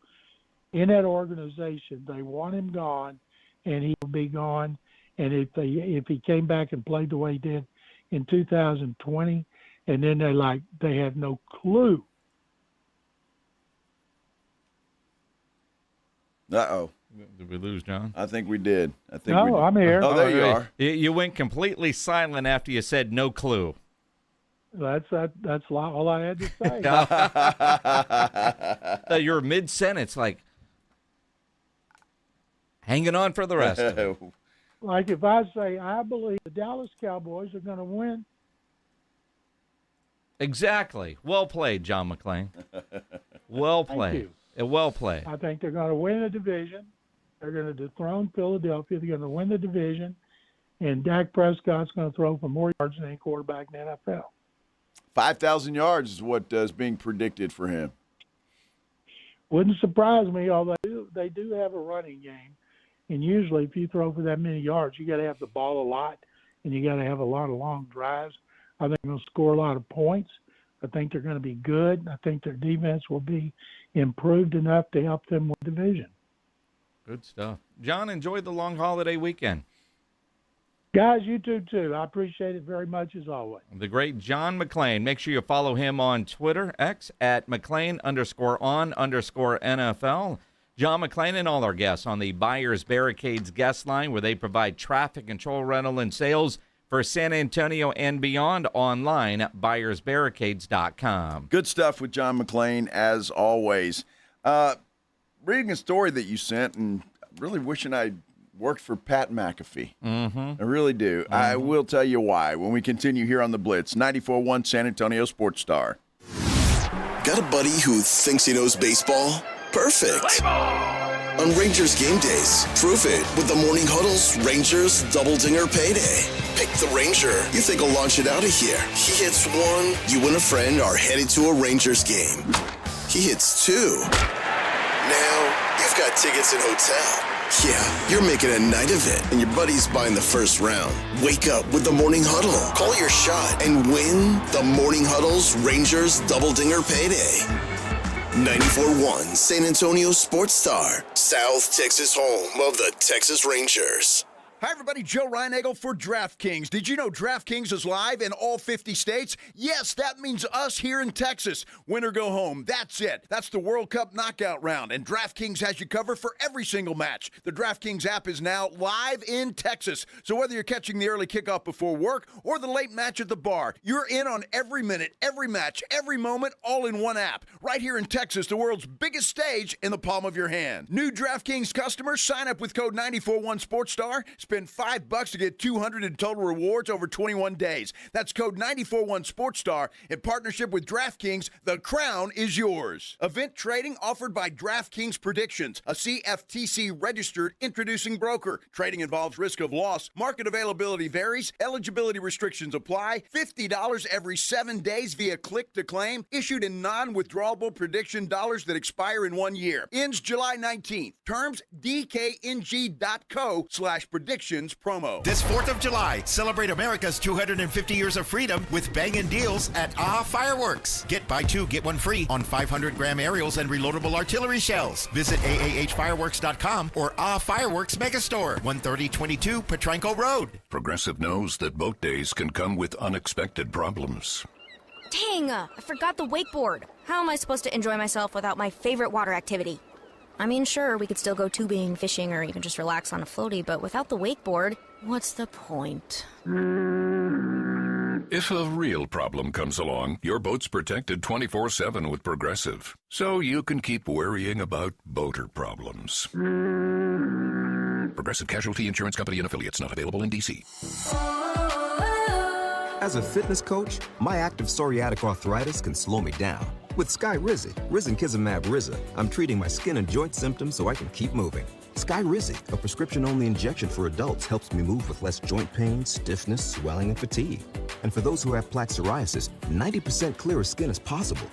in that organization, they want him gone, and he will be gone. And if he came back and played the way he did in 2020, and then they have no clue. Uh-oh. Did we lose John? I think we did. I'm here. Oh, there you are. You went completely silent after you said no clue. That's all I had to say. You're mid-sentence, like hanging on for the rest of it. Like if I say, I believe the Dallas Cowboys are going to win. Exactly. Well played, John McClain. Well played. Thank you. Well played. I think they're going to win the division. They're going to dethrone Philadelphia. They're going to win the division. And Dak Prescott's going to throw for more yards than any quarterback in the NFL. 5,000 yards is what is being predicted for him. Wouldn't surprise me, although they do have a running game. And usually if you throw for that many yards, you got to have the ball a lot, and you got to have a lot of long drives. I think they'll score a lot of points. I think they're going to be good. I think their defense will be improved enough to help them win the division. Good stuff. John, enjoy the long holiday weekend. Guys, you too. I appreciate it very much as always. The great John McClain. Make sure you follow him on Twitter, X, at McClain_on_NFL. John McClain and all our guests on the Buyers Barricades guest line, where they provide traffic control, rental, and sales for San Antonio and beyond, online, buyersbarricades.com. Good stuff with John McClain, as always. Reading a story that you sent and really wishing I worked for Pat McAfee. I really do. I will tell you why when we continue here on the Blitz. 94.1 San Antonio Sports Star. Got a buddy who thinks he knows baseball? Perfect. On Rangers game days, prove it with the Morning Huddle's Rangers Double Dinger Payday. Pick the Ranger you think will launch it out of here. He hits one, you and a friend are headed to a Rangers game. He hits two. Now, you've got tickets and hotel. Yeah, you're making a night of it, and your buddy's buying the first round. Wake up with the Morning Huddle. Call your shot and win the Morning Huddle's Rangers Double Dinger Payday. 94.1 San Antonio Sports Star, South Texas home of the Texas Rangers. Hi, everybody. Joe Reinagel for DraftKings. Did you know DraftKings is live in all 50 states? Yes, that means us here in Texas. Win or go home. That's it. That's the World Cup knockout round, and DraftKings has you covered for every single match. The DraftKings app is now live in Texas, so whether you're catching the early kickoff before work or the late match at the bar, you're in on every minute, every match, every moment, all in one app. Right here in Texas, the world's biggest stage in the palm of your hand. New DraftKings customers, sign up with code 941SportsStar. Spend $5 to get $200 in total rewards over 21 days. That's code 941SportsStar in partnership with DraftKings. The crown is yours. Event trading offered by DraftKings Predictions, a CFTC registered introducing broker. Trading involves risk of loss. Market availability varies. Eligibility restrictions apply. $50 every 7 days via click to claim. Issued in non-withdrawable prediction dollars that expire in 1 year. Ends July 19th. Terms dkng.co/predictions promo. This 4th of July, celebrate America's 250 years of freedom with bangin' deals at Fireworks. Get buy two, get one free on 500-gram aerials and reloadable artillery shells. Visit aahfireworks.com or Fireworks Megastore, 13022 Petranco Road. Progressive knows that boat days can come with unexpected problems. Dang, I forgot the wakeboard. How am I supposed to enjoy myself without my favorite water activity? I mean, sure, we could still go tubing, fishing, or even just relax on a floaty, but without the wakeboard, what's the point? If a real problem comes along, your boat's protected 24/7 with Progressive, so you can keep worrying about boater problems. Progressive Casualty Insurance Company and Affiliates, not available in D.C. As a fitness coach, my active psoriatic arthritis can slow me down. With Skyrizi, Risankizumab Riza, I'm treating my skin and joint symptoms so I can keep moving. Skyrizi, a prescription-only injection for adults, helps me move with less joint pain, stiffness, swelling, and fatigue. And for those who have plaque psoriasis, 90% clearer skin is possible.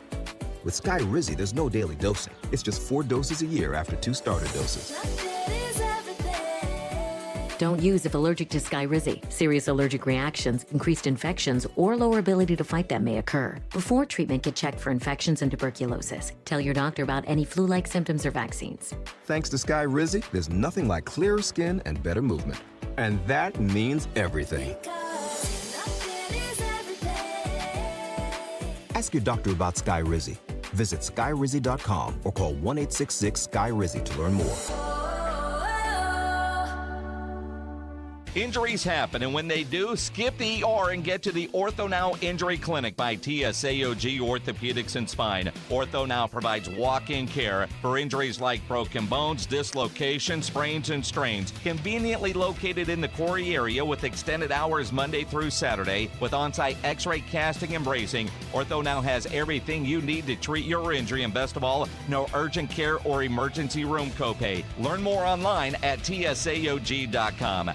With Skyrizi, there's no daily dosing. It's just 4 doses a year after 2 starter doses. Don't use if allergic to Skyrizi. Serious allergic reactions, increased infections, or lower ability to fight them may occur. Before treatment, get checked for infections and tuberculosis. Tell your doctor about any flu-like symptoms or vaccines. Thanks to Skyrizi, there's nothing like clearer skin and better movement. And that means everything. Ask your doctor about Skyrizi. Visit Skyrizi.com or call 1-866-SKY-RIZI to learn more. Injuries happen, and when they do, skip the ER and get to the Ortho Now Injury Clinic by TSAOG Orthopedics and Spine. Ortho Now provides walk-in care for injuries like broken bones, dislocations, sprains, and strains. Conveniently located in the Quarry area with extended hours Monday through Saturday with on-site x-ray casting and bracing, Ortho Now has everything you need to treat your injury, and best of all, no urgent care or emergency room copay. Learn more online at tsaog.com.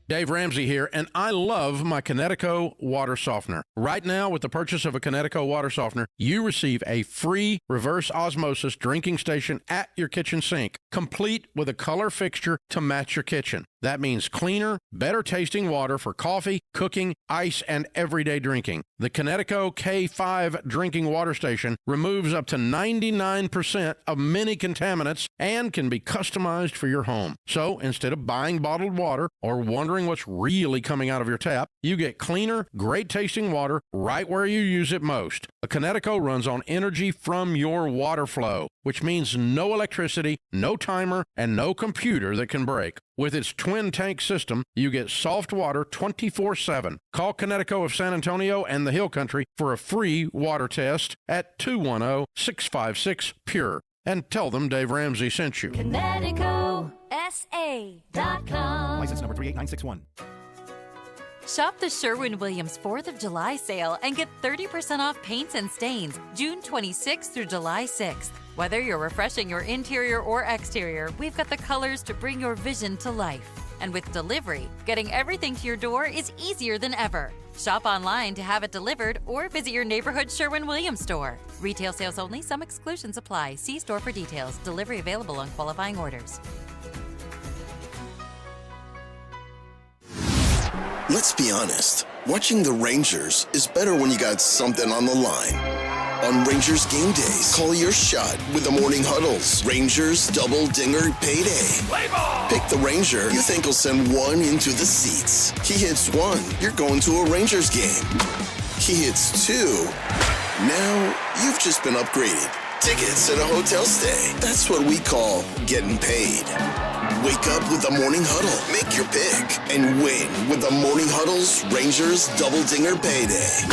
Dave Ramsey here, and I love my Connecticut water softener. Right now, with the purchase of a Connecticut water softener, you receive a free reverse osmosis drinking station at your kitchen sink, complete with a color fixture to match your kitchen. That means cleaner, better tasting water for coffee, cooking, ice, and everyday drinking. The Connecticut K5 drinking water station removes up to 99% of many contaminants and can be customized for your home. So instead of buying bottled water or wondering what's really coming out of your tap, you get cleaner, great tasting water right where you use it most. A Connecticut runs on energy from your water flow, which means no electricity, no timer, and no computer that can break. With its twin tank system, you get soft water 24/7. Call Connecticut of San Antonio and the Hill Country for a free water test at 210-656-PURE. And tell them Dave Ramsey sent you. ConnecticutSA.com. License number 38961. Shop the Sherwin-Williams 4th of July sale and get 30% off paints and stains June 26th through July 6th. Whether you're refreshing your interior or exterior, we've got the colors to bring your vision to life. And with delivery, getting everything to your door is easier than ever. Shop online to have it delivered or visit your neighborhood Sherwin-Williams store. Retail sales only. Some exclusions apply. See store for details. Delivery available on qualifying orders. Let's be honest. Watching the Rangers is better when you got something on the line. On Rangers game days, call your shot with the Morning Huddles. Rangers Double Dinger Payday. Pick the Ranger you think will send one into the seats. He hits one, you're going to a Rangers game. He hits two, now you've just been upgraded. Tickets and a hotel stay. That's what we call getting paid. Wake up with the Morning Huddle. Make your pick and win with the Morning Huddle's Rangers Double Dinger Payday.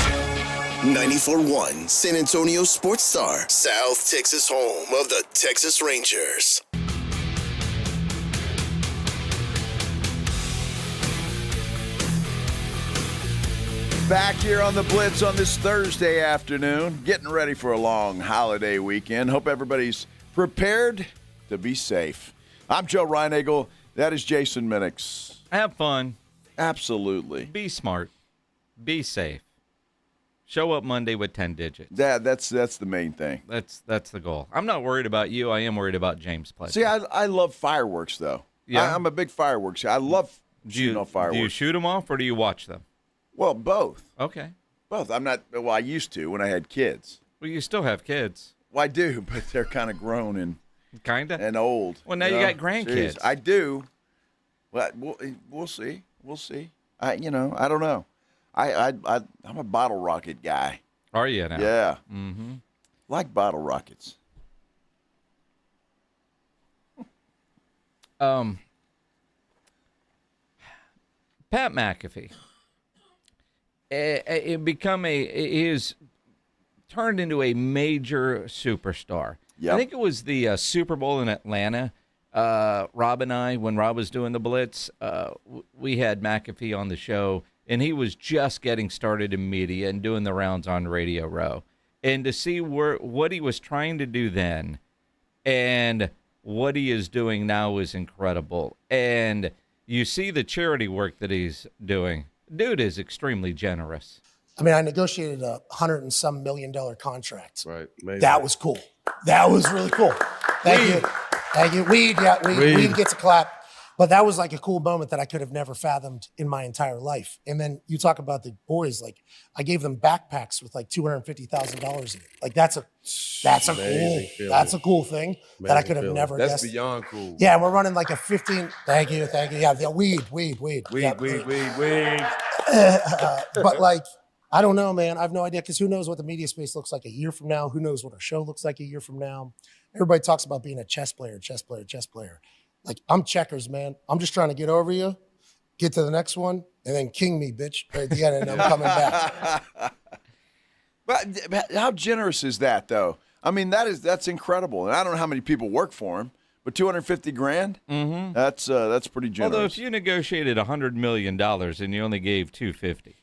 94.1 San Antonio Sports Star, South Texas home of the Texas Rangers. Back here on the Blitz on this Thursday afternoon, getting ready for a long holiday weekend. Hope everybody's prepared to be safe. I'm Joe Reinagel. That is Jason Minix. Have fun. Absolutely. Be smart. Be safe. Show up Monday with 10 digits. That's the main thing. That's the goal. I'm not worried about you. I am worried about James Pledge. See, I love fireworks, though. Yeah. I'm a big fireworks guy. I love shooting off fireworks. Do you shoot them off or do you watch them? Well, both. Okay. Both. I'm not. Well, I used to when I had kids. Well, you still have kids. Well, I do, but they're kind of grown and old. Well, now you got grandkids. Jeez, I do. Well, we'll see. We'll see. I don't know. I'm a bottle rocket guy. Are you now? Yeah. Mm-hmm. Like bottle rockets. Pat McAfee. Is turned into a major superstar. Yep. I think it was the Super Bowl in Atlanta. Rob and I, when Rob was doing the Blitz, we had McAfee on the show, and he was just getting started in media and doing the rounds on Radio Row. And to see what he was trying to do then and what he is doing now is incredible. And you see the charity work that he's doing. Dude is extremely generous. I mean, I negotiated $100 and some million contract. Right. Amazing. That was cool. That was really cool. Thank you. Thank you. Weed gets a clap. But that was like a cool moment that I could have never fathomed in my entire life. And then you talk about the boys, like I gave them backpacks with like $250,000 in it. Like that's a cool thing that I could have never guessed. That's beyond cool. Yeah, and we're running like a 15. Thank you. Yeah, weed. Weed. But like, I don't know, man. I have no idea because who knows what the media space looks like a year from now? Who knows what our show looks like a year from now? Everybody talks about being a chess player. Like, I'm checkers, man. I'm just trying to get over you, get to the next one, and then king me, bitch. Right at the end, and I'm coming back. But how generous is that, though? I mean, that's incredible. And I don't know how many people work for him, but $250,000? Mm-hmm. That's pretty generous. Although if you negotiated $100 million and you only gave $250.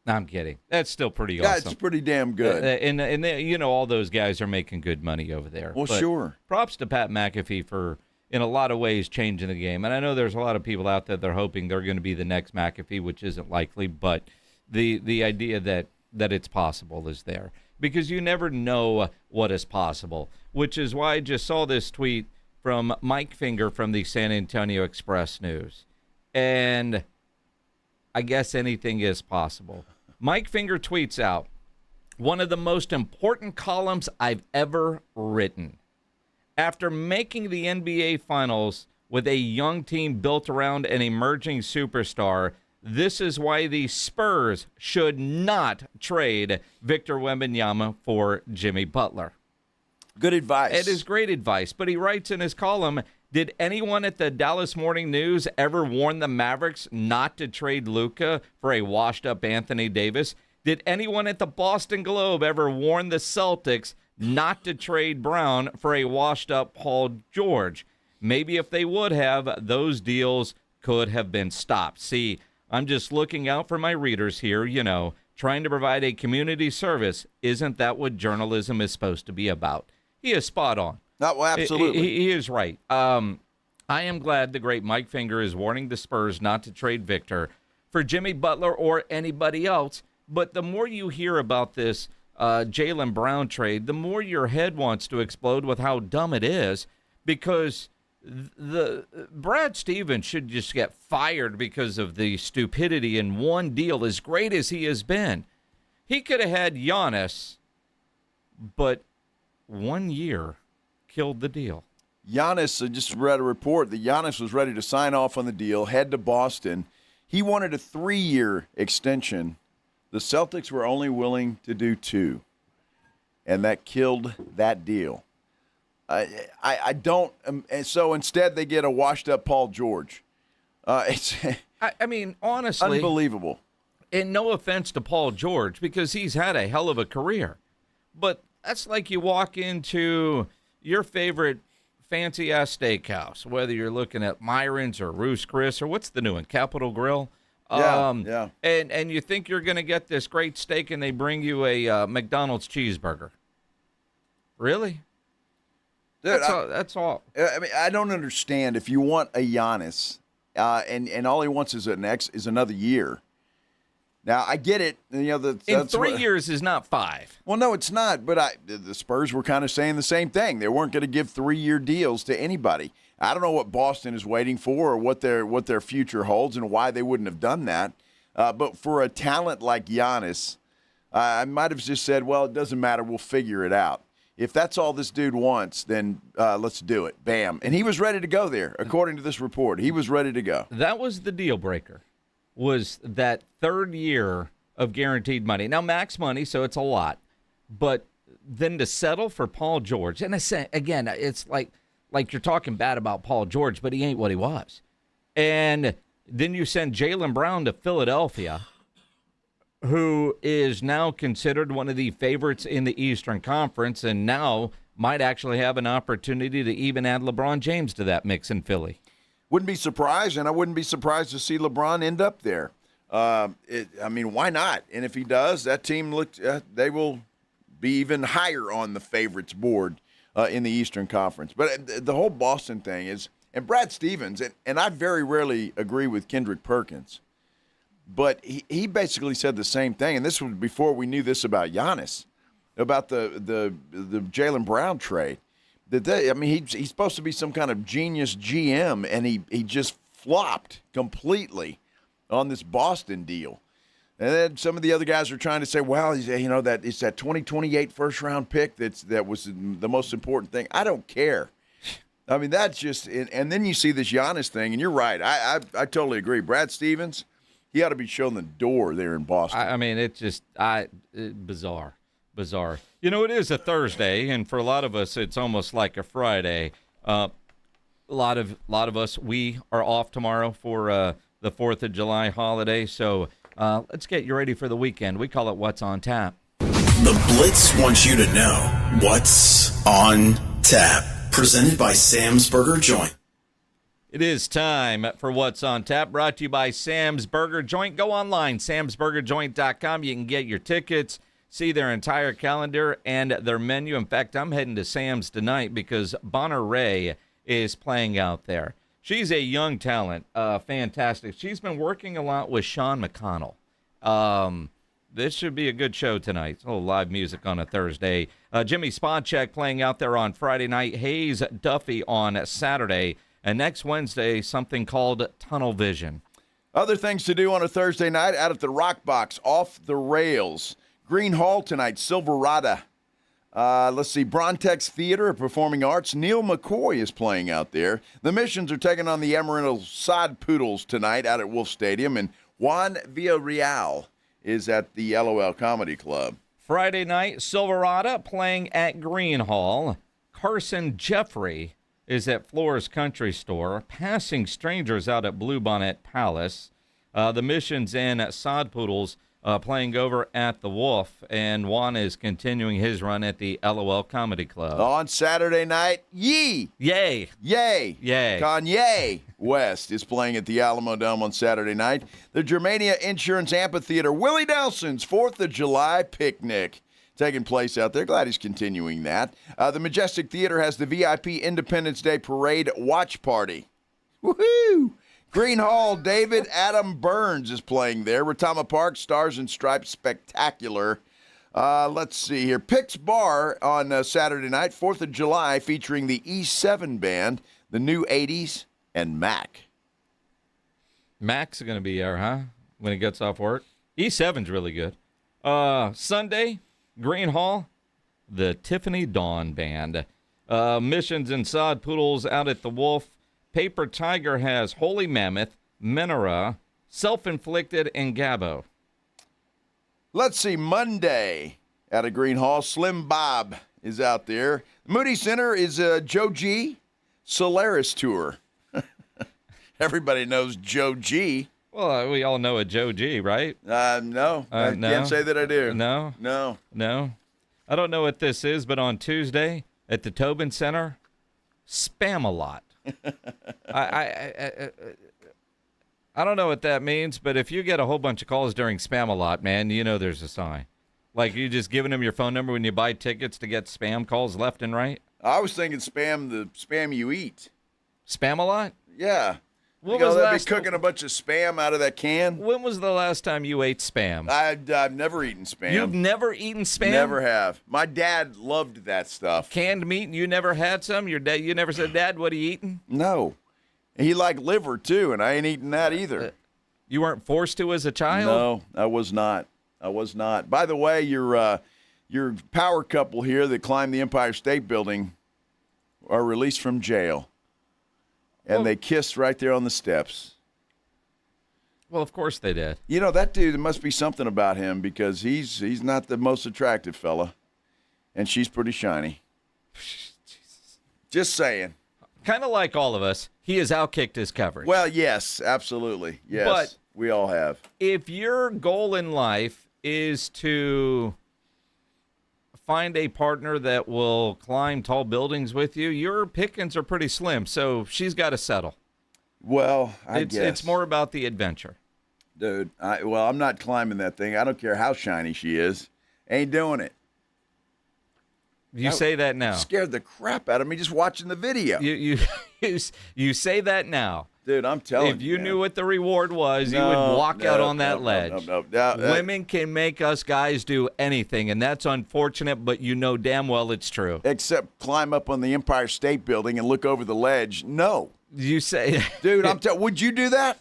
No, I'm kidding. That's still pretty awesome. Yeah, it's pretty damn good. And they, all those guys are making good money over there. Well, but sure. Props to Pat McAfee for, in a lot of ways, changing the game. And I know there's a lot of people out there that are hoping they're going to be the next McAfee, which isn't likely. But the idea that it's possible is there. Because you never know what is possible, which is why I just saw this tweet from Mike Finger from the San Antonio Express News. And I guess anything is possible. Mike Finger tweets out, one of the most important columns I've ever written. After making the NBA Finals with a young team built around an emerging superstar, this is why the Spurs should not trade Victor Wembanyama for Jimmy Butler. Good advice. It is great advice, but he writes in his column, did anyone at the Dallas Morning News ever warn the Mavericks not to trade Luka for a washed-up Anthony Davis? Did anyone at the Boston Globe ever warn the Celtics not to trade Brown for a washed-up Paul George? Maybe if they would have, those deals could have been stopped. See, I'm just looking out for my readers here, trying to provide a community service. Isn't that what journalism is supposed to be about? He is spot on. Well, absolutely. He is right. I am glad the great Mike Finger is warning the Spurs not to trade Victor for Jimmy Butler or anybody else. But the more you hear about this Jaylen Brown trade, the more your head wants to explode with how dumb it is, because the Brad Stevens should just get fired because of the stupidity in one deal, as great as he has been. He could have had Giannis, but 1 year killed the deal. Giannis, I just read a report that Giannis was ready to sign off on the deal, head to Boston. He wanted a 3-year extension. The Celtics were only willing to do 2, and that killed that deal. I don't, and so instead they get a washed-up Paul George. It's I mean, honestly, unbelievable. And no offense to Paul George, because he's had a hell of a career, but that's like you walk into your favorite fancy-ass steakhouse, whether you're looking at Myron's or Ruth's Chris or what's the new one, Capitol Grill. Yeah. And you think you're going to get this great steak, and they bring you a McDonald's cheeseburger. Really? Dude, that's all. I mean, I don't understand. If you want a Giannis, and all he wants is another year. Now I get it. In 3 years is not 5. Well, no, it's not. But the Spurs were kind of saying the same thing. They weren't going to give 3-year deals to anybody. I don't know what Boston is waiting for, or what their future holds, and why they wouldn't have done that. But for a talent like Giannis, I might have just said, well, it doesn't matter. We'll figure it out. If that's all this dude wants, then let's do it. Bam. And he was ready to go there, according to this report. He was ready to go. That was the deal breaker, was that 3rd year of guaranteed money. Now, max money, so it's a lot. But then to settle for Paul George, and again, it's like you're talking bad about Paul George, but he ain't what he was. And then you send Jaylen Brown to Philadelphia, who is now considered one of the favorites in the Eastern Conference, and now might actually have an opportunity to even add LeBron James to that mix in Philly. Wouldn't be surprised, and I wouldn't be surprised to see LeBron end up there. I mean, why not? And if he does, that team they will be even higher on the favorites board in the Eastern Conference. But the whole Boston thing is, and Brad Stevens, and I very rarely agree with Kendrick Perkins, but he basically said the same thing, and this was before we knew this about Giannis, about the Jaylen Brown trade. He's supposed to be some kind of genius GM, and he just flopped completely on this Boston deal. And then some of the other guys are trying to say, well, that it's that 2028 first-round pick that was the most important thing. I don't care. I mean, that's just – and then you see this Giannis thing, and you're right. I totally agree. Brad Stevens, he ought to be shown the door there in Boston. I mean, it's just bizarre. It is a Thursday, and for a lot of us, it's almost like a Friday. A lot of us, we are off tomorrow for the 4th of July holiday, so let's get you ready for the weekend. We call it What's on Tap. The Blitz wants you to know what's on tap. Presented by Sam's Burger Joint. It is time for What's on Tap, brought to you by Sam's Burger Joint. Go online, samsburgerjoint.com. You can get your tickets, see their entire calendar and their menu. In fact, I'm heading to Sam's tonight because Bonner Ray is playing out there. She's a young talent, fantastic. She's been working a lot with Sean McConnell. This should be a good show tonight. It's a little live music on a Thursday. Jimmy Sponchek playing out there on Friday night. Hayes Duffy on Saturday. And next Wednesday, something called Tunnel Vision. Other things to do on a Thursday night out at the Rock Box, Off the Rails. Green Hall tonight, Silverado. Let's see, Brontex Theater of Performing Arts. Neil McCoy is playing out there. The Missions are taking on the Emerald Sod Poodles tonight out at Wolf Stadium. And Juan Villarreal is at the LOL Comedy Club. Friday night, Silverado playing at Green Hall. Carson Jeffrey is at Flora's Country Store. Passing Strangers out at Bluebonnet Palace. The Missions and Sod Poodles playing over at the Wolf, and Juan is continuing his run at the LOL Comedy Club. On Saturday night, Yay! Kanye West is playing at the Alamo Dome on Saturday night. The Germania Insurance Amphitheater, Willie Nelson's 4th of July picnic taking place out there. Glad he's continuing that. The Majestic Theater has the VIP Independence Day Parade Watch Party. Woohoo! Green Hall, David Adam Burns is playing there. Retama Park, Stars and Stripes Spectacular. Let's see here. Pick's Bar on Saturday night, 4th of July, featuring the E7 Band, the New 80s, and Mac. Mac's going to be there, huh? When he gets off work. E7's really good. Sunday, Green Hall, the Tiffany Dawn Band. Missions and Sod Poodles out at the Wolf. Paper Tiger has Holy Mammoth, Menora, Self-Inflicted, and Gabbo. Let's see, Monday out of Green Hall, Slim Bob is out there. Moody Center is Joe G. Solaris Tour. Everybody knows Joe G. Well, we all know a Joe G, right? No. I can't say that I do. No? No. I don't know what this is, but on Tuesday at the Tobin Center, Spam-A-Lot. I don't know what that means, but if you get a whole bunch of calls during Spam-A-Lot, man, you know there's a sign. Like you just giving them your phone number when you buy tickets to get spam calls left and right. I was thinking spam, the spam you eat. Spam-A-Lot? Yeah. What was they'd be cooking a bunch of spam out of that can. When was the last time you ate spam? I've never eaten spam. You've never eaten spam? Never have. My dad loved that stuff. Canned meat, you never had some? Your dad, you never said, Dad, what are you eating? No. He liked liver, too, and I ain't eating that either. You weren't forced to as a child? No, I was not. By the way, your power couple here that climbed the Empire State Building are released from jail. And they kissed right there on the steps. Well, of course they did. You know, that dude, there must be something about him because he's not the most attractive fella. And she's pretty shiny. Jesus. Just saying. Kind of like all of us, he has outkicked his coverage. Well, yes, absolutely. Yes, but we all have. If your goal in life is to find a partner that will climb tall buildings with you, your pickings are pretty slim, so she's got to settle. Well, I guess. It's more about the adventure. Dude, I'm not climbing that thing. I don't care how shiny she is. Ain't doing it. You say that now. Scared the crap out of me just watching the video. You say that now. Dude, I'm telling you. If you knew what the reward was, you would walk out on that ledge. No. Women can make us guys do anything, and that's unfortunate, but you know damn well it's true. Except climb up on the Empire State Building and look over the ledge. No. You say... Dude, would you do that?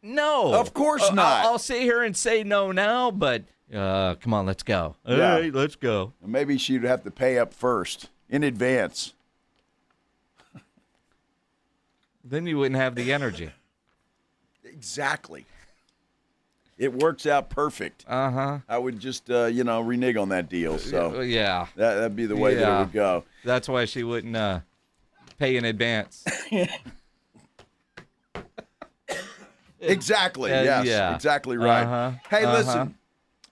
No. Of course not. I'll sit here and say no now, but come on, let's go. Yeah. All right, let's go. Maybe she'd have to pay up first, in advance. Then you wouldn't have the energy. Exactly. It works out perfect. Uh-huh. I would just, renege on that deal. So yeah, that'd be the way that it would go. That's why she wouldn't pay in advance. Exactly. Yes. Yeah. Exactly right. Uh-huh. Hey, listen.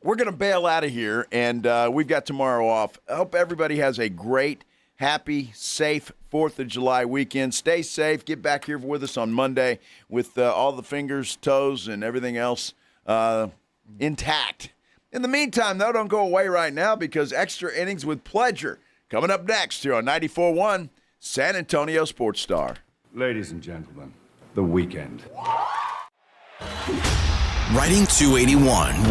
We're going to bail out of here, and we've got tomorrow off. I hope everybody has a great, happy, safe 4th of July weekend. Stay safe. Get back here with us on Monday with all the fingers, toes, and everything else intact. In the meantime, though, don't go away right now because Extra Innings with Pleasure coming up next here on 94.1 San Antonio Sports Star. Ladies and gentlemen, the weekend. Writing 281.